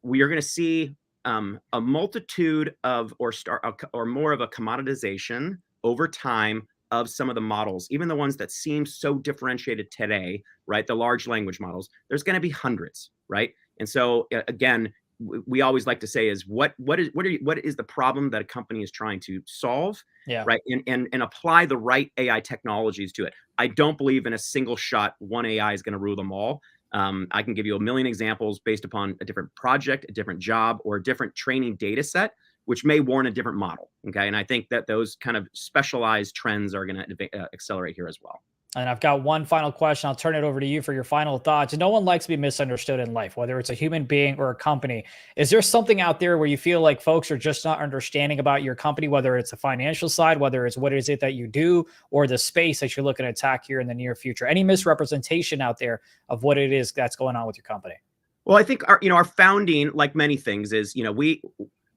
we are going to see a multitude of or more of a commoditization over time of some of the models, even the ones that seem so differentiated today, right? The large language models, there's going to be hundreds, right? And so again, we always like to say is what is the problem that a company is trying to solve, right? And apply the right AI technologies to it. I don't believe in a single shot, one AI is going to rule them all. I can give you a million examples based upon a different project, a different job, or a different training data set, which may warrant a different model. Okay. And I think that those kind of specialized trends are going to accelerate here as well. And I've got one final question. I'll turn it over to you for your final thoughts. No one likes to be misunderstood in life, whether it's a human being or a company. Is there something out there where you feel like folks are just not understanding about your company, whether it's the financial side, whether it's what is it that you do, or the space that you're looking to attack here in the near future? Any misrepresentation out there of what it is that's going on with your company? Well, I think our founding, like many things, is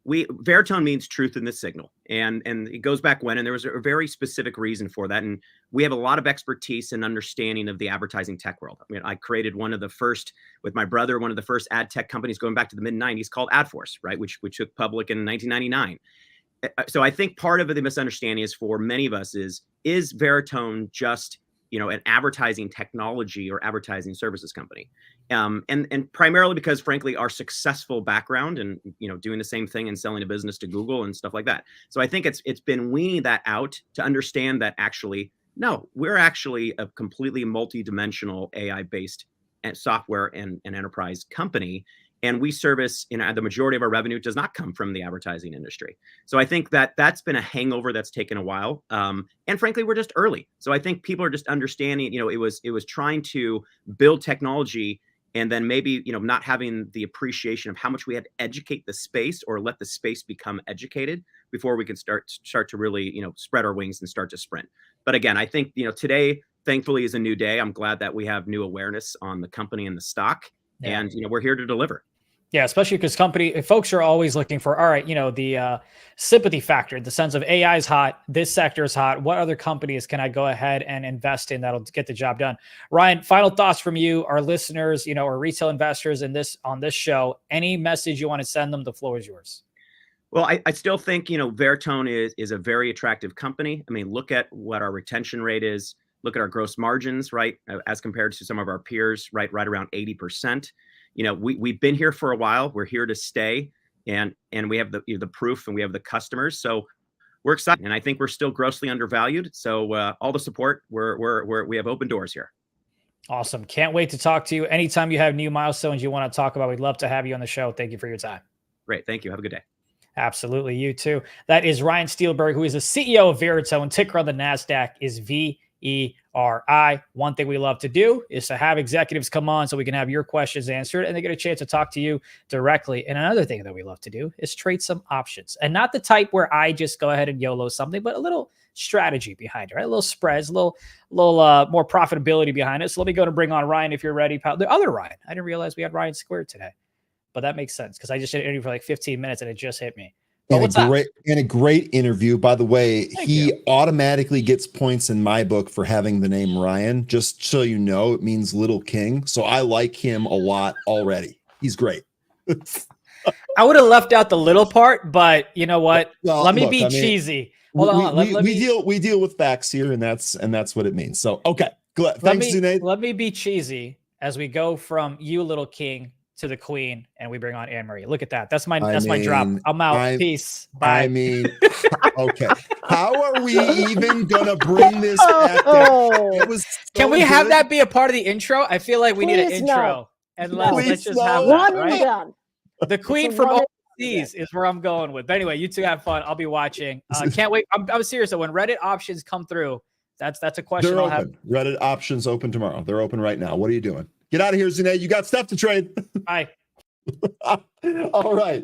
Veritone means truth in the signal, and it goes back when, and there was a very specific reason for that. And we have a lot of expertise and understanding of the advertising tech world. I mean, I created one of the first ad tech companies going back to the mid 90s called AdForce, right? Which took public in 1999. So I think part of the misunderstanding is for many of us is Veritone just an advertising technology or advertising services company, and primarily because, frankly, our successful background and doing the same thing and selling a business to Google and stuff like that. So I think it's been weaning that out to understand that actually no, we're actually a completely multi-dimensional AI-based software and enterprise company. And we service, the majority of our revenue does not come from the advertising industry. So I think that's been a hangover that's taken a while. And frankly, we're just early. So I think people are just understanding, it was trying to build technology and then maybe, not having the appreciation of how much we had to educate the space or let the space become educated before we can start to really, spread our wings and start to sprint. But again, I think, today, thankfully, is a new day. I'm glad that we have new awareness on the company and the stock. Yeah. And, we're here to deliver. Yeah, especially because folks are always looking for, all right, the sympathy factor, the sense of AI is hot, this sector is hot. What other companies can I go ahead and invest in that'll get the job done? Ryan, final thoughts from you, our listeners, our retail investors on this show. Any message you want to send them, the floor is yours. Well, I still think, Veritone is a very attractive company. I mean, look at what our retention rate is. Look at our gross margins, right, as compared to some of our peers, right around 80%. We've been here for a while. We're here to stay, and we have the proof, and we have the customers. So we're excited, and I think we're still grossly undervalued. So all the support, we have open doors here. Awesome. Can't wait to talk to you. Anytime you have new milestones you want to talk about, we'd love to have you on the show. Thank you for your time. Great. Thank you. Have a good day. Absolutely. You too. That is Ryan Steelberg, who is the CEO of Veritone. Ticker on the NASDAQ is VERI. One thing we love to do is to have executives come on so we can have your questions answered and they get a chance to talk to you directly. And another thing that we love to do is trade some options, and not the type where I just go ahead and YOLO something, but a little strategy behind it, right? A little spreads, a little more profitability behind it. So let me go to bring on Ryan if you're ready, pal. The other Ryan. I didn't realize we had Ryan squared today, but that makes sense because I just did an interview for like 15 minutes and it just hit me. And a great interview. By the way, Thank he you. automatically gets points in my book for having the name Ryan. Just so you know, it means little king. So I like him a lot already. He's great. I would have left out the little part, but you know what? Well, Let me look, be I mean, cheesy. Hold on. We deal with facts here, and that's what it means. So okay, thanks, Zunaid. Let me be cheesy as we go from you, little king, to the queen, and we bring on Anne Marie. Look at that. That's my drop. I'm out. Peace. Bye. I mean, okay. How are we even gonna bring this back down? It was so Can we have good. that be a part of the intro? I feel like we need an Please intro. no. And No. let's just Please have no. that, One and right? done. The queen It's a from one and overseas is where I'm going with. But anyway, you two have fun. I'll be watching. Can't wait. I'm serious though. When Reddit options come through, that's a question They're I'll open. have. Reddit options open tomorrow. They're open right now. What are you doing? Get out of here, Zunaid. You got stuff to trade. Bye. All right.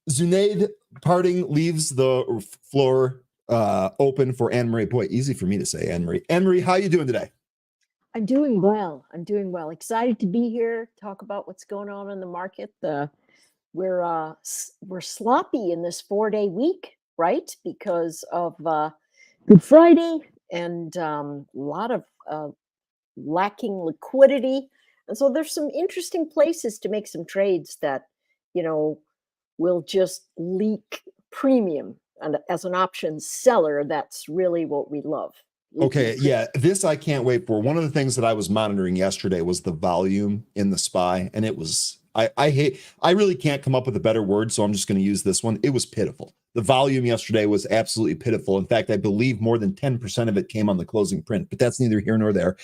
Zunaid parting leaves the floor open for Anne Marie. Boy, easy for me to say, Anne Marie. Anne Marie, how you doing today? I'm doing well. Excited to be here. Talk about what's going on in the market. We're sloppy in this 4-day week, right? Because of Good Friday and a lot of lacking liquidity. And so there's some interesting places to make some trades that, will just leak premium. And as an options seller, that's really what we love. Okay, yeah, this I can't wait for. One of the things that I was monitoring yesterday was the volume in the SPY, and it was I really can't come up with a better word, so I'm just going to use this one. It was pitiful. The volume yesterday was absolutely pitiful. In fact, I believe more than 10% of it came on the closing print, but that's neither here nor there.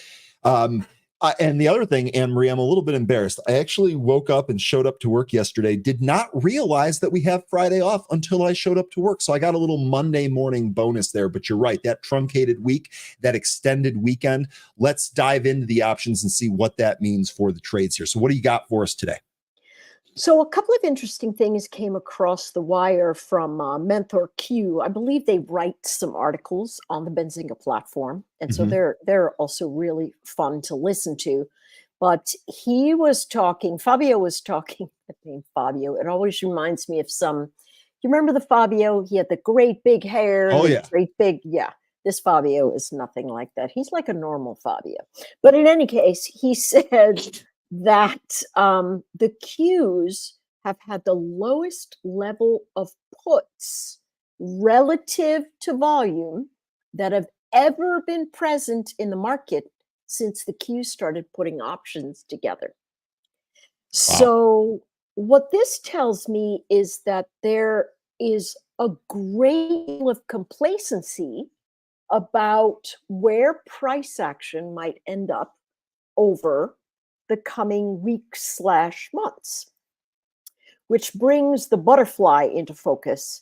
And the other thing, Anne Marie, I'm a little bit embarrassed. I actually woke up and showed up to work yesterday, did not realize that we have Friday off until I showed up to work. So I got a little Monday morning bonus there, but you're right. That truncated week, that extended weekend, let's dive into the options and see what that means for the trades here. So what do you got for us today? So a couple of interesting things came across the wire from Mentor Q. I believe they write some articles on the Benzinga platform. And so they're also really fun to listen to. But Fabio was talking, that name Fabio, it always reminds me of you remember the Fabio? He had the great big hair. Oh, yeah. This Fabio is nothing like that. He's like a normal Fabio. But in any case, he said that the Qs have had the lowest level of puts relative to volume that have ever been present in the market since the Qs started putting options together. Wow. So what this tells me is that there is a great deal of complacency about where price action might end up over the coming weeks/months, which brings the butterfly into focus.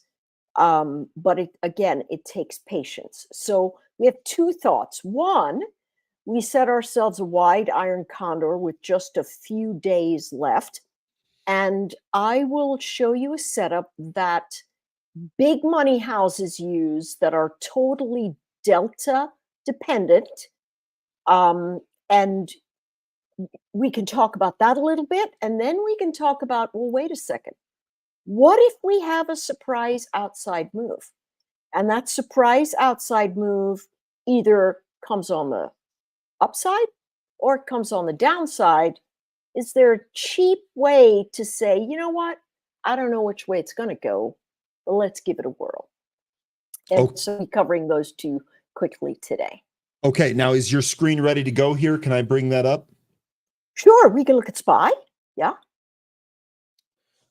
But it takes patience. So we have two thoughts. One, we set ourselves a wide iron condor with just a few days left. And I will show you a setup that big money houses use that are totally delta dependent. And we can talk about that a little bit, and then we can talk about, well, wait a second. What if we have a surprise outside move? And that surprise outside move either comes on the upside or it comes on the downside. Is there a cheap way to say, you know what? I don't know which way it's going to go, but let's give it a whirl. And so we're covering those two quickly today. Okay, now is your screen ready to go here? Can I bring that up? Sure, we can look at SPY. Yeah.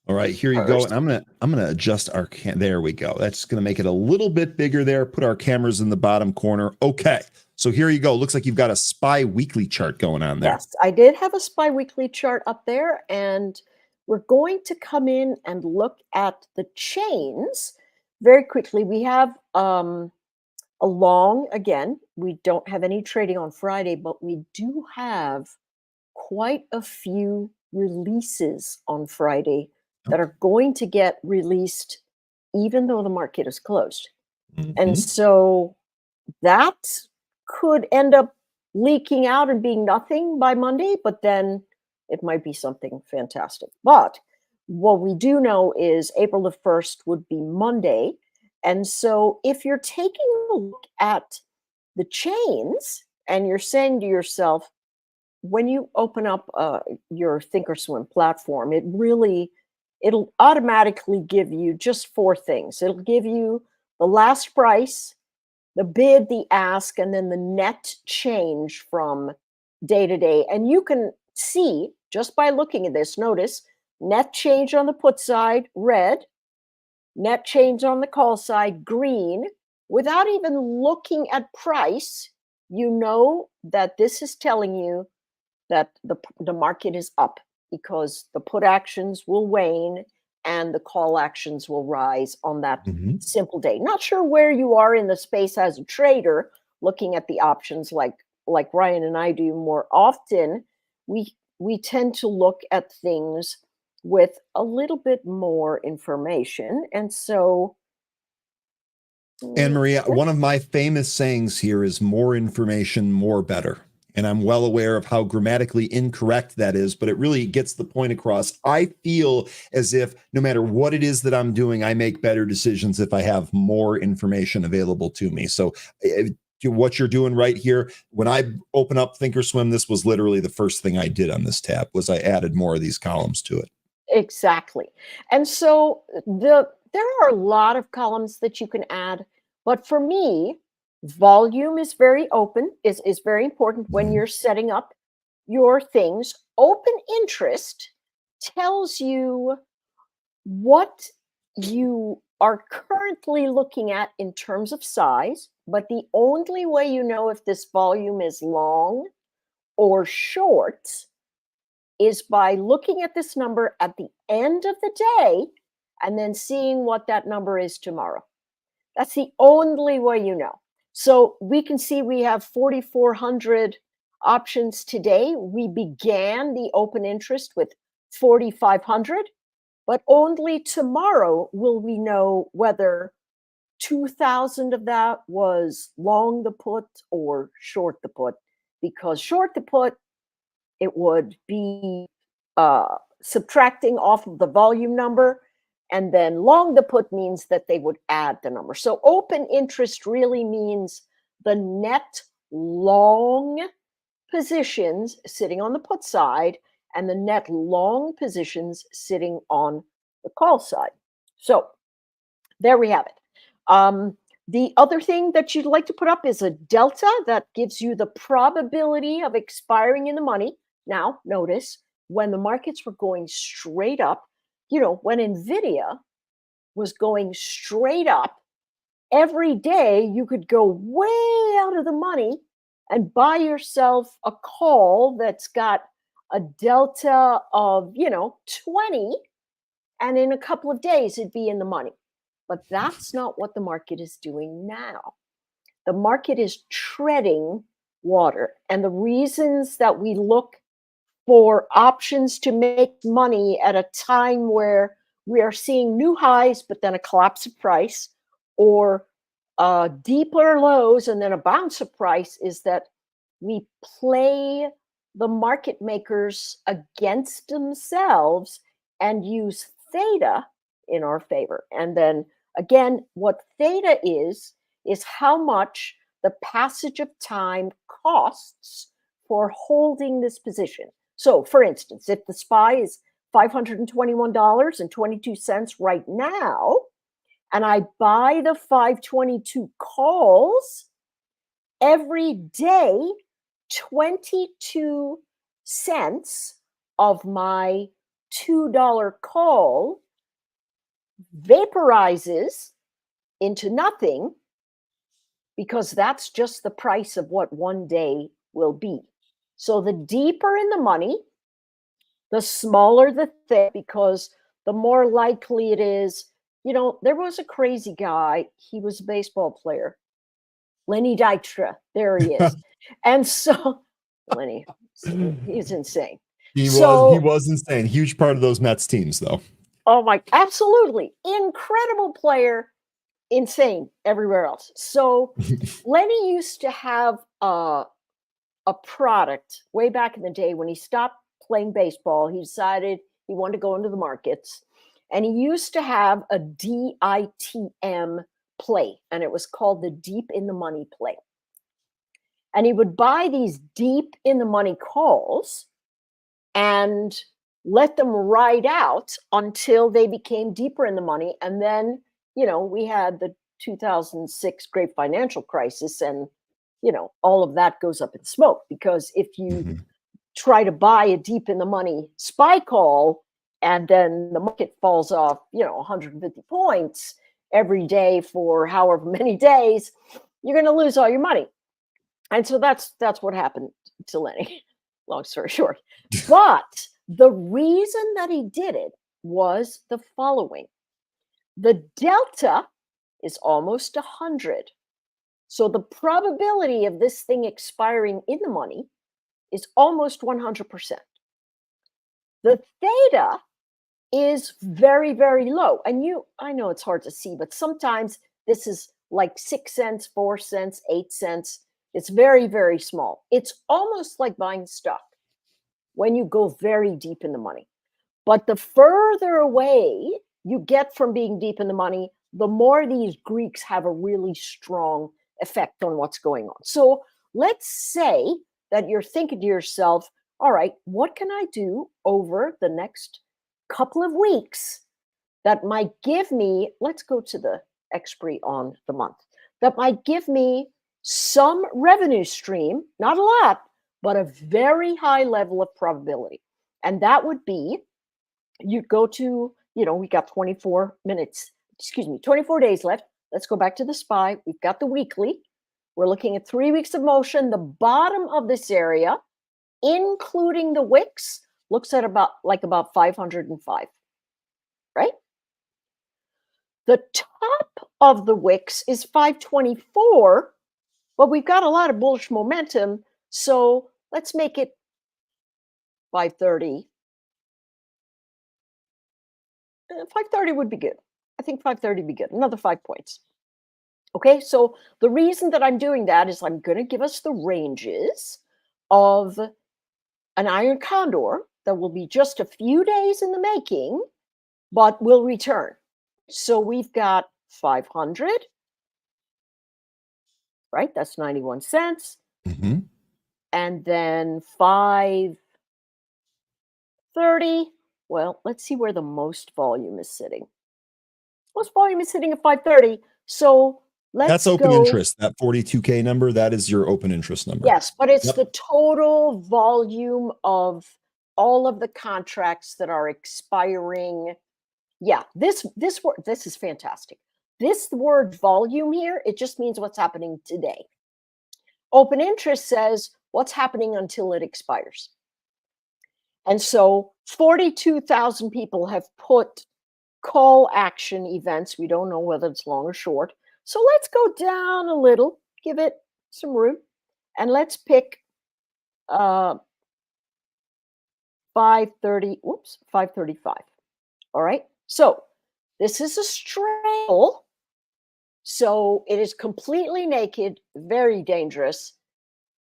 All right, here you go. And I'm gonna adjust our there we go. That's gonna make it a little bit bigger there. Put our cameras in the bottom corner. Okay. So here you go. Looks like you've got a SPY weekly chart going on there. Yes, I did have a SPY weekly chart up there, and we're going to come in and look at the chains very quickly. We have a long, again, we don't have any trading on Friday, but we do have quite a few releases on Friday that are going to get released even though the market is closed. And so that could end up leaking out and being nothing by Monday, but then it might be something fantastic. But what we do know is April the 1st would be Monday. And so if you're taking a look at the chains and you're saying to yourself, when you open up your Thinkorswim platform, it'll automatically give you just 4 things. It'll give you the last price, the bid, the ask, and then the net change from day to day. And you can see just by looking at this, notice net change on the put side, red, net change on the call side, green. Without even looking at price, you know that this is telling you that the market is up because the put actions will wane and the call actions will rise on that simple day. Not sure where you are in the space as a trader looking at the options like Ryan and I do more often. We tend to look at things with a little bit more information. And so Anne Marie, one of my famous sayings here is more information, more better. And I'm well aware of how grammatically incorrect that is, but it really gets the point across. I feel as if no matter what it is that I'm doing, I make better decisions if I have more information available to me. So what you're doing right here, when I open up Thinkorswim, this was literally the first thing I did on this tab was I added more of these columns to it. Exactly. And so there are a lot of columns that you can add, but for me, volume is very is very important when you're setting up your things. Open interest tells you what you are currently looking at in terms of size, but the only way you know if this volume is long or short is by looking at this number at the end of the day and then seeing what that number is tomorrow. That's the only way you know. So we can see we have 4,400 options today. We began the open interest with 4,500, but only tomorrow will we know whether 2,000 of that was long the put or short the put. Because short the put, it would be subtracting off of the volume number, and then long the put means that they would add the number. So open interest really means the net long positions sitting on the put side and the net long positions sitting on the call side. So there we have it. The other thing that you'd like to put up is a delta that gives you the probability of expiring in the money. Now, notice when the markets were going straight up, you know, when NVIDIA was going straight up, every day you could go way out of the money and buy yourself a call that's got a delta of, 20, and in a couple of days it'd be in the money. But that's not what the market is doing now. The market is treading water. And the reasons that we look for options to make money at a time where we are seeing new highs, but then a collapse of price, or deeper lows and then a bounce of price, is that we play the market makers against themselves and use theta in our favor. And then again, what theta is how much the passage of time costs for holding this position. So, for instance, if the SPY is $521.22 right now, and I buy the 522 calls every day, 22 cents of my $2 call vaporizes into nothing, because that's just the price of what one day will be. So the deeper in the money, the smaller the thing, because the more likely it is. There was a crazy guy. He was a baseball player. Lenny Dykstra. There he is. And so Lenny, he's insane. He was insane. Huge part of those Mets teams, though. Oh my, absolutely. Incredible player, insane everywhere else. So Lenny used to have a product way back in the day when he stopped playing baseball. He decided he wanted to go into the markets, and he used to have a DITM play, and it was called the Deep in the Money play. And he would buy these deep in the money calls and let them ride out until they became deeper in the money. And then, we had the 2006 great financial crisis, and, all of that goes up in smoke, because if you try to buy a deep in the money SPY call and then the market falls off, 150 points every day for however many days, you're going to lose all your money. And so that's what happened to Lenny, long story short. But the reason that he did it was the following. The delta is almost 100. So the probability of this thing expiring in the money is almost 100%. The theta is very, very low. And I know it's hard to see, but sometimes this is like 6 cents, 4 cents, 8 cents. It's very, very small. It's almost like buying stock when you go very deep in the money. But the further away you get from being deep in the money, the more these Greeks have a really strong effect on what's going on. So let's say that you're thinking to yourself, all right, what can I do over the next couple of weeks that might give me, let's go to the expiry on the month, that might give me some revenue stream, not a lot, but a very high level of probability. And that would be, you'd go to, we got 24 days left. Let's go back to the SPY. We've got the weekly. We're looking at 3 weeks of motion. The bottom of this area, including the wicks, looks at about 505, right? The top of the wicks is 524, but we've got a lot of bullish momentum. So let's make it 530. 530 would be good. I think 530 would be good. Another 5 points. Okay, so the reason that I'm doing that is I'm going to give us the ranges of an iron condor that will be just a few days in the making, but will return. So we've got 500, right? That's 91 cents. Mm-hmm. And then 530. Well, let's see where the most volume is sitting. Most volume is sitting at 530. So that's open interest. That 42K number, that is your open interest number. Yes, but it's the total volume of all of the contracts that are expiring. Yeah, this is fantastic. This word volume here, it just means what's happening today. Open interest says what's happening until it expires. And so 42,000 people have put call action events. We don't know whether it's long or short. So let's go down a little, give it some room, and let's pick 535. All right. So this is a strangle. So it is completely naked, very dangerous.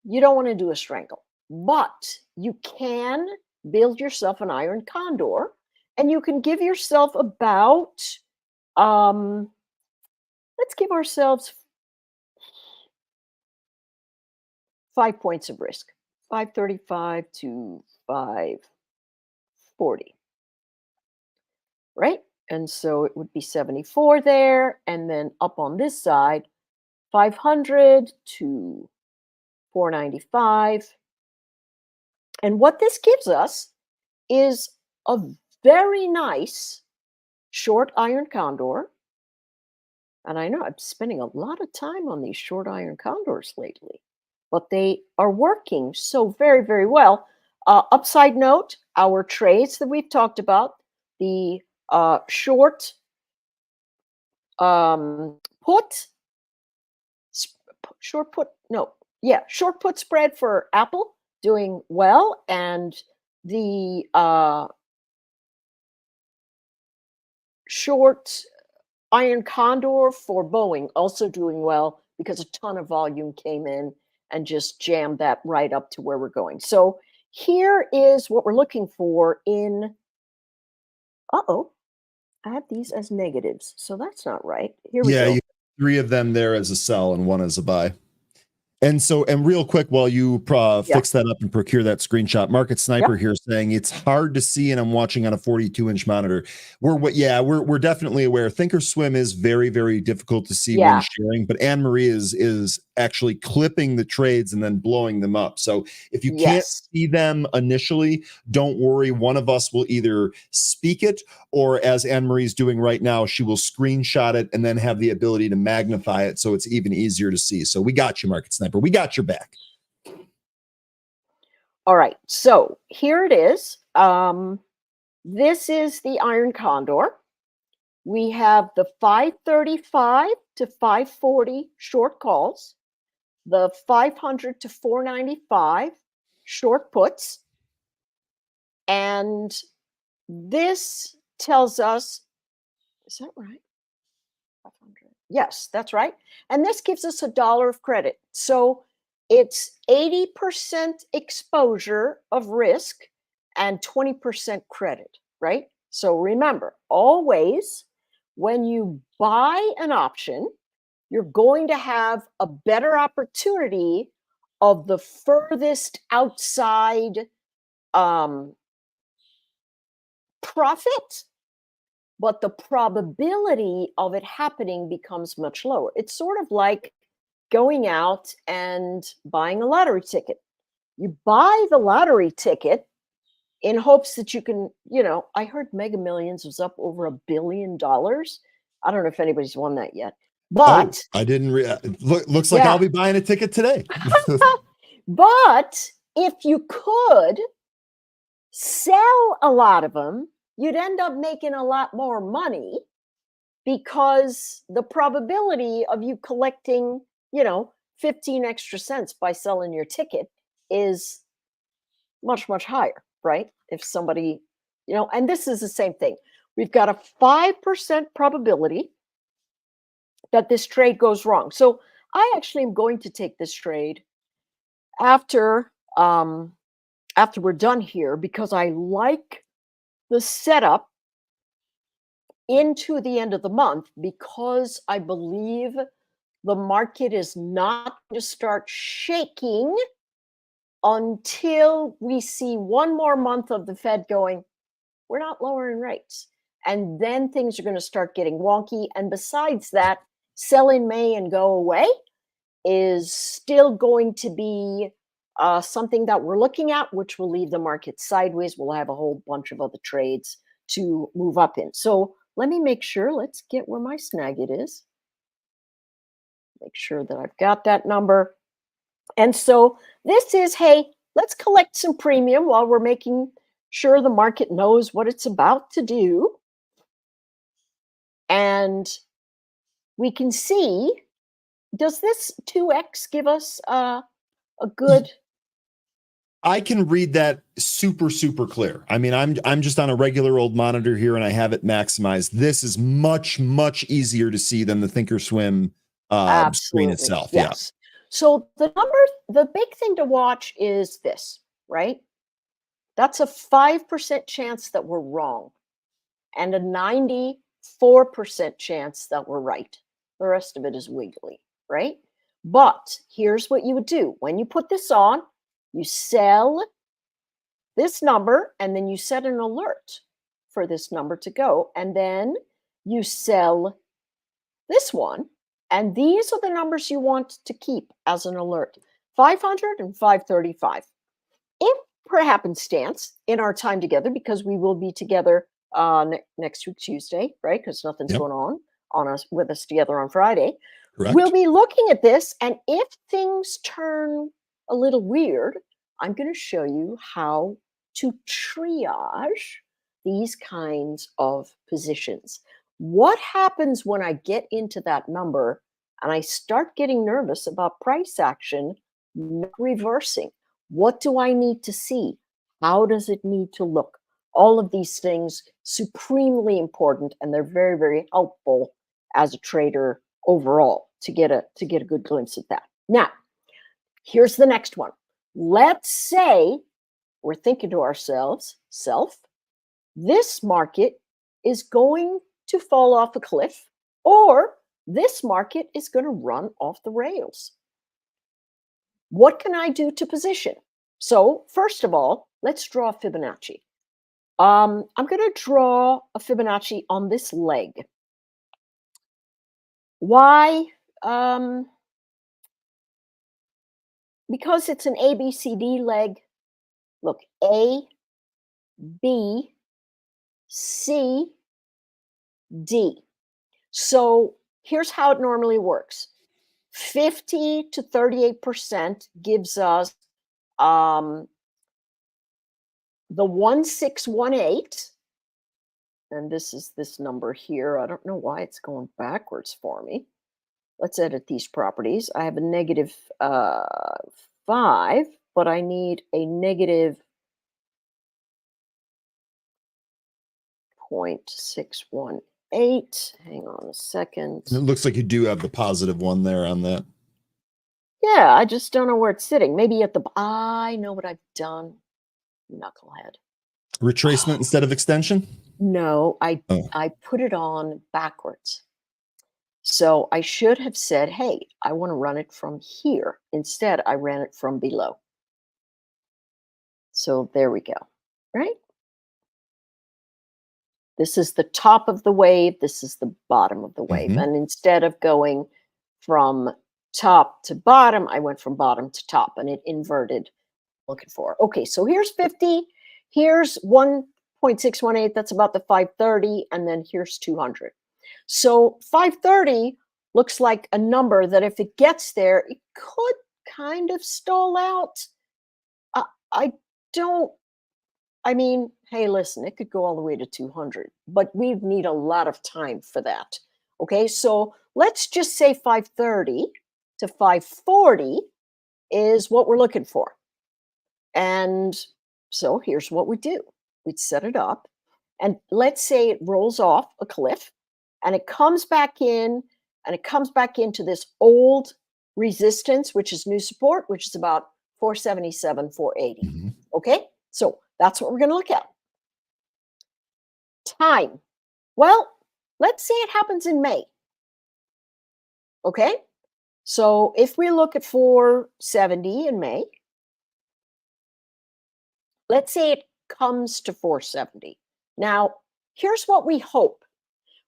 You don't want to do a strangle, but you can build yourself an iron condor, and you can give yourself about, let's give ourselves 5 points of risk, 535 to 540, right? And so it would be 74 there, and then up on this side, 500 to 495. And what this gives us is a very nice short iron condor. And I know I'm spending a lot of time on these short iron condors lately, but they are working so very, very well. Upside note, our trades that we've talked about, the short short put spread for Apple doing well, and the short iron condor for Boeing also doing well because a ton of volume came in and just jammed that right up to where we're going. So here is what we're looking for in, I have these as negatives, so that's not right. Here we Yeah, go. you have 3 of them there as a sell and 1 as a buy. And so, and real quick, while you fix that up and procure that screenshot, Market Sniper here saying it's hard to see, and I'm watching on a 42-inch monitor. We're definitely aware. Thinkorswim is very, very difficult to see when sharing, but Anne Marie is actually clipping the trades and then blowing them up. So if you can't see them initially, don't worry. One of us will either speak it, or as Anne Marie's doing right now, she will screenshot it and then have the ability to magnify it so it's even easier to see. So we got you, Market Sniper. We got your back. All right. So here it is. This is the iron condor. We have the 535 to 540 short calls, the 500 to 495 short puts. And this tells us, is that right? 500. Yes, that's right. And this gives us $1 of credit. So it's 80% exposure of risk and 20% credit, right? So remember, always when you buy an option, you're going to have a better opportunity of the furthest outside profit, but the probability of it happening becomes much lower. It's sort of like going out and buying a lottery ticket. You buy the lottery ticket in hopes that you can, I heard Mega Millions was up over $1 billion. I don't know if anybody's won that yet, but I didn't. Looks like I'll be buying a ticket today. But if you could sell a lot of them, you'd end up making a lot more money, because the probability of you collecting, 15 extra cents by selling your ticket is much, much higher, right? If somebody, and this is the same thing. We've got a 5% probability that this trade goes wrong. So I actually am going to take this trade after we're done here, because I like the setup into the end of the month, because I believe the market is not going to start shaking until we see one more month of the Fed going, we're not lowering rates. And then things are going to start getting wonky. And besides that, sell in May and go away is still going to be something that we're looking at, which will leave the market sideways. We'll have a whole bunch of other trades to move up in. So let me make sure. Let's get where my snag it is. Make sure that I've got that number. And so this is, hey, let's collect some premium while we're making sure the market knows what it's about to do. And we can see, does this 2x give us a good... I can read that super, super clear. I mean, I'm just on a regular old monitor here and I have it maximized. This is much, much easier to see than the Thinkorswim screen itself. Yes. Yeah. So the big thing to watch is this, right? That's a 5% chance that we're wrong and a 94% chance that we're right. The rest of it is wiggly, right? But here's what you would do. When you put this on, you sell this number, and then you set an alert for this number to go. And then you sell this one. And these are the numbers you want to keep as an alert. 500 and 535. If per happenstance in our time together, because we will be together next week, Tuesday, right? Because nothing's Yep. going on us with us together on Friday. Correct. We'll be looking at this, and if things turn a little weird, I'm going to show you how to triage these kinds of positions. What happens when I get into that number and I start getting nervous about price action reversing? What do I need to see? How does it need to look? All of these things supremely important, and they're very, very helpful as a trader overall to get a good glimpse at that. Now, here's the next one. Let's say we're thinking to ourselves, this market is going to fall off a cliff, or this market is going to run off the rails. What can I do to position? So first of all, let's draw a Fibonacci. I'm going to draw a Fibonacci on this leg. Why? Because it's an ABCD leg. Look, A, B, C, D. So here's how it normally works. 50 to 38% gives us the 1618. And this is this number here. I don't know why it's going backwards for me. Let's edit these properties. I have a negative 5, but I need a negative 0.618. Hang on a second. It looks like you do have the positive one there on that. Yeah, I just don't know where it's sitting. Maybe at the, I know what I've done. Knucklehead. Retracement instead of extension? No, I put it on backwards. So I should have said, hey, I want to run it from here. Instead, I ran it from below. So there we go, right? This is the top of the wave. This is the bottom of the wave. Mm-hmm. And instead of going from top to bottom, I went from bottom to top, and it inverted. Looking for. Okay, so here's 50. Here's 1.618. That's about the 530. And then here's 200. So 530 looks like a number that if it gets there, it could kind of stall out. I mean, hey, listen, it could go all the way to 200, but we need a lot of time for that. Okay, so let's just say 530 to 540 is what we're looking for. And so here's what we do. We'd set it up, and let's say it rolls off a cliff, and it comes back in, and it comes back into this old resistance, which is new support, which is about 477, 480. Mm-hmm. Okay, so that's what we're going to look at. Time. Well, let's say it happens in May. Okay, so if we look at 470 in May, let's say it comes to 470. Now, here's what we hope.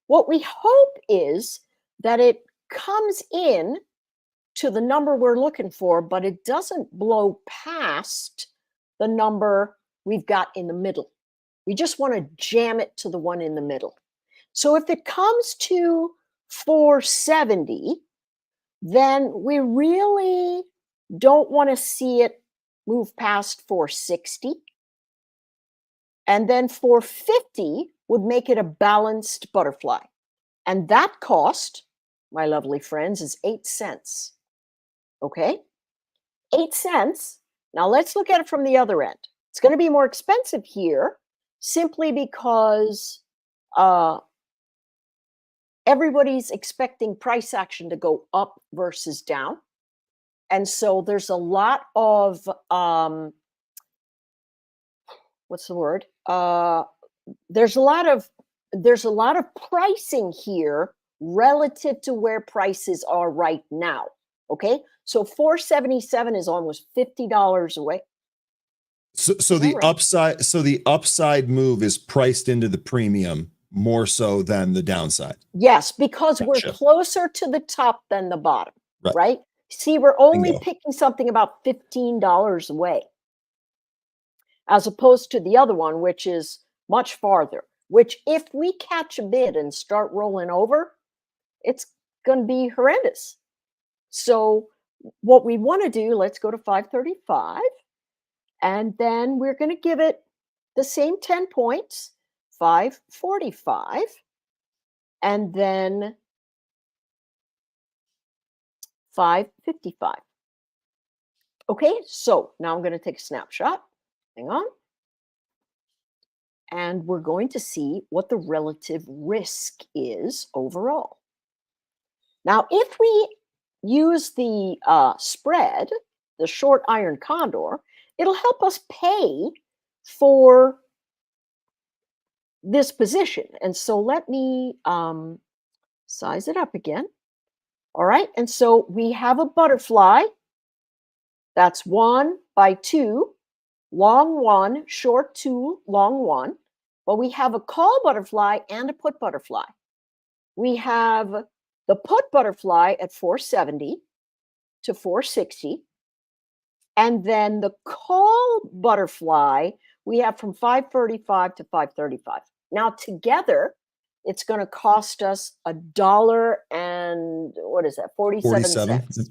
What we hope is that it comes in to the number we're looking for, but it doesn't blow past the number we've got in the middle. We just want to jam it to the one in the middle. So if it comes to 470, then we really don't want to see it move past 460. And then 450 would make it a balanced butterfly. And that cost, my lovely friends, is 8 cents. Okay? 8 cents. Now let's look at it from the other end. It's going to be more expensive here simply because everybody's expecting price action to go up versus down. And so there's a lot of, what's the word? There's a lot of pricing here relative to where prices are right now. Okay, so 477 is almost $50 away. So the upside move is priced into the premium more so than the downside. Yes, because Gotcha. we're closer to the top than the bottom, right? See, we're only Bingo. picking something about $15 away, as opposed to the other one, which is much farther. which if we catch a bid and start rolling over, it's going to be horrendous. So what we want to do, let's go to 535, and then we're going to give it the same 10 points, 545, and then 555. Okay, so now I'm going to take a snapshot. Hang on. And we're going to see what the relative risk is overall. Now, if we use the spread, the short iron condor, it'll help us pay for this position. And so let me size it up again. All right, and so we have a butterfly. That's 1 by 2, long 1, short 2, long 1. But we have a call butterfly and a put butterfly. We have the put butterfly at 470 to 460. And then the call butterfly, we have from 535 to 535. Now together, it's going to cost us $1 and what is that? 47 cents.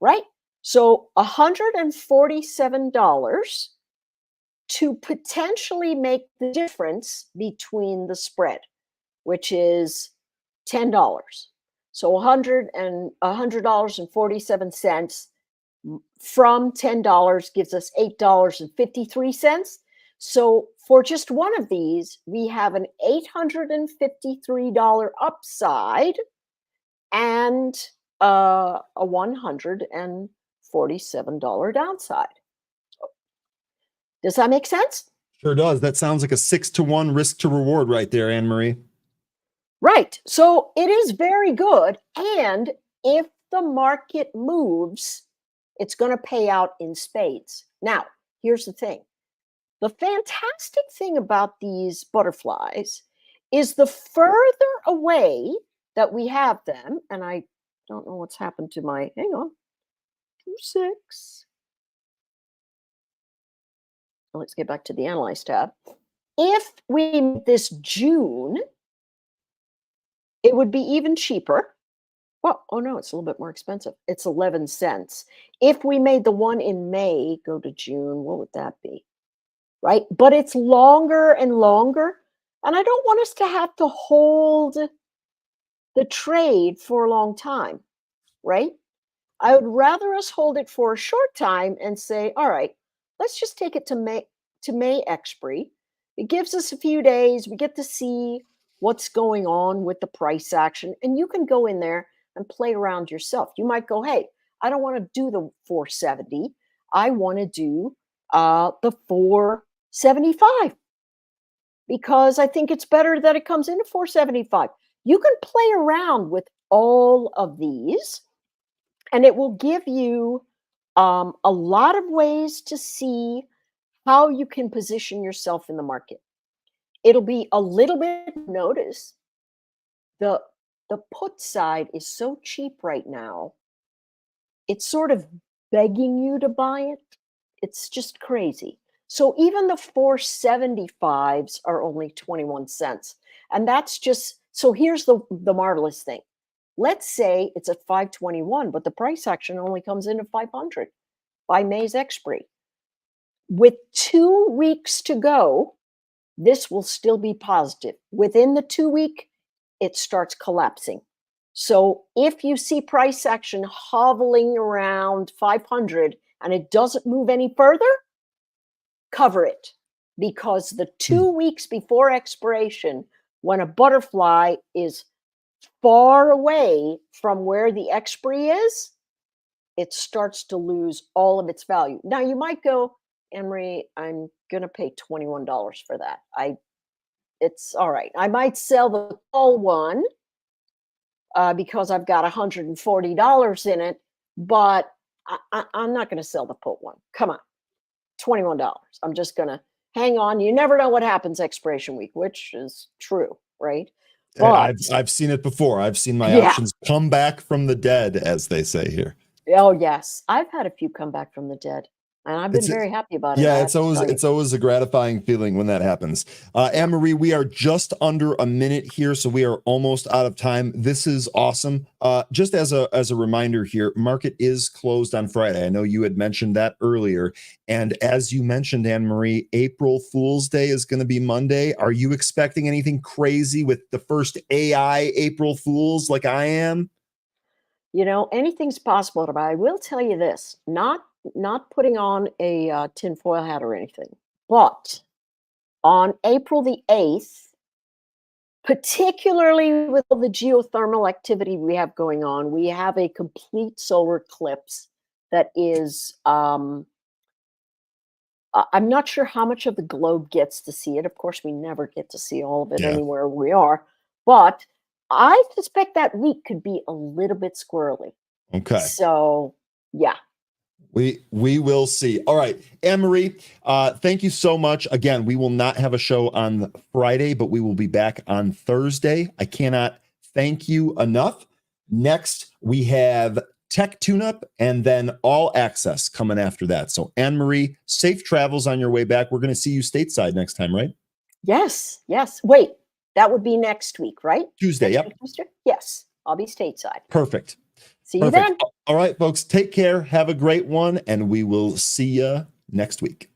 Right? So $147 to potentially make the difference between the spread, which is $10. So $100.47 from $10 gives us $8.53. So for just one of these, we have an $853 upside and a $147 downside. Does that make sense? Sure does. That sounds like a 6-to-1 risk to reward right there, Anne-Marie. Right. So it is very good. And if the market moves, it's going to pay out in spades. Now, here's the thing. The fantastic thing about these butterflies is the further away that we have them, and I don't know what's happened to my, hang on, 26. Let's get back to the Analyze tab. If we make this June, it would be even cheaper. Well, oh no, it's a little bit more expensive. It's 11 cents. If we made the one in May go to June, what would that be? Right? But it's longer and longer. And I don't want us to have to hold the trade for a long time, right? I would rather us hold it for a short time and say, all right, let's just take it to May expiry. It gives us a few days. We get to see what's going on with the price action. And you can go in there and play around yourself. You might go, hey, I don't want to do the 470. I want to do the 475 because I think it's better that it comes into 475. You can play around with all of these and it will give you a lot of ways to see how you can position yourself in the market. It'll be a little bit notice. The put side is so cheap right now. It's sort of begging you to buy it. It's just crazy. So even the 475s are only 21 cents. And that's just, so here's the marvelous thing. Let's say it's at 521, but the price action only comes in at 500 by May's expiry. With 2 weeks to go, this will still be positive. Within the 2 week, it starts collapsing. So if you see price action hoveling around 500 and it doesn't move any further, cover it. Because the 2 weeks before expiration, when a butterfly is far away from where the expiry is, it starts to lose all of its value. Now you might go, Anne-Marie, I'm going to pay $21 for that. It's all right. I might sell the call one because I've got $140 in it, but I'm not going to sell the put one. Come on, $21. I'm just going to hang on. You never know what happens expiration week, which is true, right? But I've seen it before. I've seen my options come back from the dead, as they say here. Oh, yes. I've had a few come back from the dead. And I've been very happy about it. Yeah, it's always a gratifying feeling when that happens. Anne-Marie, we are just under a minute here, so we are almost out of time. This is awesome. Just as a reminder here, market is closed on Friday. I know you had mentioned that earlier. And as you mentioned, Anne-Marie, April Fool's Day is going to be Monday. Are you expecting anything crazy with the first AI April Fools like I am? You know, anything's possible, but I will tell you this, not putting on a tinfoil hat or anything, but on April the 8th, particularly with all the geothermal activity we have going on, we have a complete solar eclipse that is, I'm not sure how much of the globe gets to see it. Of course, we never get to see all of it anywhere we are, but I suspect that week could be a little bit squirrely. Okay. So, yeah. We will see. All right, Anne-Marie, thank you so much. Again, we will not have a show on Friday, but we will be back on Thursday. I cannot thank you enough. Next, we have Tech Tune-Up and then All Access coming after that. So, Anne-Marie, safe travels on your way back. We're going to see you stateside next time, right? Yes. Wait, that would be next week, right? Tuesday, yep. Tuesday? Yes, I'll be stateside. Perfect. See you then. All right, folks, take care. Have a great one, and we will see you next week.